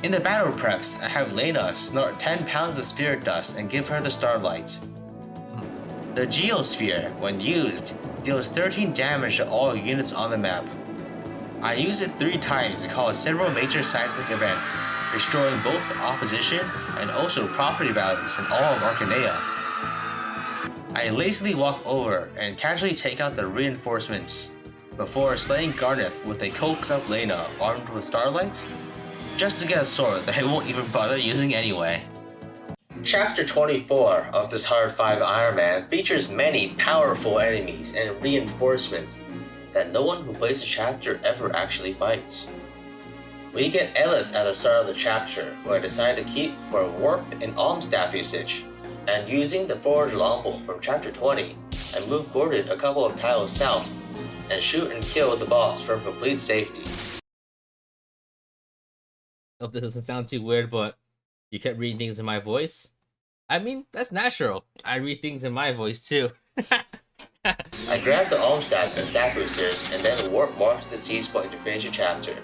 U: In the battle preps, I have Lena snort 10 pounds of spirit dust and give her the Starlight. The Geosphere, when used, deals 13 damage to all units on the map. I use it 3 times to cause several major seismic events, destroying both the opposition and also property values in all of Arcanea. I lazily walk over and casually take out the reinforcements before slaying Garneth with a coaxed up Lena armed with Starlight, just to get a sword that I won't even bother using anyway. Chapter 24 of this Hard 5 Iron Man features many powerful enemies and reinforcements that no one who plays the chapter ever actually fights. We get Ellis at the start of the chapter, who I decide to keep for warp and Almstaff usage, and using the forged longbow from Chapter 20, I move Gordon a couple of tiles south, and shoot and kill the boss for complete safety.
A: Hope this doesn't sound too weird, but you kept reading things in my voice? I mean, that's natural. I read things in my voice too.
U: I grab the Almstaff and stat boosters and then warp more to the Seize Point to finish the chapter.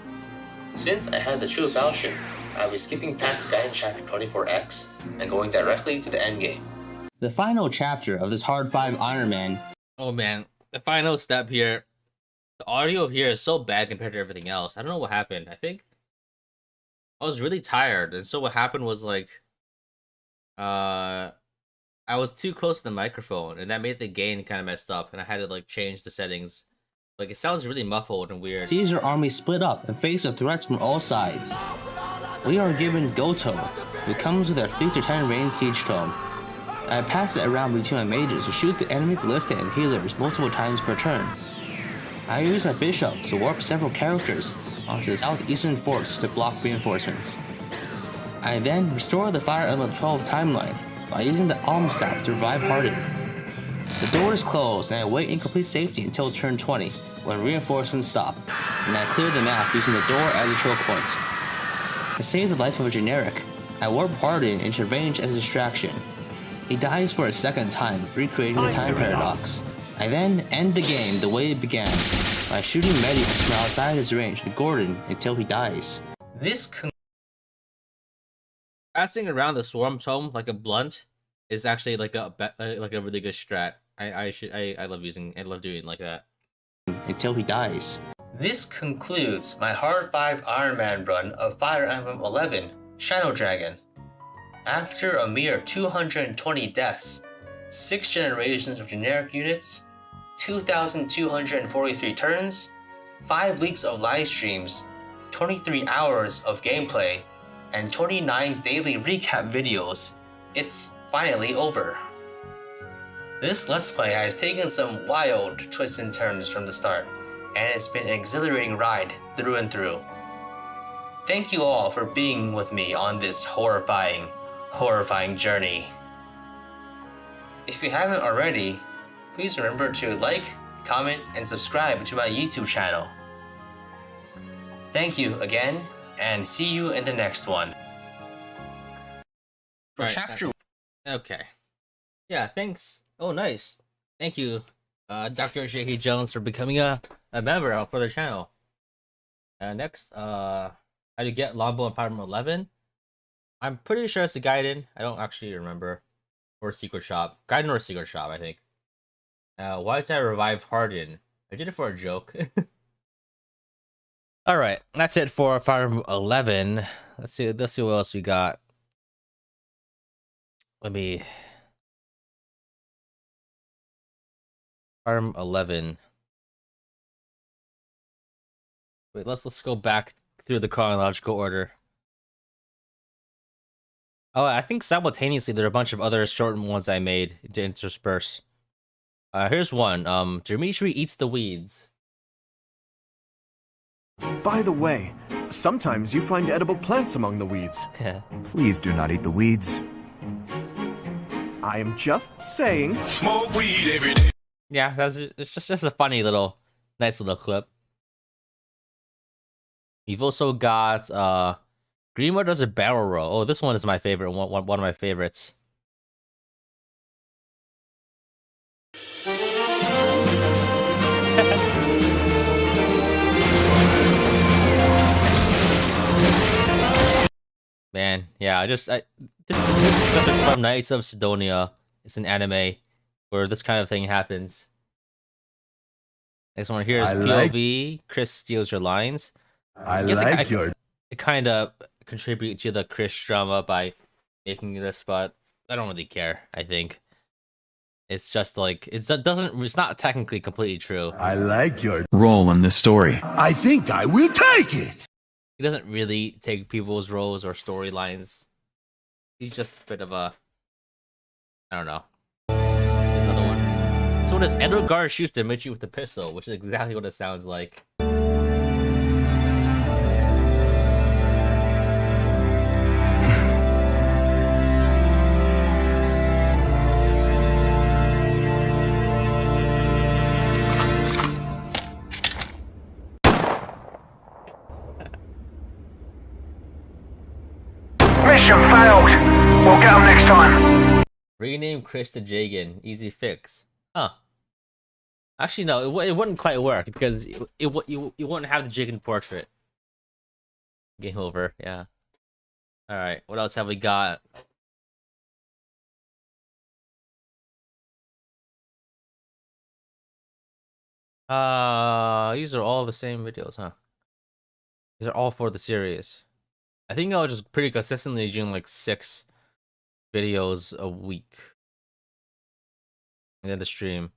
U: Since I had the true falchion, I'll be skipping past the guy in Chapter 24X and going directly to the endgame. The final chapter of this Hard 5 Iron Man.
A: Oh man, the final step here. The audio here is so bad compared to everything else. I don't know what happened. I think I was really tired, and so what happened was like, I was too close to the microphone, and that made the gain kind of messed up, and I had to like change the settings. Like, it sounds really muffled and weird.
U: Caesar army split up and face the threats from all sides. We are given Goto, who comes with a 3 to 10 range siege tome. I pass it around between my mages to shoot the enemy ballista and healers multiple times per turn. I use my bishop to warp several characters onto the southeastern forts to block reinforcements. I then restore the Fire Emblem 12 timeline by using the Almstaff to revive Harden. The door is closed and I wait in complete safety until turn 20, when reinforcements stop, and I clear the map using the door as a choke point. To save the life of a generic, I warp Harden into range as a distraction. He dies for a second time, recreating the time paradox. I then end the game the way it began, by shooting Medius from outside his range to Gordon until he dies.
A: Passing around the Swarm Tome like a blunt is actually like a really good strat. I love doing like that.
U: Until he dies. This concludes my Hard 5 Iron Man run of Fire Emblem 11, Shadow Dragon. After a mere 220 deaths, 6 generations of generic units, 2,243 turns, 5 weeks of live streams, 23 hours of gameplay, and 29 daily recap videos, it's finally over. This Let's Play has taken some wild twists and turns from the start, and it's been an exhilarating ride through and through.
D: Thank you all for being with me on this horrifying journey. If you haven't already, please remember to like, comment, and subscribe to my YouTube channel. Thank you again, and see you in the next one. For chapter...
A: Okay. Yeah, thanks. Oh, nice. Thank you, Dr. J.K. Jones, for becoming a member for the channel. Next, how to get Lombo in Fire Emblem 11? I'm pretty sure it's a Gaiden. I don't actually remember. Or Secret Shop. Gaiden or Secret Shop, I think. Why did I revive Harden? I did it for a joke. Alright, that's it for Fire Emblem 11. Let's see what else we got. Fire Emblem 11. Wait, let's go back through the chronological order. Oh, I think simultaneously there are a bunch of other shortened ones I made to intersperse. Here's one. Dimitri eats the weeds.
C: By the way, sometimes you find edible plants among the weeds. Please do not eat the weeds. I am just saying.
J: Smoke weed every day.
A: Yeah, it's just a funny little, nice little clip. You've also got Greenwood does a barrel roll. Oh, this one is my favorite. One of my favorites. Man, yeah, this is from Knights of Sidonia. It's an anime where this kind of thing happens. Next one here is POV. Chris steals your lines. It kind of contribute to the Chris drama by making this, but I don't really care. I think it's just like it's not technically completely true.
K: I like your role in this story. I think I will take it.
A: He doesn't really take people's roles or storylines. He's just a bit of a, I don't know. There's another one. So does Edgar shoots Dimitri with the pistol, which is exactly what it sounds like.
L: Mission failed. We'll get them next time.
A: Rename Chris to Jagan. Easy fix. Huh. Actually, no, it wouldn't quite work because you wouldn't have the Jagan portrait. Game over. Yeah. All right. What else have we got? These are all the same videos, huh? These are all for the series. I think I was just pretty consistently doing like 6 videos a week. And then the stream.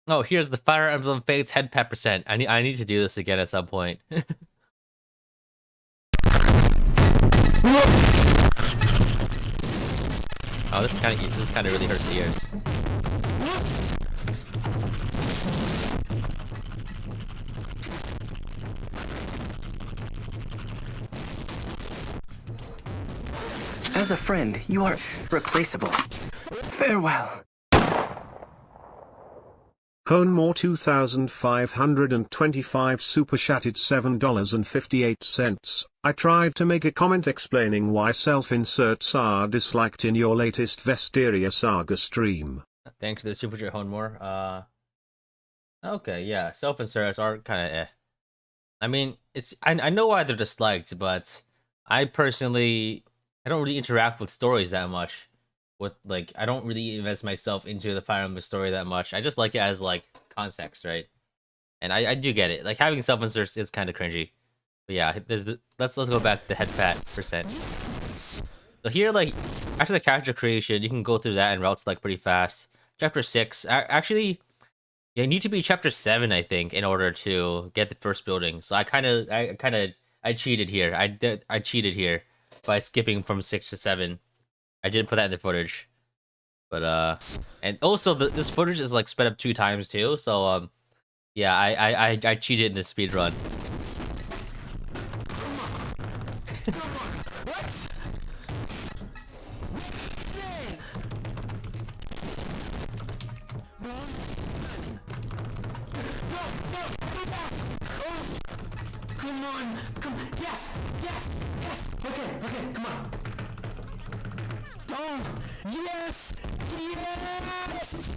A: Oh, here's the Fire Emblem Fates head pet percent. I need to do this again at some point. Oh, this kind of really hurts the ears.
I: As a friend, you are irreplaceable. Farewell.
N: Honemore 2525 super chatted $7.58. I tried to make a comment explaining why self-inserts are disliked in your latest Vesteria Saga stream.
A: Thanks to the super chat, Honemore. Okay, yeah, self-inserts are kind of eh. I mean, I know why they're disliked, but I personally don't really interact with stories that much. I don't really invest myself into the Fire Emblem story that much. I just like it as like context, right? And I do get it. Like having self-inserts is kind of cringy. But yeah, let's go back to the head pat percent. So here, like after the character creation, you can go through that and route select pretty fast. Chapter 6, actually, you need to be chapter 7, I think, in order to get the first building. So I cheated here. I cheated here by skipping from 6 to 7. I didn't put that in the footage, but and also this footage is like sped up 2 times too. So yeah, I cheated in this speed run.
D: Yes! Yes! Yes! Okay, come on. Oh! Yes! Yes!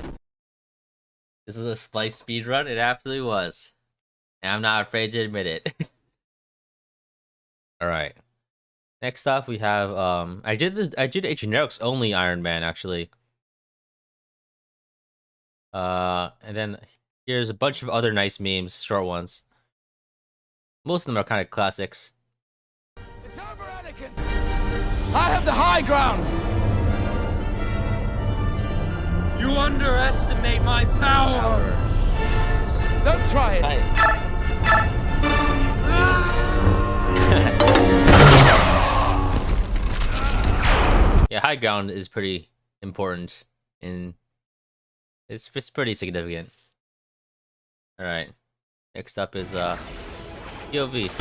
A: This was a slice speed run. It absolutely was, and I'm not afraid to admit it. All right. Next up, we have I did a generics only Iron Man actually. And then here's a bunch of other nice memes, short ones. Most of them are kind of classics.
J: It's over, Anakin! I have the high ground! You underestimate my power! Don't try it!
A: Yeah, high ground is pretty important in... It's pretty significant. Alright. Next up is POV.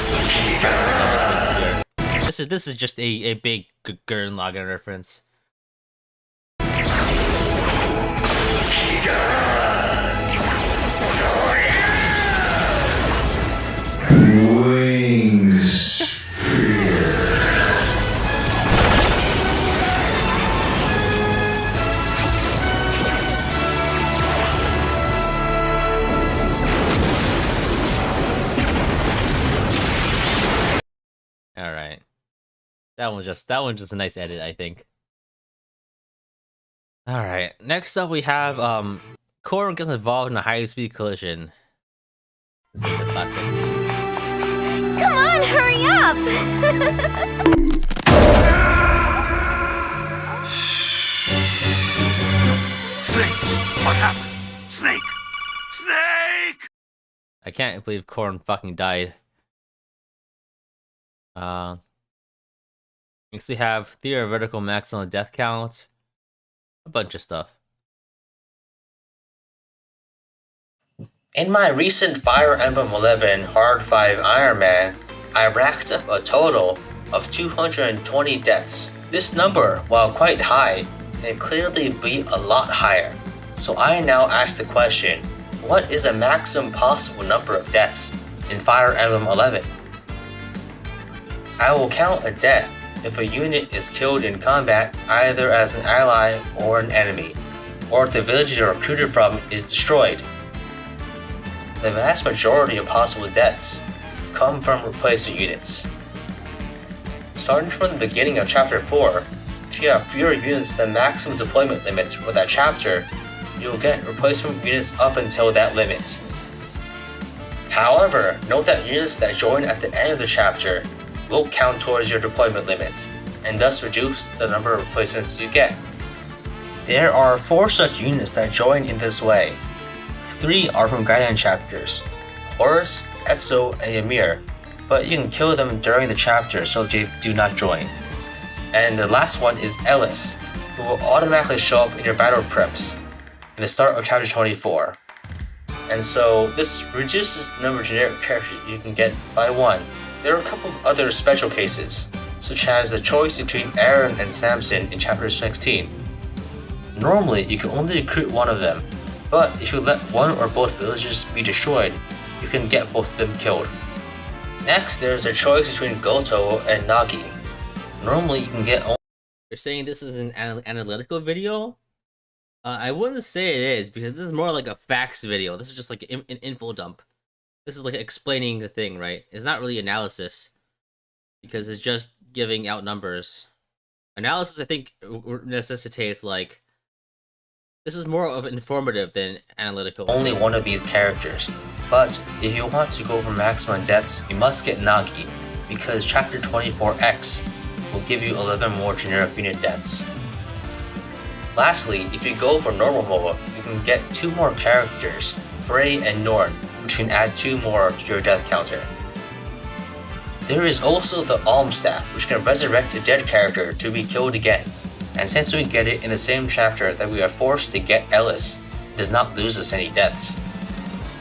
A: This is just a big Gurren Lagann reference.
K: Wings.
A: All right, that one's just a nice edit, I think. All right, next up we have Korra gets involved in a high-speed collision. This is the classic.
R: Come on, hurry up!
E: Snake! What happened? Snake! Snake!
A: I can't believe Korra fucking died. Next we have theoretical maximum death count. A bunch of stuff.
U: In my recent Fire Emblem 11 Hard 5 Iron Man, I racked up a total of 220 deaths. This number, while quite high, can clearly be a lot higher. So I now ask the question, what is a maximum possible number of deaths in Fire Emblem 11? I will count a death if a unit is killed in combat either as an ally or an enemy, or if the village you're recruited from is destroyed. The vast majority of possible deaths come from replacement units. Starting from the beginning of Chapter 4, if you have fewer units than the maximum deployment limit for that chapter, you will get replacement units up until that limit. However, note that units that join at the end of the chapter will count towards your deployment limit, and thus reduce the number of replacements you get. There are 4 such units that join in this way. 3 are from Guardian chapters, Horus, Etzo, and Ymir, but you can kill them during the chapter so they do not join. And the last one is Ellis, who will automatically show up in your battle preps in the start of chapter 24. And so this reduces the number of generic characters you can get by 1. There are a couple of other special cases, such as the choice between Aaron and Samson in chapter 16. Normally, you can only recruit one of them, but if you let one or both villages be destroyed, you can get both of them killed. Next, there's a choice between Goto and Nagi. Normally, you can get only...
A: You're saying this is an analytical video? I wouldn't say it is, because this is more like a facts video. This is just like an info dump. This is like explaining the thing, right? It's not really analysis, because it's just giving out numbers. Analysis, I think, necessitates like... This is more of informative than analytical.
U: Only one of these characters. But if you want to go for maximum deaths, you must get Nagi, because chapter 24X will give you 11 more generic unit deaths. Lastly, if you go for normal mode, you can get 2 more characters, Frey and Norn, which can add 2 more to your death counter. There is also the Alm Staff, which can resurrect a dead character to be killed again. And since we get it in the same chapter that we are forced to get Ellis, it does not lose us any deaths.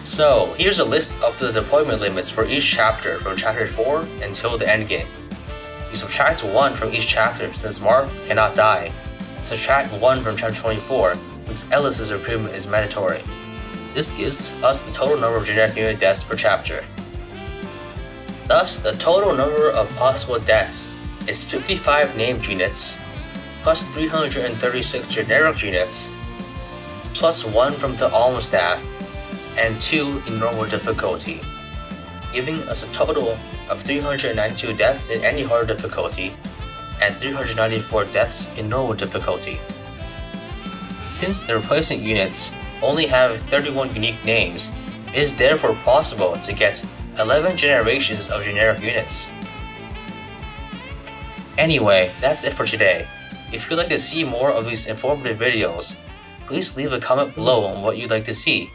U: So, here's a list of the deployment limits for each chapter from chapter 4 until the endgame. You subtract 1 from each chapter since Marth cannot die. Subtract 1 from chapter 24 since Ellis' recruitment is mandatory. This gives us the total number of generic unit deaths per chapter. Thus, the total number of possible deaths is 55 named units, plus 336 generic units, plus 1 from the alm staff, and 2 in normal difficulty, giving us a total of 392 deaths in any hard difficulty, and 394 deaths in normal difficulty. Since the replacement units only have 31 unique names, it is therefore possible to get 11 generations of generic units. Anyway, that's it for today. If you'd like to see more of these informative videos, please leave a comment below on what you'd like to see.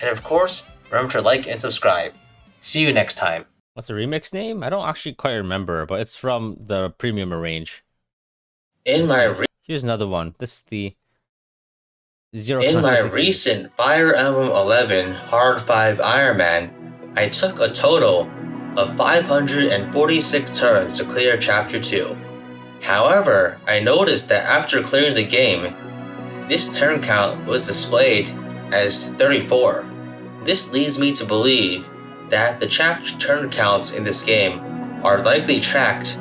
U: And of course, remember to like and subscribe. See you next time.
A: What's the remix name? I don't actually quite remember, but it's from the premium range. Here's another one. This is the
U: In my recent Fire Emblem 11 Hard 5 Iron Man, I took a total of 546 turns to clear Chapter 2. However, I noticed that after clearing the game, this turn count was displayed as 34. This leads me to believe that the chapter turn counts in this game are likely tracked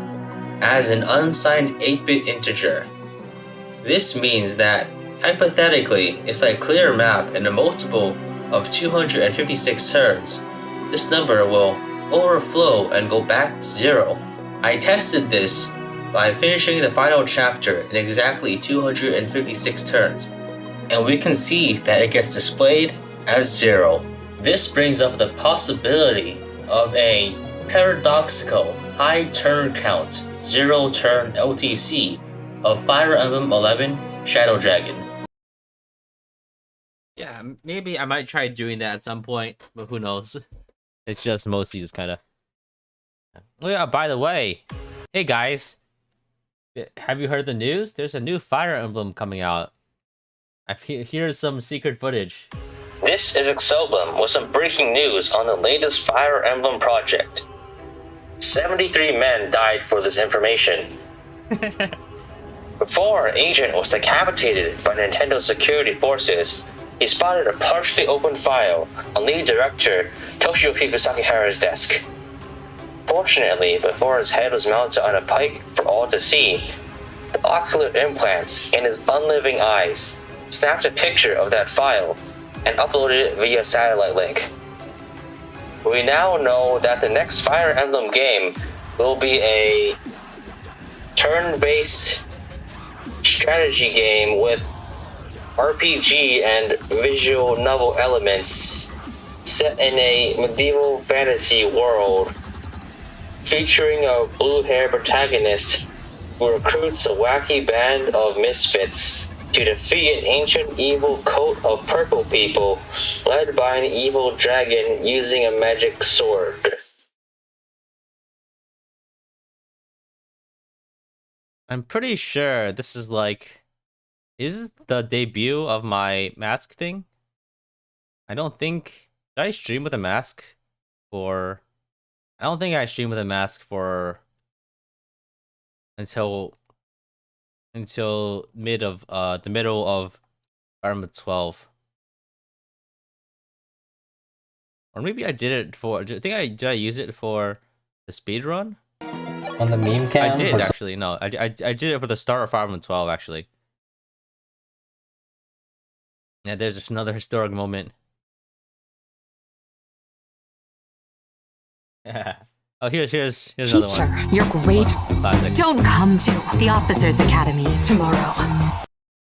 U: as an unsigned 8-bit integer. This means that, hypothetically, if I clear a map in a multiple of 256 turns, this number will overflow and go back to 0. I tested this by finishing the final chapter in exactly 256 turns, and we can see that it gets displayed as 0. This brings up the possibility of a paradoxical high turn count 0 turn LTC of Fire Emblem 11 Shadow Dragon.
A: Yeah, maybe I might try doing that at some point, but who knows? It's just mostly just kind of... Oh yeah, by the way, hey guys, have you heard the news? There's a new Fire Emblem coming out. Here's some secret footage.
U: This is Excelblem with some breaking news on the latest Fire Emblem project. 73 men died for this information. Before an agent was decapitated by Nintendo security forces, he spotted a partially open file on lead director Toshiyuki Sakihara's desk. Fortunately, before his head was mounted on a pike for all to see, the ocular implants in his unliving eyes snapped a picture of that file and uploaded it via satellite link. We now know that the next Fire Emblem game will be a turn-based strategy game with RPG and visual novel elements set in a medieval fantasy world, featuring a blue-haired protagonist who recruits a wacky band of misfits to defeat an ancient evil cult of purple people led by an evil dragon using a magic sword.
A: I'm pretty sure this is like... Is this the debut of my mask thing? I don't think... Did I stream with a mask for... I don't think I streamed with a mask for... Until the middle of Fire Emblem 12. Or maybe I did it for... Did I use it for the speed run?
B: On the meme cam?
A: I did actually. No, I did it for the start of Fire Emblem 12 actually. Yeah, there's just another historic moment. Yeah. Oh, here's another
O: Teacher,
A: one.
O: you're great.
A: Classic.
O: Don't come to the Officers Academy tomorrow.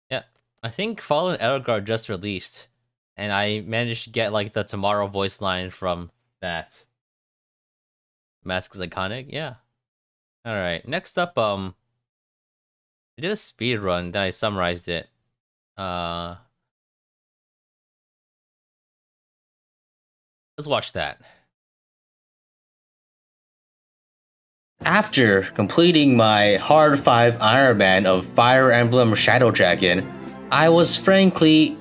A: Yeah, I think Fallen Edelgard just released, and I managed to get like the Tomorrow voice line from that. Mask is iconic. Yeah. All right. Next up, I did a speed run. Then I summarized it. Let's watch that.
U: After completing my Hard 5 Iron Man of Fire Emblem Shadow Dragon, I was frankly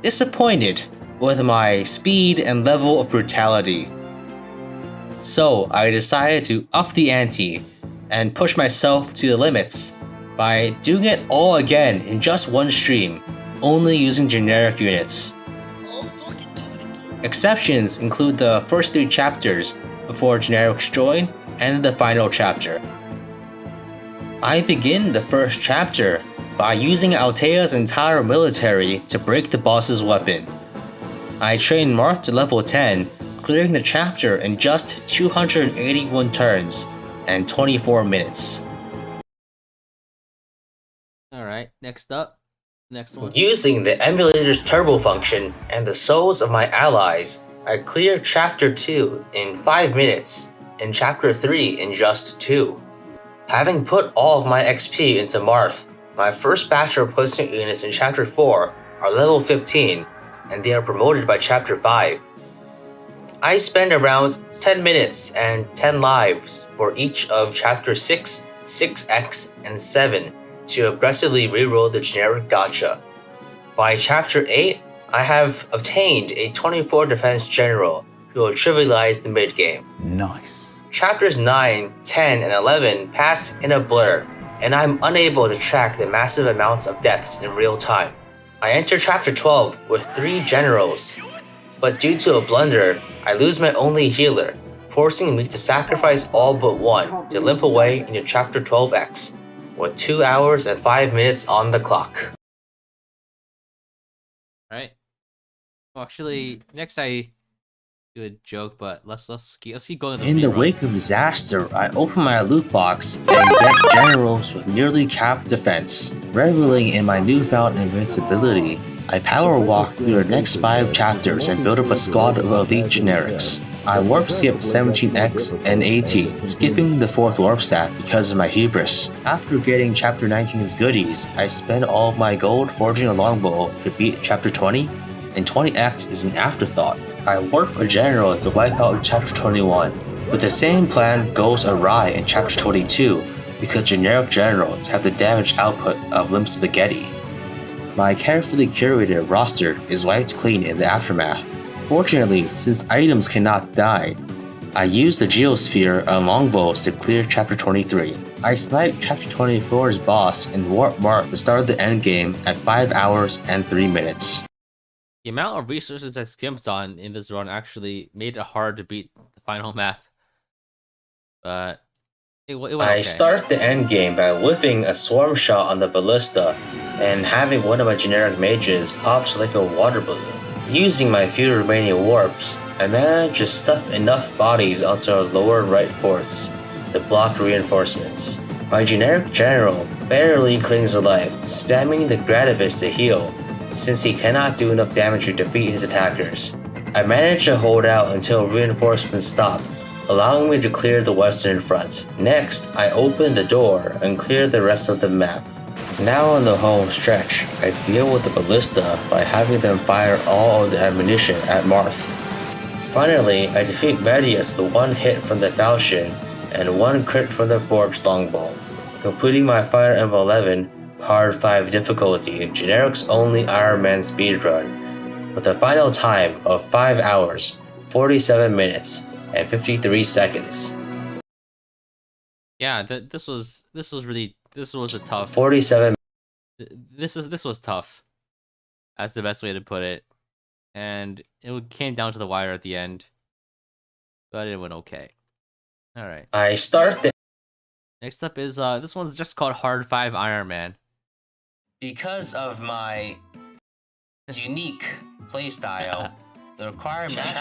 U: disappointed with my speed and level of brutality. So I decided to up the ante and push myself to the limits by doing it all again in just one stream, only using generic units. Exceptions include the first 3 chapters
B: before generics join, and the final chapter. I begin the first chapter by using Altea's entire military to break the boss's weapon. I train Marth to level 10, clearing the chapter in just 281 turns and 24 minutes.
A: Alright, next up. Next one.
B: Using the emulator's turbo function and the souls of my allies, I cleared Chapter 2 in 5 minutes and Chapter 3 in just 2. Having put all of my XP into Marth, my first batch of replacement units in Chapter 4 are level 15, and they are promoted by Chapter 5. I spend around 10 minutes and 10 lives for each of Chapter 6, 6X, and 7 to aggressively reroll the generic gacha. By Chapter 8, I have obtained a 24 defense general who will trivialize the mid-game.
G: Nice.
B: Chapters 9, 10, and 11 pass in a blur, and I'm unable to track the massive amounts of deaths in real time. I enter Chapter 12 with 3 generals, but due to a blunder, I lose my only healer, forcing me to sacrifice all but one to limp away into Chapter 12X, with 2 hours and 5 minutes on the clock.
A: Right. Well, actually, next I do a joke, but let's keep going.
B: In the wake of disaster, I open my loot box and get generals with nearly capped defense. Reveling in my newfound invincibility, I power walk through the next 5 chapters and build up a squad of elite generics. I warp skip 17X and 18, skipping the 4th warp stack because of my hubris. After getting Chapter 19's goodies, I spend all of my gold forging a longbow to beat Chapter 20, and 20X is an afterthought. I warp a general to wipe out Chapter 21, but the same plan goes awry in Chapter 22 because generic generals have the damage output of limp spaghetti. My carefully curated roster is wiped clean in the aftermath. Fortunately, since items cannot die, I use the Geosphere and longbows to clear Chapter 23. I snipe Chapter 24's boss and warp Marth to start the endgame at 5 hours and 3 minutes.
A: The amount of resources I skimped on in this run actually made it hard to beat the final map. But it went okay.
B: I start the endgame by whiffing a swarm shot on the ballista and having one of my generic mages pops like a water balloon. Using my few remaining warps, I manage to stuff enough bodies onto our lower right forts to block reinforcements. My generic general barely clings alive, spamming the Gradivis to heal, since he cannot do enough damage to defeat his attackers. I manage to hold out until reinforcements stop, allowing me to clear the western front. Next, I open the door and clear the rest of the map. Now on the home stretch, I deal with the ballista by having them fire all of the ammunition at Marth. Finally, I defeat Medius with 1 hit from the falchion and 1 crit from the forged longbow, completing my Fire Emblem 11 Hard 5 difficulty generics only Iron Man speedrun, with a final time of 5 hours, 47 minutes, and 53 seconds.
A: Yeah, this was a tough
B: 47.
A: This was tough. That's the best way to put it. And it came down to the wire at the end. But it went okay. Alright.
B: I start the
A: Next up is this one's just called Hard 5 Iron Man.
B: Because of my unique playstyle, the requirements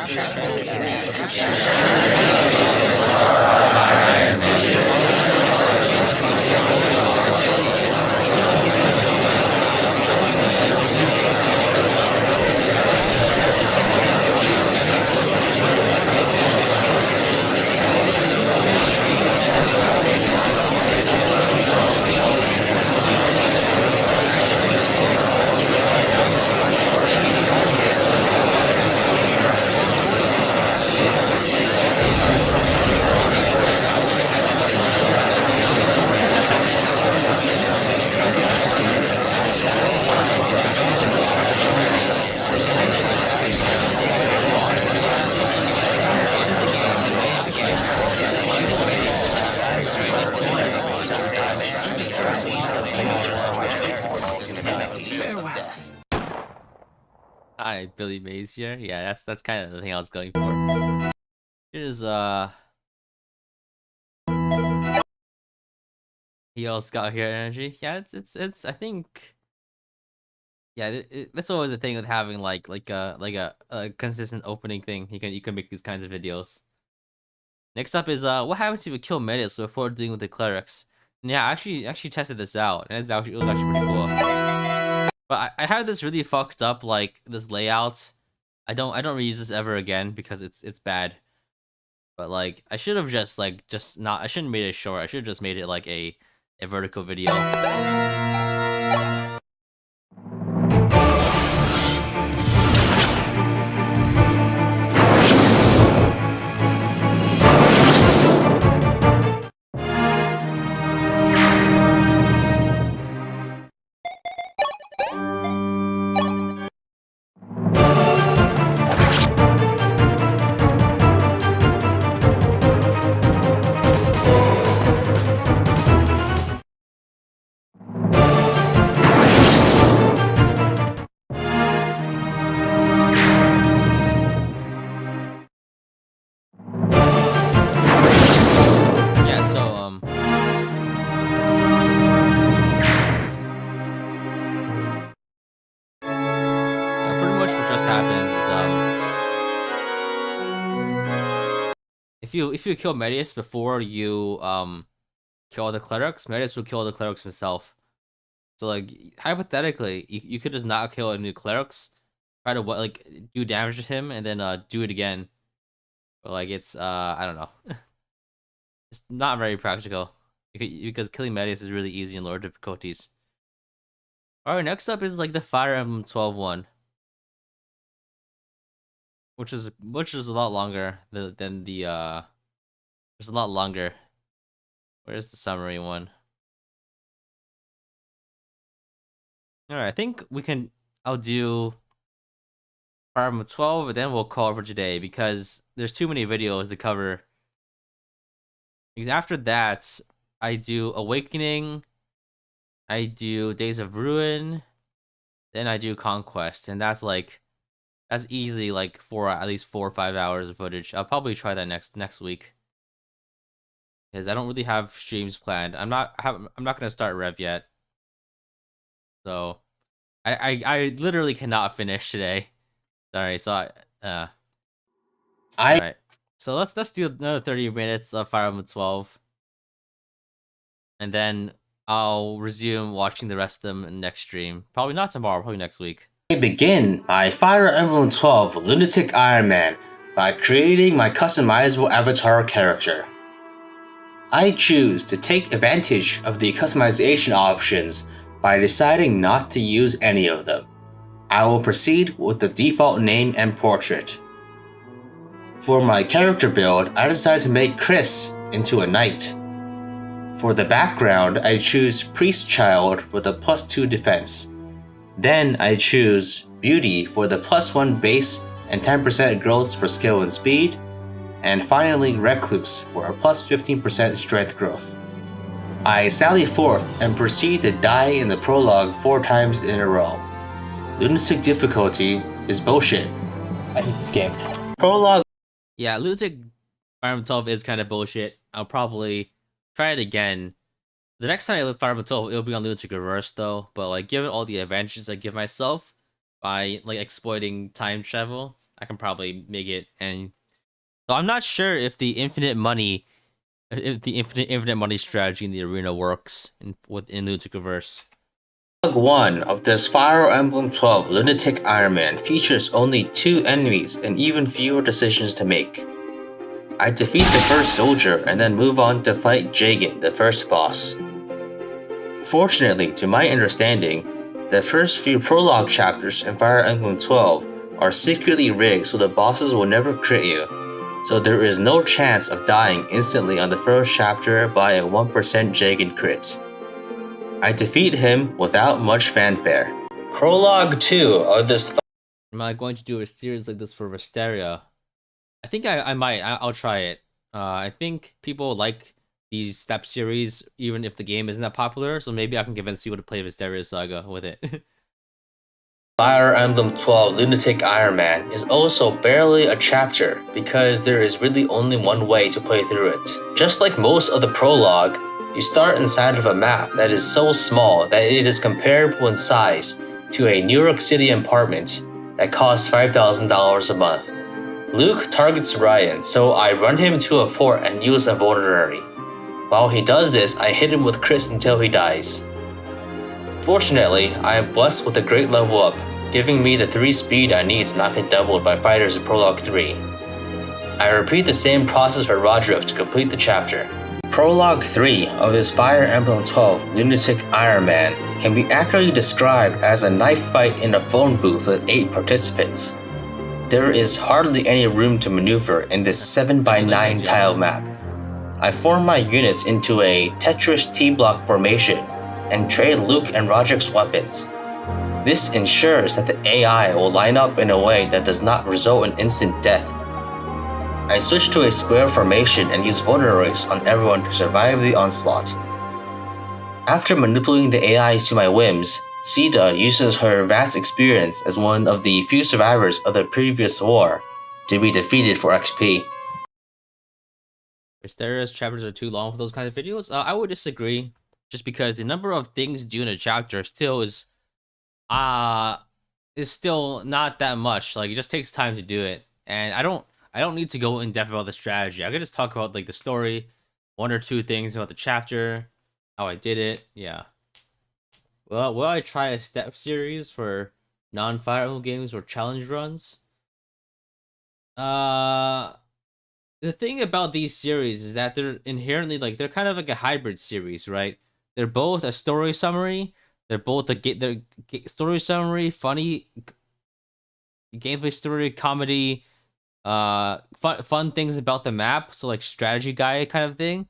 A: Hi, Billy Mays here. Yeah, that's kind of the thing I was going for. It is he also got here energy. Yeah, it's I think yeah, that's always the thing with having like a consistent opening thing. You can make these kinds of videos. Next up is what happens if you kill medics before dealing with the clerics? And yeah, I actually tested this out, and it was actually pretty cool. But I have this really fucked up like this layout. I don't reuse this ever again because it's bad. But like I should have just not I shouldn't have made it short. I should have just made it like a vertical video. Yeah, so pretty much what just happens is if you kill Medius before you kill the clerics, Medius will kill the clerics himself. So like hypothetically, you could just not kill any clerics, try to like do damage to him, and then do it again. But like it's I don't know, it's not very practical because killing Medius is really easy in lower difficulties. All right, next up is like the Fire Emblem 12 one. Which is a lot longer than the It's a lot longer. Where's the summary one? All right, I think I'll do Fire Emblem 12, and then we'll call it for today because there's too many videos to cover. Because after that, I do Awakening, I do Days of Ruin, then I do Conquest, and that's easily like at least 4 or 5 hours of footage. I'll probably try that next week because I don't really have streams planned. I'm not gonna start Rev yet, so I literally cannot finish today. Sorry, so all right. So let's do another 30 minutes of Fire Emblem 12, and then I'll resume watching the rest of them in next stream. Probably not tomorrow, probably next week.
P: I begin my Fire Emblem 12 Lunatic Iron Man by creating my customizable avatar character. I choose to take advantage of the customization options by deciding not to use any of them. I will proceed with the default name and portrait. For my character build, I decided to make Chris into a knight. For the background, I choose Priest Child for the +2 defense. Then I choose Beauty for the +1 base and 10% growth for skill and speed, and finally Recluse for a +15% strength growth. I sally forth and proceed to die in the prologue 4 times in a row. Lunatic difficulty is bullshit. I hate this game. Prologue.
A: Yeah, Lunatic Fire Emblem 12 is kind of bullshit. I'll probably try it again. The next time I look Fire Emblem 12, it'll be on Lunatic Reverse though. But like, given all the adventures I give myself by like exploiting time travel, I can probably make it. And so I'm not sure if the infinite money strategy in the arena works in Lunatic Reverse.
P: Prologue 1 of this Fire Emblem 12 Lunatic Iron Man features only 2 enemies and even fewer decisions to make. I defeat the first soldier and then move on to fight Jagan, the first boss. Fortunately, to my understanding, the first few prologue chapters in Fire Emblem 12 are secretly rigged so the bosses will never crit you, so there is no chance of dying instantly on the first chapter by a 1% Jagan crit. I defeat him without much fanfare. Prologue 2 of this.
A: Am I going to do a series like this for Visteria? I think I might. I'll try it. I think people like these step series even if the game isn't that popular, so maybe I can convince people to play Visteria Saga with it.
P: Fire Emblem 12 Lunatic Iron Man is also barely a chapter because there is really only one way to play through it. Just like most of the prologue, you start inside of a map that is so small that it is comparable in size to a New York City apartment that costs $5,000 a month. Luke targets Ryan, so I run him to a fort and use a vulnerary. While he does this, I hit him with Chris until he dies. Fortunately, I am blessed with a great level up, giving me the 3 speed I need to not get doubled by fighters in Prologue 3. I repeat the same process for Roderick to complete the chapter. Prologue 3 of this Fire Emblem 12 Lunatic Iron Man can be accurately described as a knife fight in a phone booth with 8 participants. There is hardly any room to maneuver in this 7x9 tile map. I form my units into a Tetris T-block formation and trade Luke and Roderick's weapons. This ensures that the AI will line up in a way that does not result in instant death. I switch to a square formation and use vulneraries on everyone to survive the onslaught. After manipulating the AI to my whims, Sita uses her vast experience as one of the few survivors of the previous war to be defeated for XP.
A: Asterios chapters are too long for those kinds of videos. I would disagree, just because the number of things to do in a chapter still is still not that much. Like, it just takes time to do it, and I don't need to go in depth about the strategy. I could just talk about like the story, 1 or 2 things about the chapter, how I did it. Yeah. Well, will I try a step series for non-Fire Emblem games or challenge runs? The thing about these series is that they're inherently they're kind of like a hybrid series, right? They're both a story summary. They're both story summary, funny gameplay story, comedy, fun things about the map. So like strategy guide kind of thing,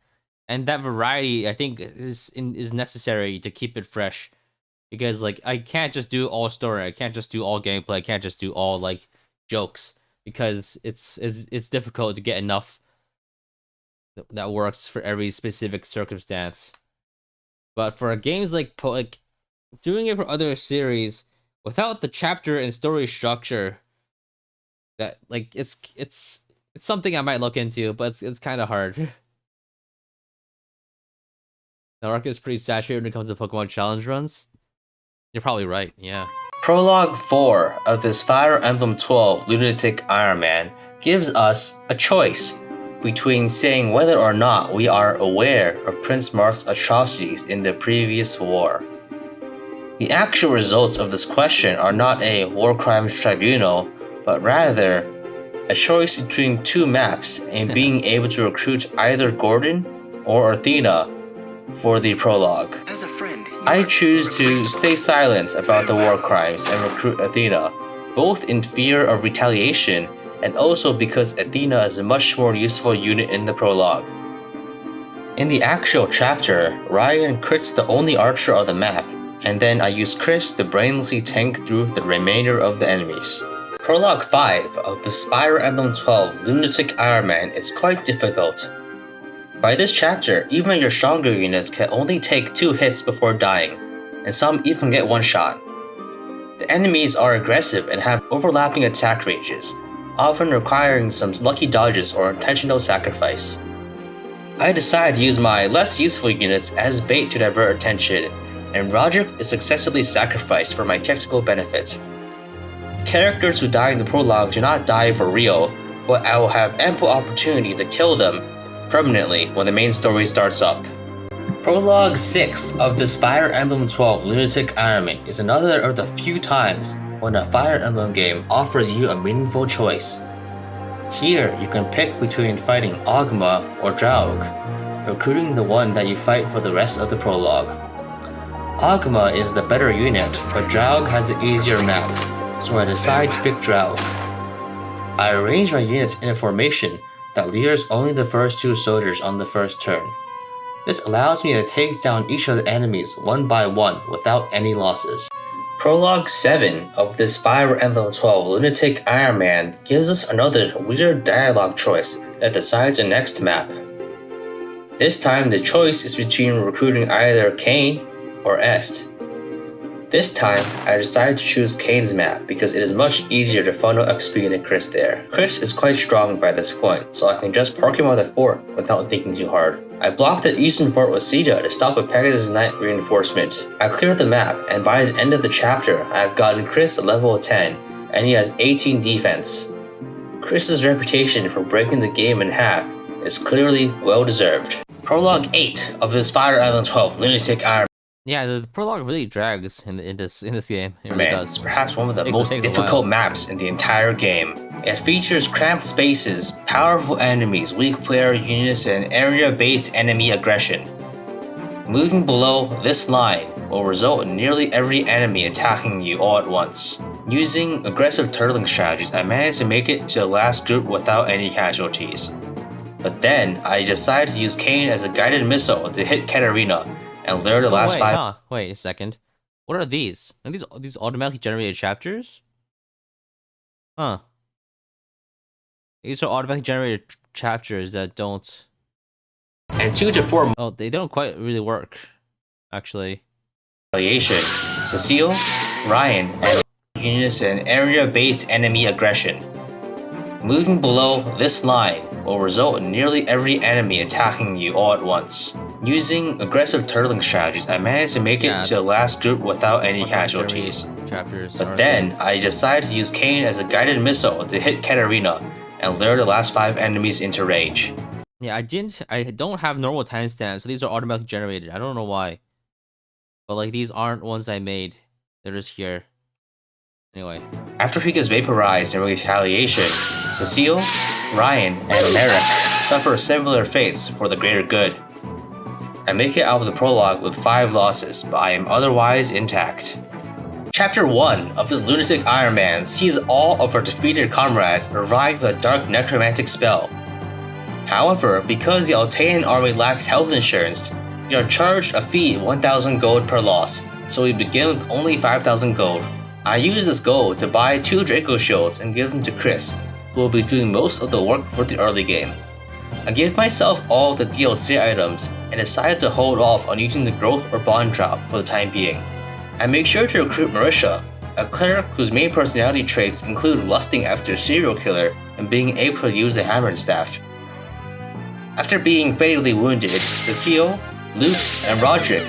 A: and that variety I think is necessary to keep it fresh. Because like I can't just do all story, I can't just do all gameplay, I can't just do all like jokes, because it's difficult to get enough that works for every specific circumstance. But for games like doing it for other series without the chapter and story structure, that like it's something I might look into, but it's kind of hard. The market is pretty saturated when it comes to Pokemon challenge runs. You're probably right, yeah.
P: Prologue 4 of this Fire Emblem 12 Lunatic Iron Man gives us a choice between saying whether or not we are aware of Prince Marth's atrocities in the previous war. The actual results of this question are not a war crimes tribunal, but rather a choice between 2 maps and being able to recruit either Gordon or Athena for the prologue.
I: As a friend,
P: I choose to stay silent about the war crimes and recruit Athena, both in fear of retaliation and also because Athena is a much more useful unit in the prologue. In the actual chapter, Ryan crits the only archer of the map, and then I use Chris to brainlessly tank through the remainder of the enemies. Prologue 5 of this Fire Emblem 12 Lunatic Iron Man is quite difficult. By this chapter, even your stronger units can only take 2 hits before dying, and some even get 1 shot. The enemies are aggressive and have overlapping attack ranges, often requiring some lucky dodges or intentional sacrifice. I decide to use my less useful units as bait to divert attention, and Roderick is successfully sacrificed for my tactical benefit. Characters who die in the prologue do not die for real, but I will have ample opportunity to kill them permanently when the main story starts up. Prologue 6 of this Fire Emblem 12 Lunatic Iron Man is another of the few times when a Fire Emblem game offers you a meaningful choice. Here, you can pick between fighting Ogma or Draug, recruiting the one that you fight for the rest of the prologue. Ogma is the better unit, but Draug has an easier map, so I decide to pick Draug. I arrange my units in a formation that lures only the first 2 soldiers on the first turn. This allows me to take down each of the enemies one by one without any losses. Prologue 7 of this Fire Emblem 12 Lunatic Iron Man gives us another weird dialogue choice that decides the next map. This time the choice is between recruiting either Kain or Est. This time, I decided to choose Kane's map because it is much easier to funnel XP than Chris there. Chris is quite strong by this point, so I can just park him on the fort without thinking too hard. I blocked the eastern fort with Sita to stop a Pegasus Knight reinforcement. I cleared the map, and by the end of the chapter, I have gotten Chris a level 10, and he has 18 defense. Chris's reputation for breaking the game in half is clearly well deserved. Prologue 8 of this Fire Emblem 12 Lunatic Iron
A: Yeah, the prologue really drags in this game. It really
P: Man,
A: does.
P: it's perhaps one of the
A: Takes
P: most
A: a
P: difficult
A: while.
P: maps in the entire game. It features cramped spaces, powerful enemies, weak player units, and area-based enemy aggression. Moving below this line will result in nearly every enemy attacking you all at once. Using aggressive turtling strategies, I managed to make it to the last group without any casualties. But then, I decided to use Kane as a guided missile to hit Katarina and lure the last five.
A: Wait a second. What are these? Are these automatically generated chapters? Huh. These are automatically generated chapters that don't.
P: And 2 to 4
A: Oh, they don't quite really work, actually.
P: Retaliation, Cecile, Ryan, and units and area-based enemy aggression. Moving below this line will result in nearly every enemy attacking you all at once. Using aggressive turtling strategies, I managed to make it to the last group without any casualties. But then, I decided to use Kane as a guided missile to hit Katarina and lure the last 5 enemies into rage.
A: Yeah, I don't have normal timestamps, so these are automatically generated. I don't know why. But like these aren't ones I made. They're just here. Anyway.
P: After he gets vaporized in retaliation, Cecile, Ryan, and Merrick suffer similar fates for the greater good. I make it out of the prologue with 5 losses, but I am otherwise intact. Chapter 1 of this lunatic Iron Man sees all of our defeated comrades revive with a dark necromantic spell. However, because the Altaian army lacks health insurance, we are charged a fee of 1,000 gold per loss, so we begin with only 5,000 gold. I use this gold to buy 2 Draco shields and give them to Chris, who will be doing most of the work for the early game. I gave myself all of the DLC items and decided to hold off on using the growth or bond drop for the time being. I make sure to recruit Marisha, a cleric whose main personality traits include lusting after a serial killer and being able to use a hammer and staff. After being fatally wounded, Cecile, Luke, and Roderick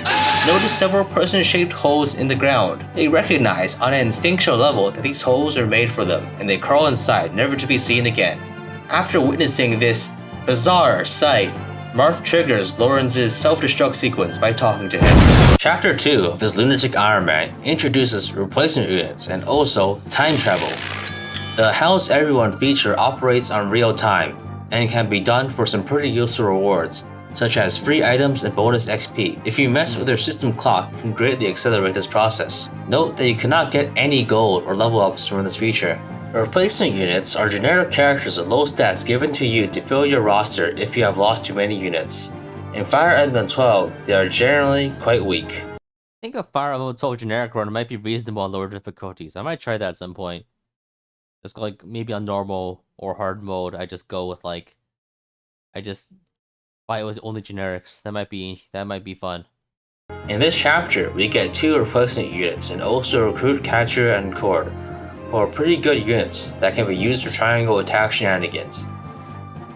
P: notice several person-shaped holes in the ground. They recognize on an instinctual level that these holes are made for them, and they crawl inside, never to be seen again. After witnessing this bizarre sight, Marth triggers Lawrence's self-destruct sequence by talking to him. Chapter 2 of this lunatic Iron Man introduces replacement units and also time travel. The How's Everyone feature operates on real time and can be done for some pretty useful rewards, such as free items and bonus XP. If you mess with your system clock, you can greatly accelerate this process. Note that you cannot get any gold or level ups from this feature. Replacement units are generic characters with low stats given to you to fill your roster if you have lost too many units. In Fire Emblem 12, they are generally quite weak.
A: I think a Fire Emblem 12 generic run might be reasonable on lower difficulties. I might try that at some point. Just like maybe on normal or hard mode, I just go with like I just fight with only generics. That might be fun.
P: In this chapter, we get 2 replacement units and also recruit Catcher and Cord, who are pretty good units that can be used for triangle attack shenanigans.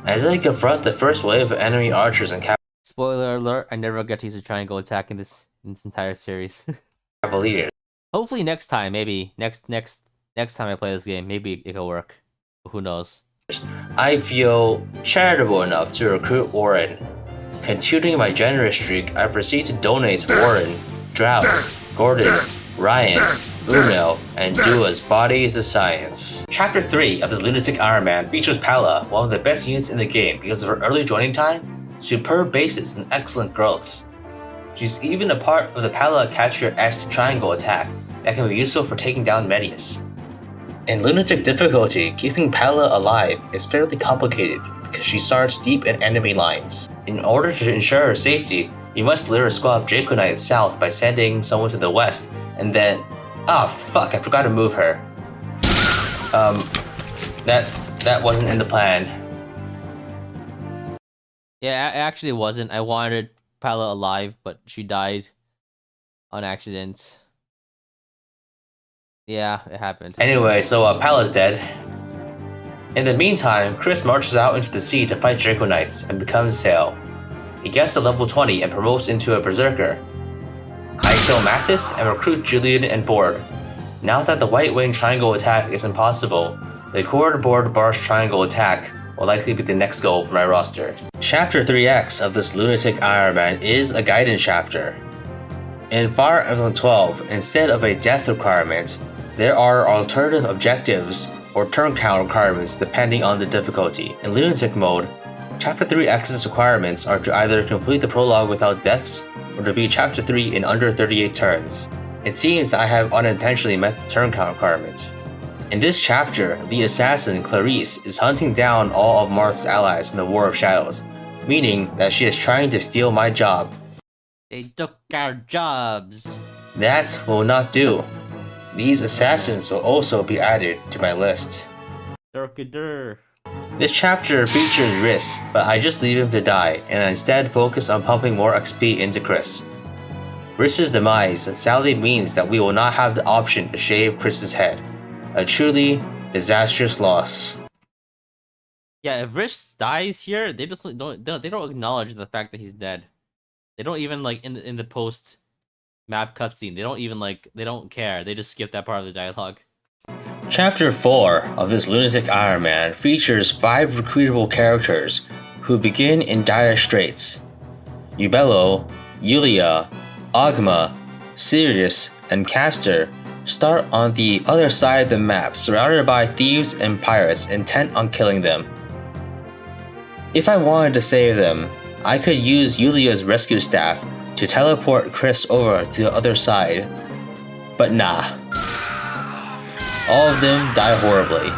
P: As they confront the first wave of enemy archers and
A: Spoiler alert, I never get to use a triangle attack in this entire series.
P: Cavaliers.
A: Hopefully next time, maybe. Next time I play this game, maybe it'll work. Who knows?
P: I feel charitable enough to recruit Warren. Continuing my generous streak, I proceed to donate Warren, Drought, Gordon, Ryan, Uno, and Dua's Body is the Science. Chapter 3 of this lunatic Iron Man features Pala, one of the best units in the game because of her early joining time, superb bases, and excellent growths. She's even a part of the Pala Catcher X triangle attack that can be useful for taking down Medius. In lunatic difficulty, keeping Pala alive is fairly complicated because she starts deep in enemy lines. In order to ensure her safety, you must lure a squad of Draco Knights south by sending someone to the west, and then... Ah, fuck, I forgot to move her. That wasn't in the plan.
A: Yeah, it actually wasn't. I wanted Pala alive, but she died on accident. Yeah, it happened.
P: Anyway, so Pala's dead. In the meantime, Chris marches out into the sea to fight Draco Knights and becomes Sail. He gets to level 20 and promotes into a Berserker. I kill Mathis and recruit Julian and Board. Now that the White Wing Triangle attack is impossible, the Cord Board Barsh Triangle attack will likely be the next goal for my roster. Chapter 3X of this lunatic Iron Man is a guidance chapter. In Fire Emblem 12, instead of a death requirement, there are alternative objectives or turn count requirements depending on the difficulty. In Lunatic mode, Chapter 3X's requirements are to either complete the prologue without deaths or to beat Chapter 3 in under 38 turns. It seems I have unintentionally met the turn count requirement. In this chapter, the assassin Clarice is hunting down all of Marth's allies in the War of Shadows, meaning that she is trying to steal my job.
A: They took our jobs.
P: That will not do. These assassins will also be added to my list. This chapter features Riss, but I just leave him to die and instead focus on pumping more XP into Chris. Riss's demise sadly means that we will not have the option to shave Chris's head. A truly disastrous loss.
A: Yeah, if Riss dies here, they just don't acknowledge the fact that he's dead. They don't even like in the post map cutscene. They don't care. They just skip that part of the dialogue.
P: Chapter 4 of this lunatic Iron Man features 5 recruitable characters who begin in dire straits. Ubello, Yulia, Agma, Sirius, and Castor start on the other side of the map, surrounded by thieves and pirates intent on killing them. If I wanted to save them, I could use Yulia's rescue staff to teleport Chris over to the other side, but nah. All of them die horribly.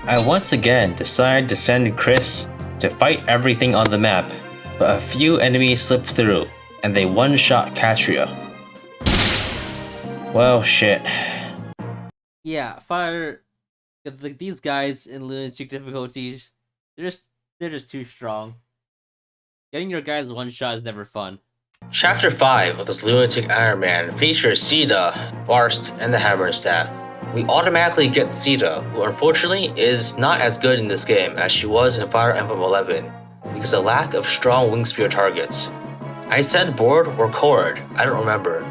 P: I once again decide to send Chris to fight everything on the map, but a few enemies slip through, and they one-shot Catria. Well, shit.
A: Yeah, these guys in lunatic difficulties, they're just too strong. Getting your guys one shot is never fun.
P: Chapter 5 of this lunatic Iron Man features Sita, Barst, and the Hammer Staff. We automatically get Sita, who unfortunately is not as good in this game as she was in Fire Emblem 11, because of lack of strong wing spear targets. I said Board or Cord, I don't remember,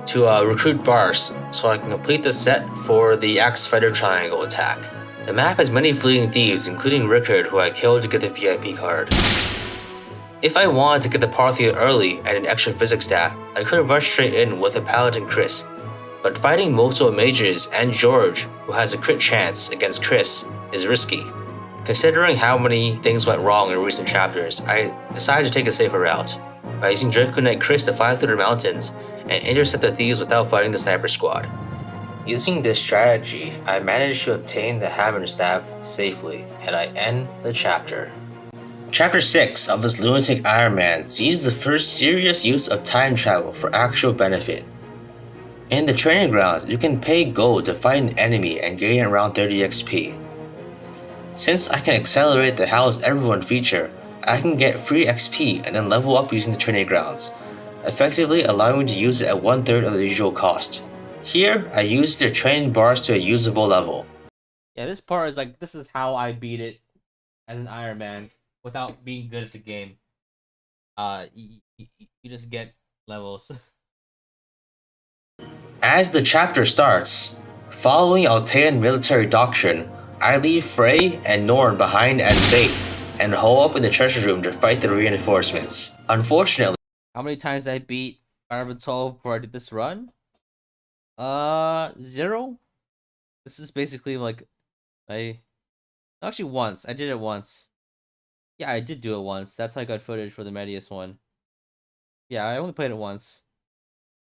P: to recruit Barst so I can complete the set for the Axe Fighter Triangle attack. The map has many fleeing thieves, including Rickard, who I killed to get the VIP card. If I wanted to get the Parthian early and an extra physics staff, I could have rushed straight in with a Paladin Chris. But fighting multiple mages and George, who has a crit chance against Chris, is risky. Considering how many things went wrong in recent chapters, I decided to take a safer route by using Draco Knight Chris to fly through the mountains and intercept the thieves without fighting the sniper squad. Using this strategy, I managed to obtain the Hammer Staff safely, and I end the chapter. Chapter 6 of this lunatic Iron Man sees the first serious use of time travel for actual benefit. In the training grounds, you can pay gold to fight an enemy and gain around 30 XP. Since I can accelerate the House Everyone feature, I can get free XP and then level up using the training grounds, effectively allowing me to use it at 1/3 of the usual cost. Here, I used their training bars to a usable level.
A: Yeah, this part is like, this is how I beat it as an Iron Man without being good at the game. You just get levels.
P: As the chapter starts, following Altean military doctrine, I leave Frey and Norn behind as bait and hole up in the treasure room to fight the reinforcements. Unfortunately,
A: how many times did I beat Fire Emblem 12 before I did this run? 0? This is basically like, actually once. I did it once. Yeah, I did do it once. That's how I got footage for the Medius one. Yeah, I only played it once.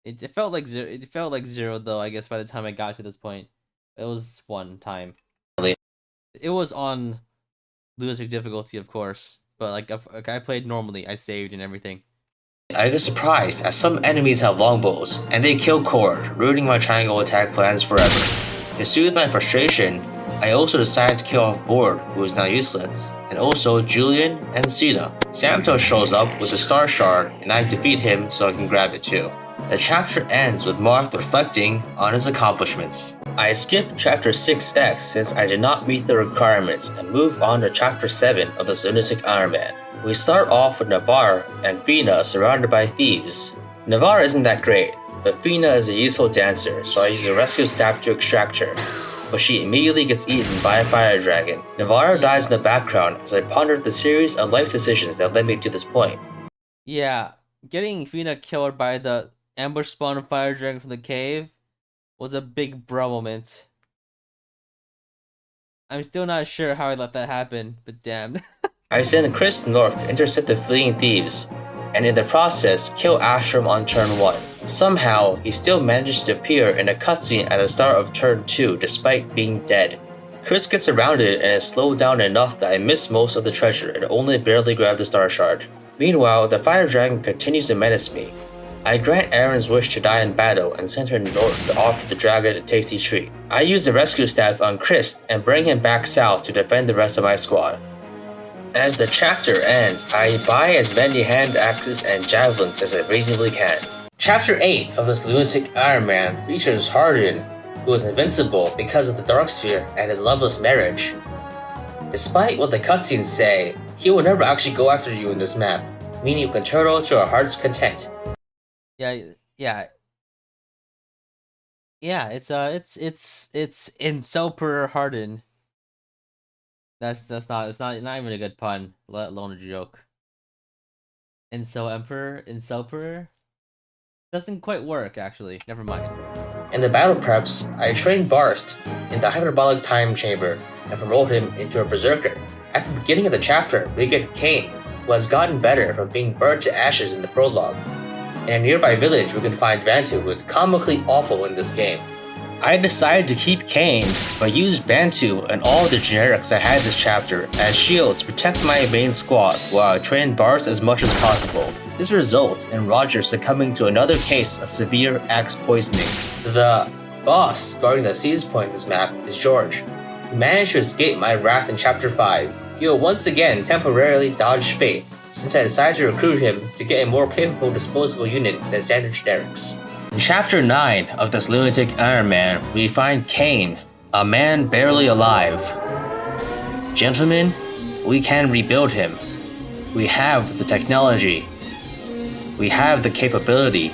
A: It felt like zero. It felt like 0 though. I guess by the time I got to this point, it was one time. It was on lunatic difficulty, of course, but like if I played normally, I saved and everything.
P: I get surprised as some enemies have longbows, and they kill Cord, ruining my triangle attack plans forever. To soothe my frustration, I also decided to kill off Board, who is now useless, and also Julian and Sita. Samto shows up with the Star Shard, and I defeat him so I can grab it too. The chapter ends with Marth reflecting on his accomplishments. I skipped chapter 6X since I did not meet the requirements and move on to chapter 7 of this lunatic Iron Man. We start off with Navarre and Fina surrounded by thieves. Navarre isn't that great, but Fina is a useful dancer, so I use a rescue staff to extract her, but she immediately gets eaten by a fire dragon. Navarre dies in the background as I pondered the series of life decisions that led me to this point.
A: Yeah, getting Fina killed by the ambush spawn fire dragon from the cave was a big bro moment. I'm still not sure how I let that happen, but damn.
P: I send Chris north to intercept the fleeing thieves, and in the process, kill Ashram on turn 1. Somehow, he still manages to appear in a cutscene at the start of turn 2 despite being dead. Chris gets surrounded and is slowed down enough that I miss most of the treasure and only barely grab the star shard. Meanwhile, the fire dragon continues to menace me. I grant Erin's wish to die in battle and send her north to offer the dragon a tasty treat. I use the rescue staff on Chris and bring him back south to defend the rest of my squad. As the chapter ends, I buy as many hand axes and javelins as I reasonably can. Chapter 8 of this lunatic Iron Man features Hardin, who is invincible because of the Dark Sphere and his loveless marriage. Despite what the cutscenes say, he will never actually go after you in this map, meaning you can turtle to our heart's content.
A: Yeah, it's Inselper Hardin. That's not even a good pun, let alone a joke. Inselper doesn't quite work actually. Never mind.
P: In the battle preps, I train Barst in the hyperbolic time chamber and promote him into a berserker. At the beginning of the chapter, we get Kane, who has gotten better from being burned to ashes in the prologue. In a nearby village, we can find Bantu, who is comically awful in this game. I decided to keep Kane, but used Bantu and all the generics I had this chapter as shields to protect my main squad while I trained Bars as much as possible. This results in Roger succumbing to another case of severe axe poisoning. The boss guarding the seize point in this map is George. He managed to escape my wrath in chapter 5. He will once again temporarily dodge fate, since I decided to recruit him to get a more capable disposable unit than standard generics. In chapter 9 of this lunatic Iron Man, we find Kane, a man barely alive. Gentlemen, we can rebuild him. We have the technology. We have the capability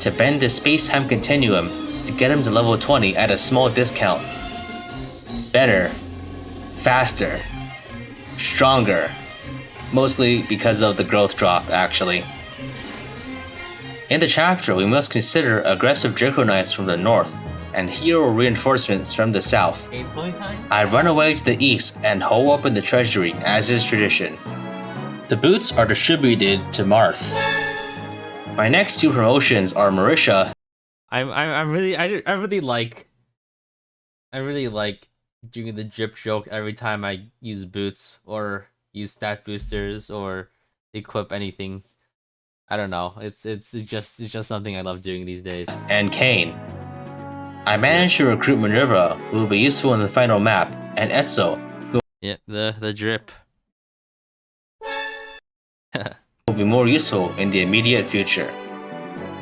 P: to bend the space-time continuum to get him to level 20 at a small discount. Better, faster, stronger. Mostly because of the growth drop, actually. In the chapter, we must consider aggressive Draconites from the north and hero reinforcements from the south. I run away to the east and hole up in the treasury, as is tradition. The boots are distributed to Marth. My next two promotions are Marisha.
A: I really like doing the drip joke every time I use boots or use stat boosters or equip anything. I don't know. It's just something I love doing these days.
P: And Kane. I managed to recruit Minerva, who will be useful in the final map, and Etzel, who
A: the drip
P: will be more useful in the immediate future.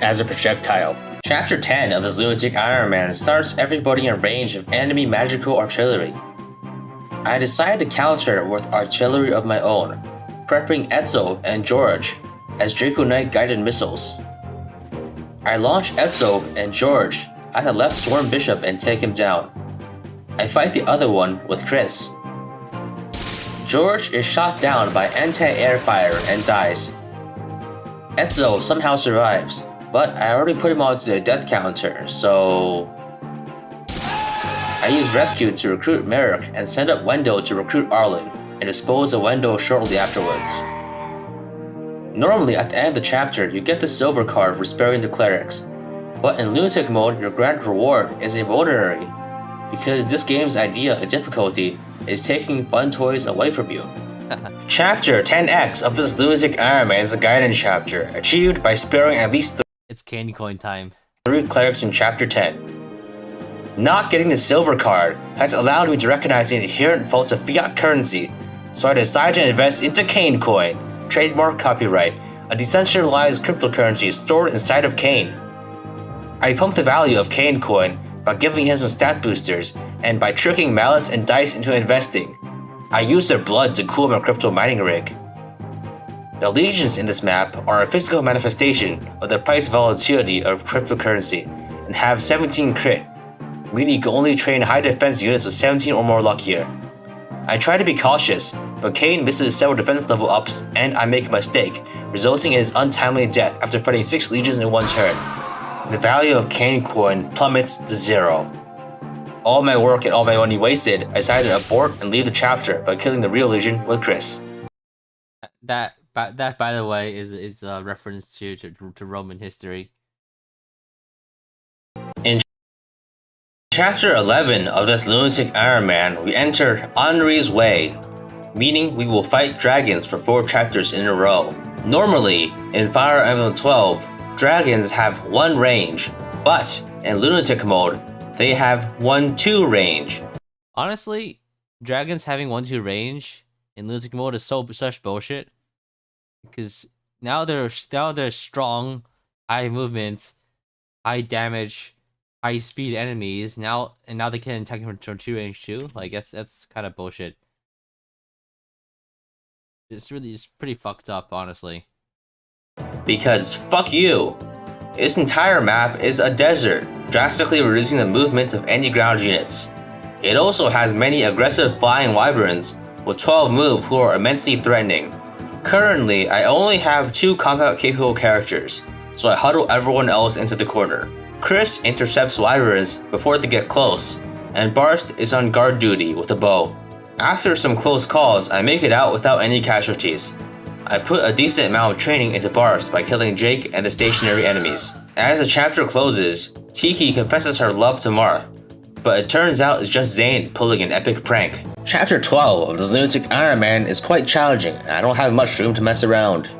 P: As a projectile. Chapter 10 of this lunatic Iron Man starts everybody in range of enemy magical artillery. I decide to counter with artillery of my own, prepping Etzel and George as Draconite guided missiles. I launch Etzel and George at the left Swarm Bishop and take him down. I fight the other one with Chris. George is shot down by anti-air fire and dies. Etzel somehow survives, but I already put him onto the death counter, so I use Rescue to recruit Merrick and send up Wendell to recruit Arlen, and dispose of Wendell shortly afterwards. Normally, at the end of the chapter, you get the silver card for sparing the clerics, but in lunatic mode, your grand reward is a vulnerary, because this game's idea of difficulty is taking fun toys away from you. Chapter 10X of this lunatic Iron Man is a guidance chapter, achieved by sparing at least
A: It's candy coin time.
P: 3 clerics in chapter 10. Not getting the silver card has allowed me to recognize the inherent faults of fiat currency, so I decided to invest into Kane Coin, trademark copyright, a decentralized cryptocurrency stored inside of Kane. I pumped the value of Kane Coin by giving him some stat boosters and by tricking Malice and Dice into investing. I used their blood to cool my crypto mining rig. The legions in this map are a physical manifestation of the price volatility of cryptocurrency and have 17 crit, meaning you can only train high defense units with 17 or more luck here. I try to be cautious, but Kane misses several defense level ups and I make a mistake, resulting in his untimely death after fighting 6 legions in one turn. The value of Kane Coin plummets to 0. All my work and all my money wasted, I decided to abort and leave the chapter by killing the real legion with Chris.
B: That by the way is a reference to Roman history.
P: In Chapter 11 of this lunatic Iron Man, we enter Henri's Way, meaning we will fight dragons for 4 chapters in a row. Normally, in Fire Emblem 12, dragons have 1 range, but in lunatic mode, they have 1-2 range.
B: Honestly, dragons having 1-2 range in lunatic mode is such bullshit. Because now they're strong, high movement, high damage, high speed enemies. Now they can attack from 2 range too. Like that's kind of bullshit. It's pretty fucked up, honestly.
P: Because fuck you. This entire map is a desert, drastically reducing the movement of any ground units. It also has many aggressive flying wyverns with 12 move who are immensely threatening. Currently, I only have 2 combat capable characters, so I huddle everyone else into the corner. Chris intercepts wyverns before they get close, and Barst is on guard duty with a bow. After some close calls, I make it out without any casualties. I put a decent amount of training into Barst by killing Jake and the stationary enemies. As the chapter closes, Tiki confesses her love to Marth, but it turns out it's just Zane pulling an epic prank. Chapter 12 of this lunatic Iron Man is quite challenging, and I don't have much room to mess around.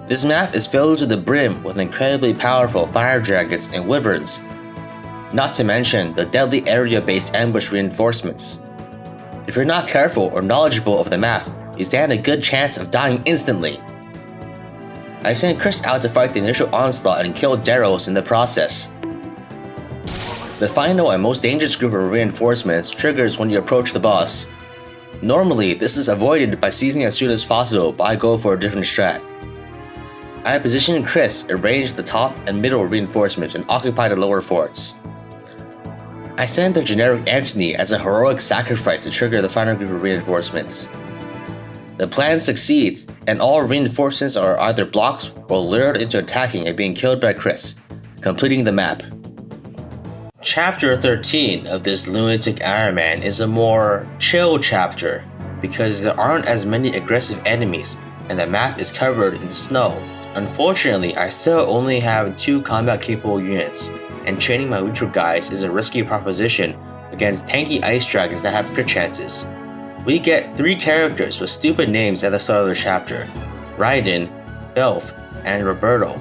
P: This map is filled to the brim with incredibly powerful fire dragons and wyverns, not to mention the deadly area-based ambush reinforcements. If you're not careful or knowledgeable of the map, you stand a good chance of dying instantly. I sent Chris out to fight the initial onslaught and kill Daros in the process. The final and most dangerous group of reinforcements triggers when you approach the boss. Normally, this is avoided by seizing as soon as possible, but I go for a different strat. I positioned Chris, arranged the top and middle reinforcements, and occupied the lower forts. I sent the generic Antony as a heroic sacrifice to trigger the final group of reinforcements. The plan succeeds, and all reinforcements are either blocked or lured into attacking and being killed by Chris, completing the map. Chapter 13 of this lunatic Iron Man is a more chill chapter because there aren't as many aggressive enemies and the map is covered in snow. Unfortunately, I still only have 2 combat capable units, and training my weaker guys is a risky proposition against tanky ice dragons that have crit chances. We get 3 characters with stupid names at the start of the chapter: Raiden, Belf, and Roberto.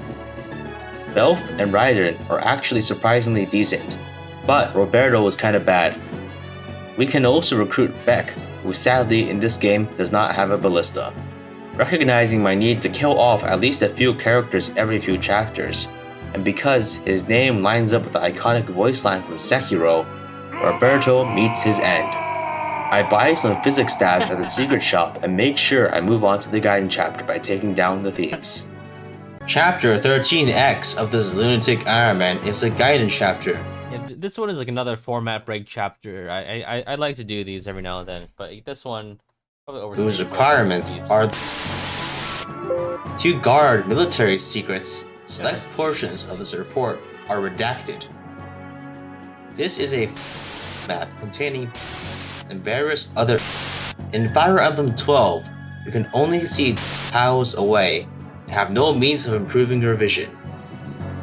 P: Belf and Raiden are actually surprisingly decent, but Roberto was kinda bad. We can also recruit Beck, who sadly in this game does not have a ballista. Recognizing my need to kill off at least a few characters every few chapters, and because his name lines up with the iconic voice line from Sekiro, Roberto meets his end. I buy some physics stabs at the secret shop and make sure I move on to the Gaiden chapter by taking down the thieves. Chapter 13X of this lunatic Iron Man is a Gaiden chapter.
B: Yeah, this one is like another format break chapter. I like to do these every now and then, but this one probably overstays.
P: Whose requirements are to guard military secrets. Select portions of this report are redacted. This is a map containing and various other. In Fire Emblem 12, you can only see piles away and have no means of improving your vision.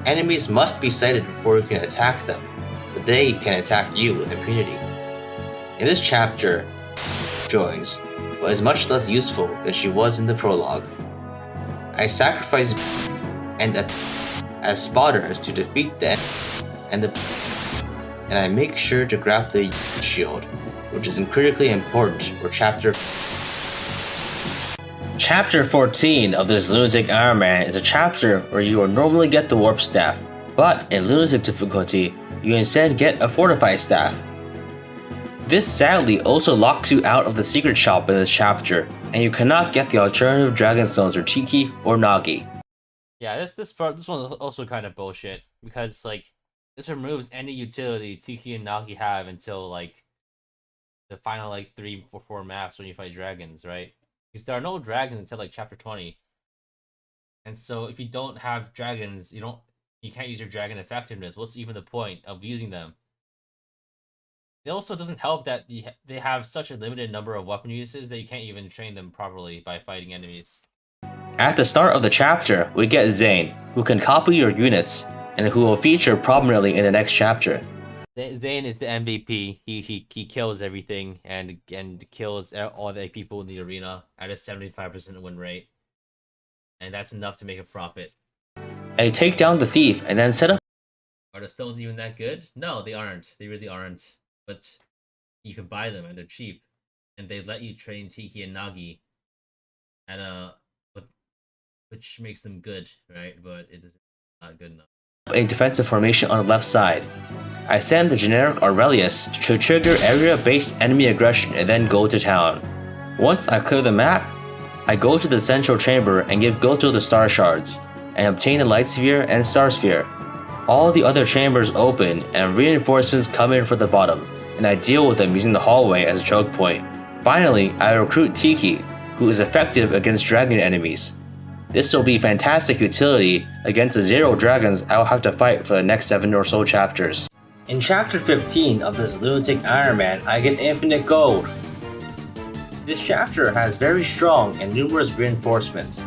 P: Enemies must be sighted before you can attack them, but they can attack you with impunity. In this chapter, joins, but is much less useful than she was in the prologue. I sacrifice and as spotters to defeat the enemy, and I make sure to grab the shield, which is critically important for Chapter 14 of this lunatic Iron Man is a chapter where you will normally get the warp staff, But in Lunatic difficulty, you instead get a Fortified Staff. This sadly also locks you out of the secret shop in this chapter, and you cannot get the alternative Dragon Stones or Tiki or Nagi.
A: Yeah, this one is also kind of bullshit, because like this removes any utility Tiki and Nagi have until like the final like 3 or 4 maps when you fight dragons, right? Because there are no dragons until like chapter 20. And so if you don't have dragons, you can't use your dragon effectiveness. What's even the point of using them? It also doesn't help that they have such a limited number of weapon uses that you can't even train them properly by fighting enemies.
P: At the start of the chapter, we get Zane, who can copy your units, and who will feature prominently in the next chapter.
A: Zane is the MVP. He kills everything and kills all the people in the arena at a 75% win rate. And that's enough to make a profit.
P: I take down the thief and then set up.
A: Are the stones even that good? No, they aren't. They really aren't. But you can buy them and they're cheap. And they let you train Tiki and Nagi. And which makes them good, right? But it's not good enough.
P: A defensive formation on the left side. I send the generic Aurelius to trigger area-based enemy aggression and then go to town. Once I clear the map, I go to the central chamber and give Goto the Star Shards, and obtain the Light Sphere and Star Sphere. All the other chambers open and reinforcements come in for the bottom, and I deal with them using the hallway as a choke point. Finally, I recruit Tiki, who is effective against dragon enemies. This will be fantastic utility against the 0 dragons I will have to fight for the next 7 or so chapters. In chapter 15 of this Lunatic Iron Man, I get infinite gold. This chapter has very strong and numerous reinforcements,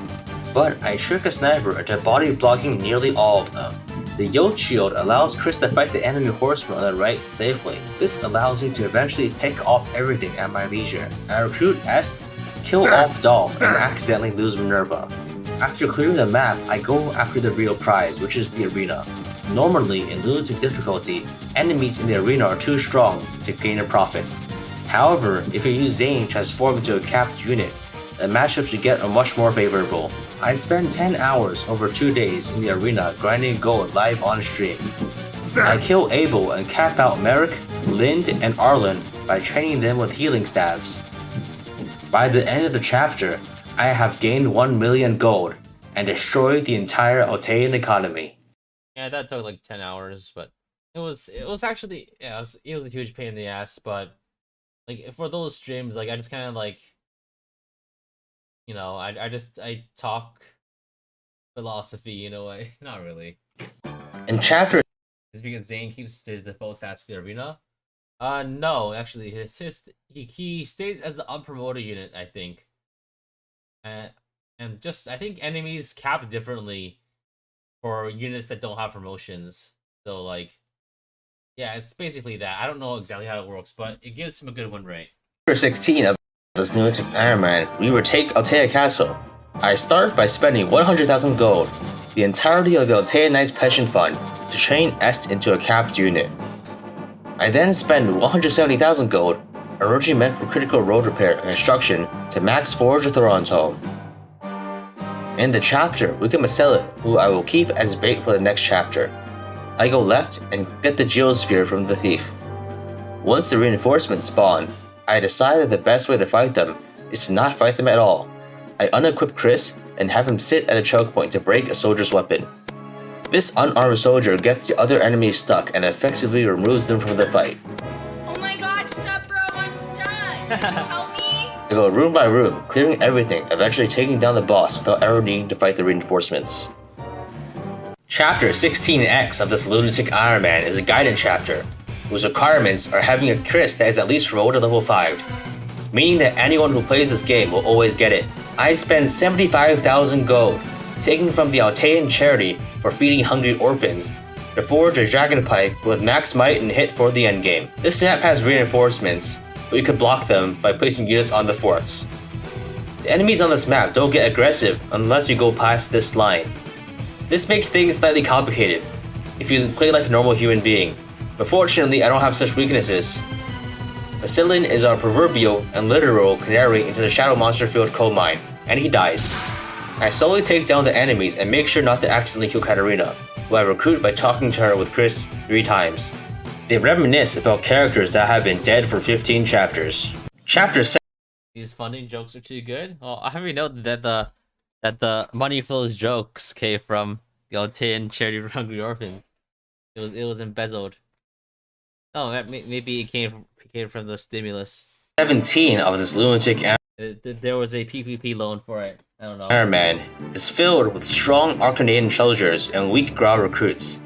P: but I trick a sniper into body blocking nearly all of them. The Yoke Shield allows Chris to fight the enemy horseman on the right safely. This allows me to eventually pick off everything at my leisure. I recruit Est, kill off Dolph, and accidentally lose Minerva. After clearing the map, I go after the real prize, which is the arena. Normally, in Lunatic difficulty, enemies in the arena are too strong to gain a profit. However, if you use Zane transformed into a capped unit, the matchups you get are much more favorable. I spend 10 hours over 2 days in the arena grinding gold live on stream. I kill Abel and cap out Merrick, Lind, and Arlen by training them with healing staves. By the end of the chapter, I have gained 1 million gold and destroyed the entire Altean economy.
A: Yeah, that took like 10 hours, but it was actually, yeah, it was a huge pain in the ass, but like for those streams, like I just kind of like, you know, I talk philosophy in a way. Not really.
P: In chapter,
A: it's because Zane keeps his default stats for the arena. No, actually, he stays as the unpromoted unit, I think. And just I think enemies cap differently for units that don't have promotions. So like, yeah, it's basically that. I don't know exactly how it works, but it gives him a good win rate.
P: Chapter 16 of this Lunatic Iron Man, we retake Altea Castle. I start by spending 100,000 gold, the entirety of the Altea Knights pension fund, to train Est into a capped unit. I then spend 170,000 gold, a regiment for critical road repair and construction, to max Forge Thoronto. In the chapter, we get Marcellin, who I will keep as bait for the next chapter. I go left and get the Geosphere from the thief. Once the reinforcements spawn, I decide that the best way to fight them is to not fight them at all. I unequip Chris and have him sit at a choke point to break a soldier's weapon. This unarmed soldier gets the other enemies stuck and effectively removes them from the fight.
Q: Oh my god, stop bro, I'm stuck! Can you help me?
P: I go room by room, clearing everything, eventually taking down the boss without ever needing to fight the reinforcements. Chapter 16X of this Lunatic Iron Man is a guidance chapter, whose requirements are having a Chris that is at least promoted to level 5, meaning that anyone who plays this game will always get it. I spend 75,000 gold, taken from the Altean charity for feeding hungry orphans, to forge a dragon pike with max might and hit for the endgame. This map has reinforcements, but you can block them by placing units on the forts. The enemies on this map don't get aggressive unless you go past this line. This makes things slightly complicated if you play like a normal human being, but fortunately I don't have such weaknesses. Marcellin is our proverbial and literal canary into the Shadow Monster Field coal mine, and he dies. I slowly take down the enemies and make sure not to accidentally kill Katarina, who I recruit by talking to her with Chris 3 times. They reminisce about characters that have been dead for 15 chapters. Chapter 7.
A: These funding jokes are too good. Well, I already know that the money for those jokes came from the Altean charity for hungry orphans. It was embezzled. Oh, maybe it came from the stimulus.
P: 17 of this lunatic
A: There was a PPP loan for it. I don't know.
P: Iron Man is filled with strong Arcanadian soldiers and weak Grau recruits.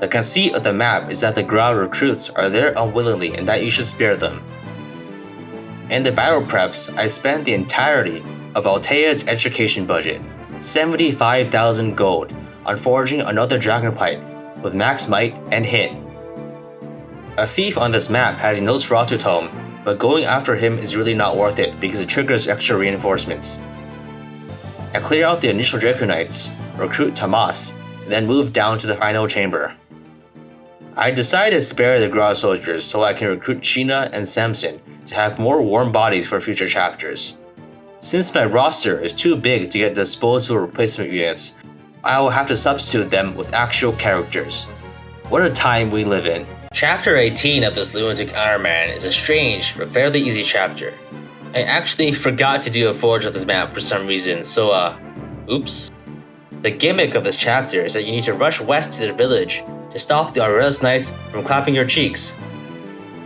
P: The conceit of the map is that the Grau recruits are there unwillingly and that you should spare them. In the battle preps, I spent the entirety of Altea's education budget, 75,000 gold, on forging another dragonpike with max might and hit. A thief on this map has no Nosferatu tome, but going after him is really not worth it because it triggers extra reinforcements. I clear out the initial Draconites, recruit Tomas, and then move down to the final chamber. I decided to spare the Grau soldiers so I can recruit Sheena and Samson to have more warm bodies for future chapters. Since my roster is too big to get disposable replacement units, I will have to substitute them with actual characters. What a time we live in. Chapter 18 of this lunatic Iron Man is a strange but fairly easy chapter. I actually forgot to do a forge of this map for some reason, so oops. The gimmick of this chapter is that you need to rush west to the village to stop the Aurelius Knights from clapping your cheeks.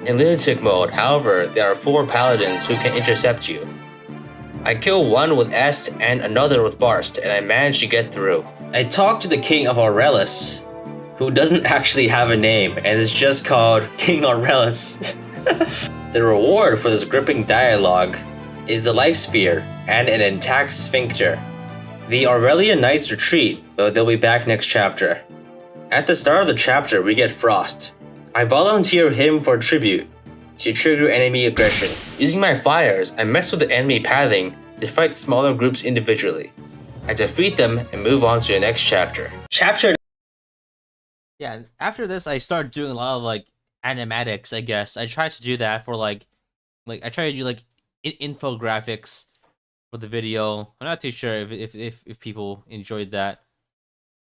P: In lunatic mode, however, there are 4 paladins who can intercept you. I kill one with Est and another with Barst, and I managed to get through. I talked to the King of Aurelius, who doesn't actually have a name and is just called King Aurelius. The reward for this gripping dialogue is the Life Sphere and an intact sphincter. The Aurelian Knights retreat, but they'll be back next chapter. At the start of the chapter, we get Frost. I volunteer him for tribute to trigger enemy aggression. Using my fires, I mess with the enemy pathing to fight smaller groups individually. I defeat them and move on to the next chapter. Chapter.
A: Yeah, after this, I started doing a lot of like animatics. I guess I tried to do that for like I tried to do like infographics for the video. I'm not too sure if people enjoyed that.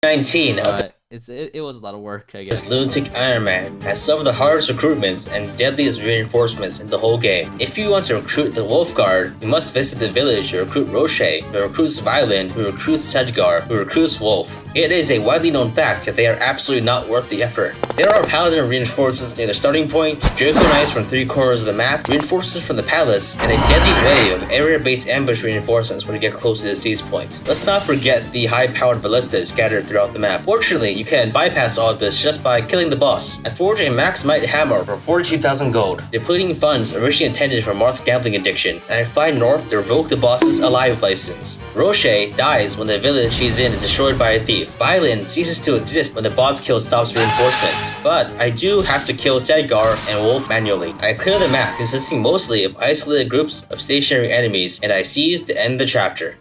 P: 19 of the
A: it was a lot of work, I guess.
P: This lunatic Iron Man has some of the hardest recruitments and deadliest reinforcements in the whole game. If you want to recruit the Wolf Guard, you must visit the village to recruit Roche, who recruits Violin, who recruits Sedgar, who recruits Wolf. It is a widely known fact that they are absolutely not worth the effort. There are Paladin reinforcements near the starting point, Draco Knights from 3 corners of the map, reinforcements from the palace, and a deadly wave of area-based ambush reinforcements when you get close to the siege point. Let's not forget the high-powered ballistas scattered throughout the map. Fortunately, you can bypass all of this just by killing the boss. I forge a max might hammer for 42,000 gold, depleting funds originally intended for Marth's gambling addiction, and I fly north to revoke the boss's Alive license. Roche dies when the village he's in is destroyed by a thief. Violin ceases to exist when the boss kill stops reinforcements, but I do have to kill Sedgar and Wolf manually. I clear the map, consisting mostly of isolated groups of stationary enemies, and I seize to end the chapter.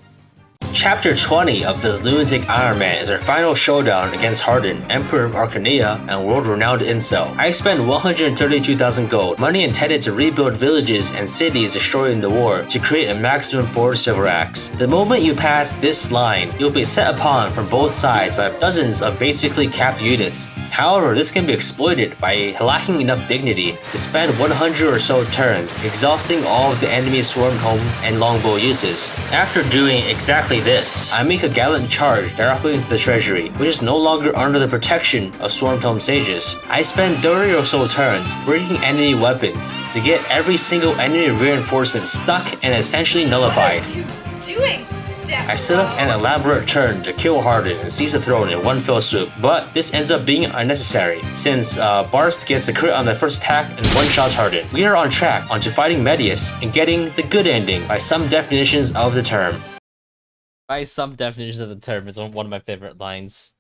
P: Chapter 20 of this lunatic Iron Man is our final showdown against Hardin, Emperor of Arcania and world-renowned incel. I spent 132,000 gold, money intended to rebuild villages and cities destroyed in the war, to create a maximum forged silver axe. The moment you pass this line, you'll be set upon from both sides by dozens of basically capped units. However, this can be exploited by lacking enough dignity to spend 100 or so turns, exhausting all of the enemy's swarm home and longbow uses. After doing exactly this, I make a gallant charge directly into the treasury, which is no longer under the protection of Swarmtome sages. I spend 30 or so turns breaking enemy weapons to get every single enemy reinforcement stuck and essentially nullified.
Q: What are you doing, Steph?
P: I set up an elaborate turn to kill Hardin and seize the throne in one fell swoop, but this ends up being unnecessary, since Barst gets a crit on the first attack and one-shots Hardin. We are on track onto fighting Medius and getting the good ending by some definitions of the term.
A: By some definitions of the term is one of my favorite lines.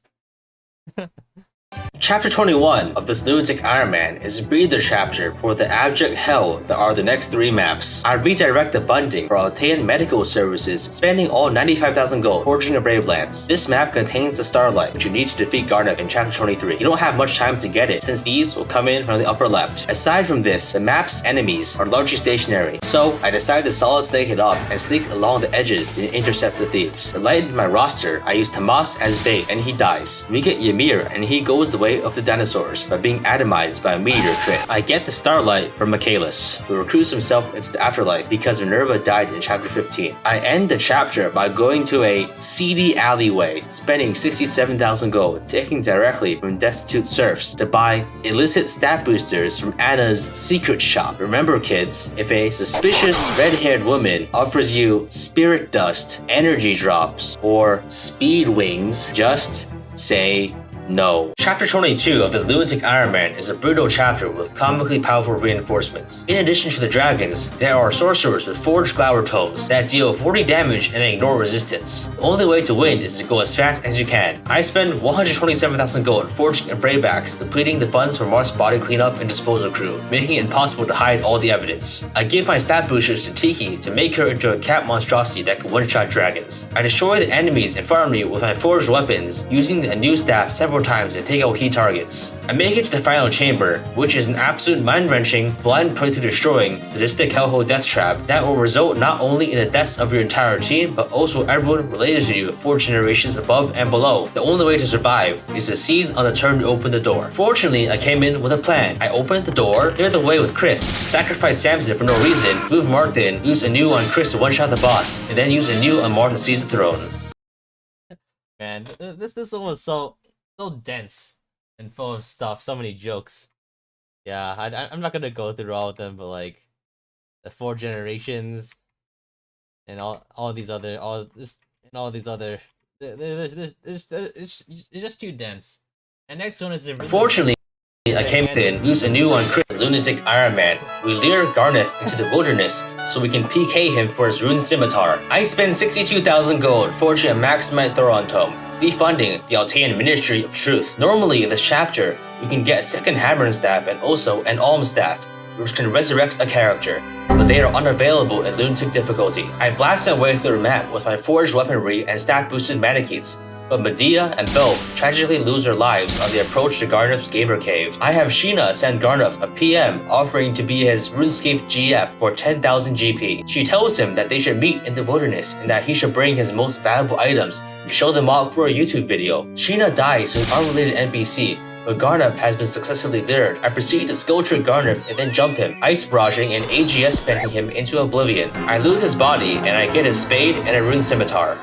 P: Chapter 21 of this lunatic Iron Man is a breather chapter for the abject hell that are the next 3 maps. I redirect the funding for Altean medical services, spending all 95,000 gold forging a Brave Lance. This map contains the Starlight, which you need to defeat Garnet in Chapter 23. You don't have much time to get it, since these will come in from the upper left. Aside from this, the map's enemies are largely stationary, so I decided to solid snake it up and sneak along the edges to intercept the thieves. To lighten my roster, I use Tomas as bait, and he dies. We get Ymir, and he goes the way of the dinosaurs by being atomized by a meteor crit. I get the Starlight from Michaelis, who recruits himself into the afterlife because Minerva died in Chapter 15. I end the chapter by going to a seedy alleyway, spending 67,000 gold, taking directly from destitute serfs to buy illicit stat boosters from Anna's secret shop. Remember kids, if a suspicious red-haired woman offers you spirit dust, energy drops, or speed wings, just say no. Chapter 22 of this lunatic Iron Man is a brutal chapter with comically powerful reinforcements. In addition to the dragons, there are sorcerers with forged glower tomes that deal 40 damage and ignore resistance. The only way to win is to go as fast as you can. I spend 127,000 gold forging a brave axe, depleting the funds for Mark's body cleanup and disposal crew, making it impossible to hide all the evidence. I give my stat boosters to Tiki to make her into a cat monstrosity that can one-shot dragons. I destroy the enemies in front of me with my forged weapons, using a new staff several times to take out key targets. I make it to the final chamber, which is an absolute mind-wrenching, blind playthrough destroying sadistic hellhole death trap that will result not only in the deaths of your entire team, but also everyone related to you 4 generations above and below. The only way to survive is to seize on the turn to open the door. Fortunately, I came in with a plan. I opened the door, cleared the way with Chris, sacrificed Samson for no reason, moved Mark in, used Anu on Chris to one-shot the boss, and then used Anu on Mark to seize the throne.
A: Man, this one was so dense and full of stuff, so many jokes. Yeah, I'm not gonna go through all of them, but like the 4 generations and all these other it's just too dense. And next one is
P: Fortunately, I came in, used Anu on Chris, lunatic Iron Man. We lure Garneth into the wilderness so we can PK him for his rune scimitar. I spend 62,000 gold forging a Maximite Thoron tome, defunding the Altean Ministry of Truth. Normally in this chapter, you can get a second Hammer staff and also an Alm staff, which can resurrect a character, but they are unavailable in lunatic difficulty. I blast my way through the map with my forged weaponry and stat boosted Manichees, but Medea and Belf tragically lose their lives on the approach to Garneth's Gamer Cave. I have Sheena send Garneth a PM offering to be his RuneScape GF for 10,000 GP. She tells him that they should meet in the wilderness and that he should bring his most valuable items and show them off for a YouTube video. Sheena dies to an unrelated NPC, but Garneth has been successfully lured. I proceed to skill trick Garneth and then jump him, ice barraging and AGS spamming him into oblivion. I loot his body and I get his spade and a rune scimitar.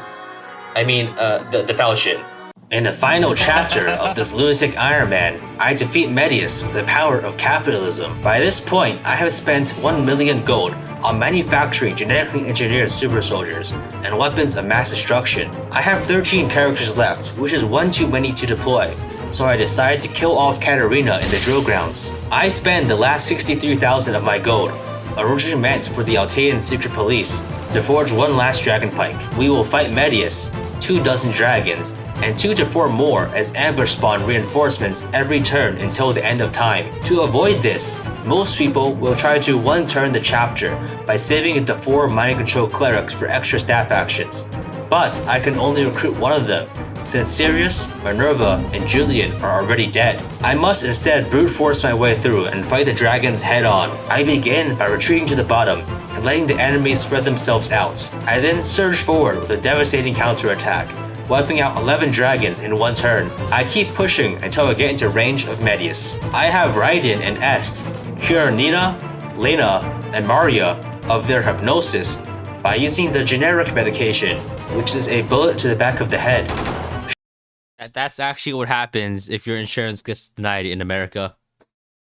P: I mean, the falchion. In the final chapter of this lunatic Iron Man, I defeat Medius with the power of capitalism. By this point, I have spent 1 million gold on manufacturing genetically engineered super soldiers and weapons of mass destruction. I have 13 characters left, which is one too many to deploy, so I decide to kill off Katarina in the drill grounds. I spend the last 63,000 of my gold, originally meant for the Altean secret police, to forge one last dragon pike. We will fight Medius, 24 dragons, and 2 to 4 more as ambush spawn reinforcements every turn until the end of time. To avoid this, most people will try to one-turn the chapter by saving the 4 mind control clerics for extra staff actions. But I can only recruit one of them, since Sirius, Minerva, and Julian are already dead. I must instead brute force my way through and fight the dragons head on. I begin by retreating to the bottom and letting the enemies spread themselves out. I then surge forward with a devastating counterattack, wiping out 11 dragons in one turn. I keep pushing until I get into range of Medius. I have Raiden and Est cure Nina, Lena, and Maria of their hypnosis by using the generic medication, which is a bullet to the back of the head.
A: That's actually what happens if your insurance gets denied in America,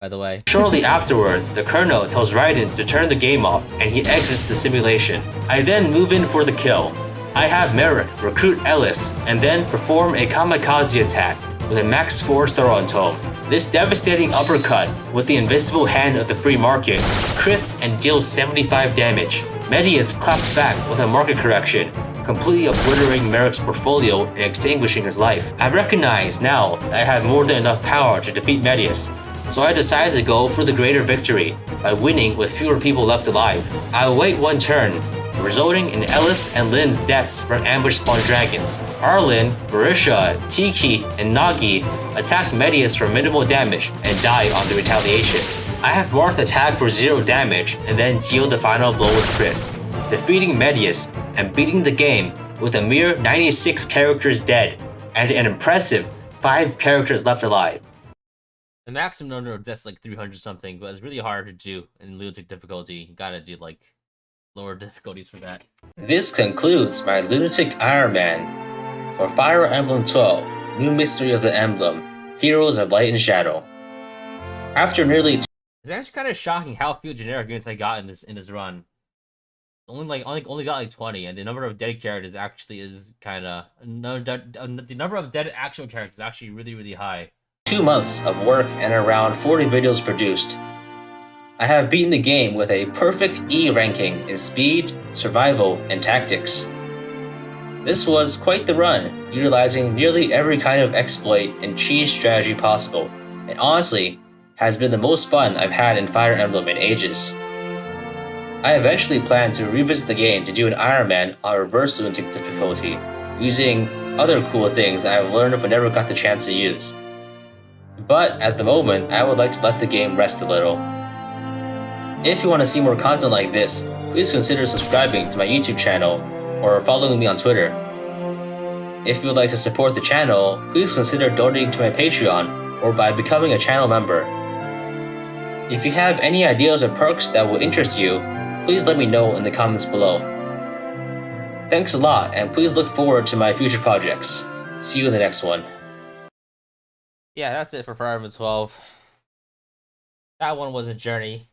A: by the way.
P: Shortly afterwards, the Colonel tells Raiden to turn the game off and he exits the simulation. I then move in for the kill. I have Merrick recruit Ellis and then perform a kamikaze attack with a max force Thoron tome. This devastating uppercut with the invisible hand of the free market crits and deals 75 damage. Medius claps back with a market correction, completely obliterating Merrick's portfolio and extinguishing his life. I recognize now that I have more than enough power to defeat Medius, so I decided to go for the greater victory by winning with fewer people left alive. I will wait one turn, resulting in Ellis and Lynn's deaths from ambush spawn dragons. Arlen, Marisha, Tiki, and Nagi attack Medius for minimal damage and die on the retaliation. I have Marth attack for 0 damage and then deal the final blow with Chris, defeating Medius and beating the game with a mere 96 characters dead and an impressive 5 characters left alive.
A: The maximum number of deaths like 300 something, but it's really hard to do in lunatic difficulty. You gotta do like lower difficulties for that.
P: This concludes my Lunatic Iron Man for Fire Emblem 12, New Mystery of the Emblem, Heroes of Light and Shadow. After nearly
A: It's actually kind of shocking how few generic units I got in this run. Only got like 20, and the number of dead characters actually is kind of the number of dead actual characters is actually really high.
P: 2 months of work and around 40 videos produced, I have beaten the game with a perfect E ranking in speed, survival, and tactics. This was quite the run, utilizing nearly every kind of exploit and cheese strategy possible, and honestly, has been the most fun I've had in Fire Emblem in ages. I eventually plan to revisit the game to do an Iron Man on reverse lunatic difficulty, using other cool things I've learned but never got the chance to use. But at the moment, I would like to let the game rest a little. If you want to see more content like this, please consider subscribing to my YouTube channel or following me on Twitter. If you would like to support the channel, please consider donating to my Patreon or by becoming a channel member. If you have any ideas or perks that will interest you, please let me know in the comments below. Thanks a lot, and please look forward to my future projects. See you in the next one.
A: Yeah, that's it for Fire Emblem 12. That one was a journey.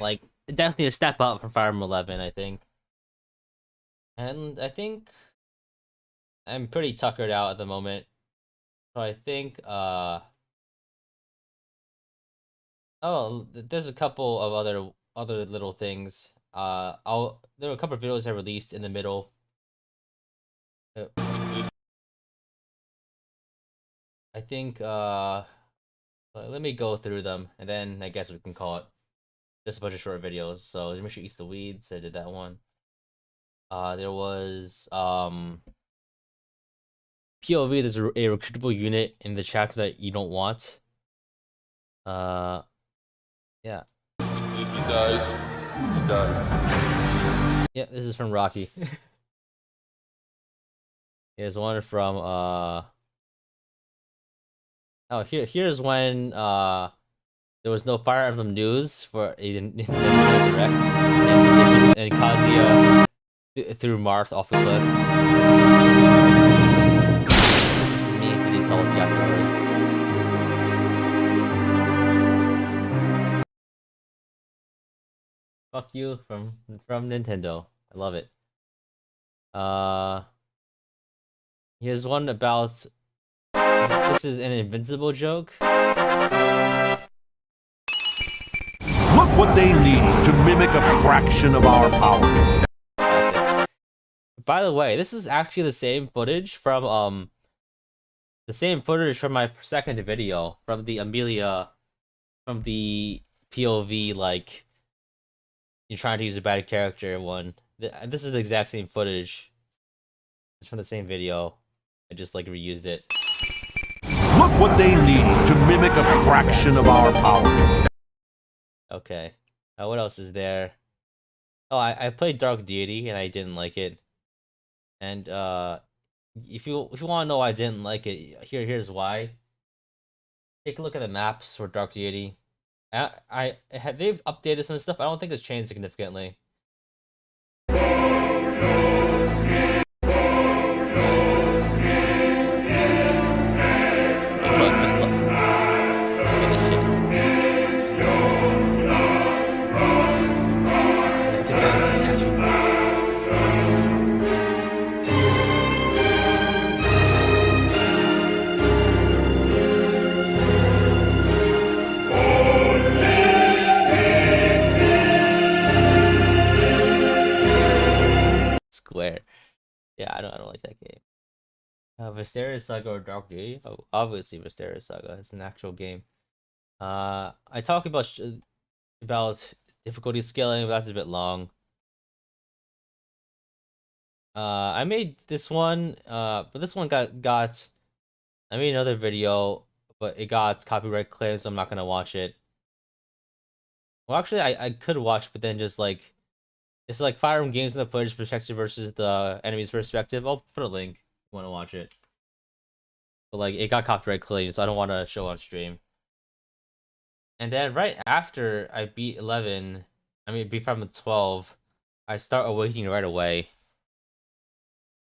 A: Like, definitely a step up from Fire Emblem 11, I think. And I think I'm pretty tuckered out at the moment. So I think, oh, there's a couple of other little things. There were a couple of videos I released in the middle. I think, let me go through them, and then I guess we can call it just a bunch of short videos. So, make sure you eat the weeds. I did that one. There was, POV, there's a recruitable unit in the chapter that you don't want. Yeah.
E: If he dies, he dies.
A: Yeah, this is from Rocky. Here's one from, oh, here's when there was no Fire Emblem news for a Nintendo Direct, and Kazuya threw Marth off the cliff. This is me pretty salty afterwards. Fuck you from Nintendo. I love it. Here's one about. This is an Invincible joke.
E: Look what they need to mimic a fraction of our power.
A: By the way, this is actually the same footage from my second video from the Amelia, from the POV, like you're trying to use a bad character one. This is the exact same footage. It's from the same video. I just like reused it.
E: Look what they need to mimic a fraction of our power.
A: Okay. What else is there? Oh, I played Dark Deity and I didn't like it. And if you want to know why I didn't like it, here's why. Take a look at the maps for Dark Deity. They've updated some stuff. I don't think it's changed significantly. Yeah, I don't like that game. Visteria Saga or Dark Deity? Oh, obviously Visteria Saga. It's an actual game. I talk about difficulty scaling, but that's a bit long. I made this one, but this one got. I made another video, but it got copyright claimed, so I'm not gonna watch it. Well, actually, I could watch, but then just like, it's like Fire Emblem games in the player's perspective versus the enemy's perspective. I'll put a link if you want to watch it. But like, it got copyright claimed, so I don't want to show on stream. And then right after I beat 11, beat from 12, I start Awakening right away.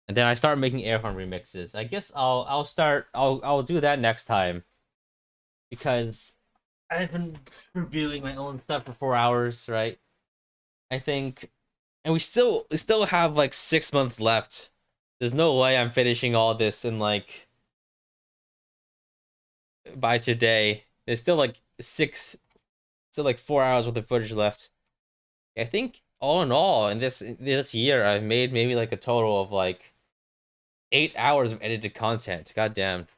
A: And then I start making air horn remixes. I guess I'll do that next time. Because I've been reviewing my own stuff for 4 hours, right? I think, and we still have like 6 months left. There's no way I'm finishing all this in like by today. There's still like 4 hours worth of footage left. I think all in all, in this year, I've made maybe like a total of like 8 hours of edited content. God damn,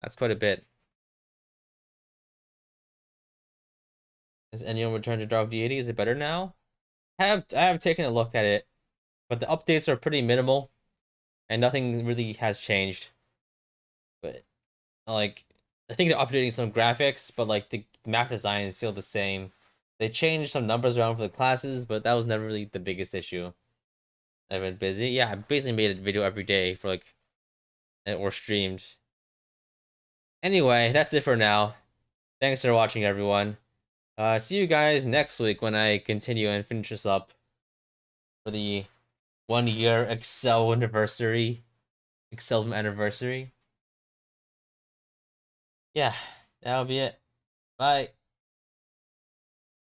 A: that's quite a bit. Has anyone returned to Dark Deity? Is it better now? I have taken a look at it, but the updates are pretty minimal, and nothing really has changed. But like, I think they're updating some graphics, but like the map design is still the same. They changed some numbers around for the classes, but that was never really the biggest issue. I've been busy. Yeah, I basically made a video every day for like, or streamed. Anyway, that's it for now. Thanks for watching, everyone. See you guys next week when I continue and finish this up for the 1 year Excelblem anniversary. Yeah, that'll be it. Bye.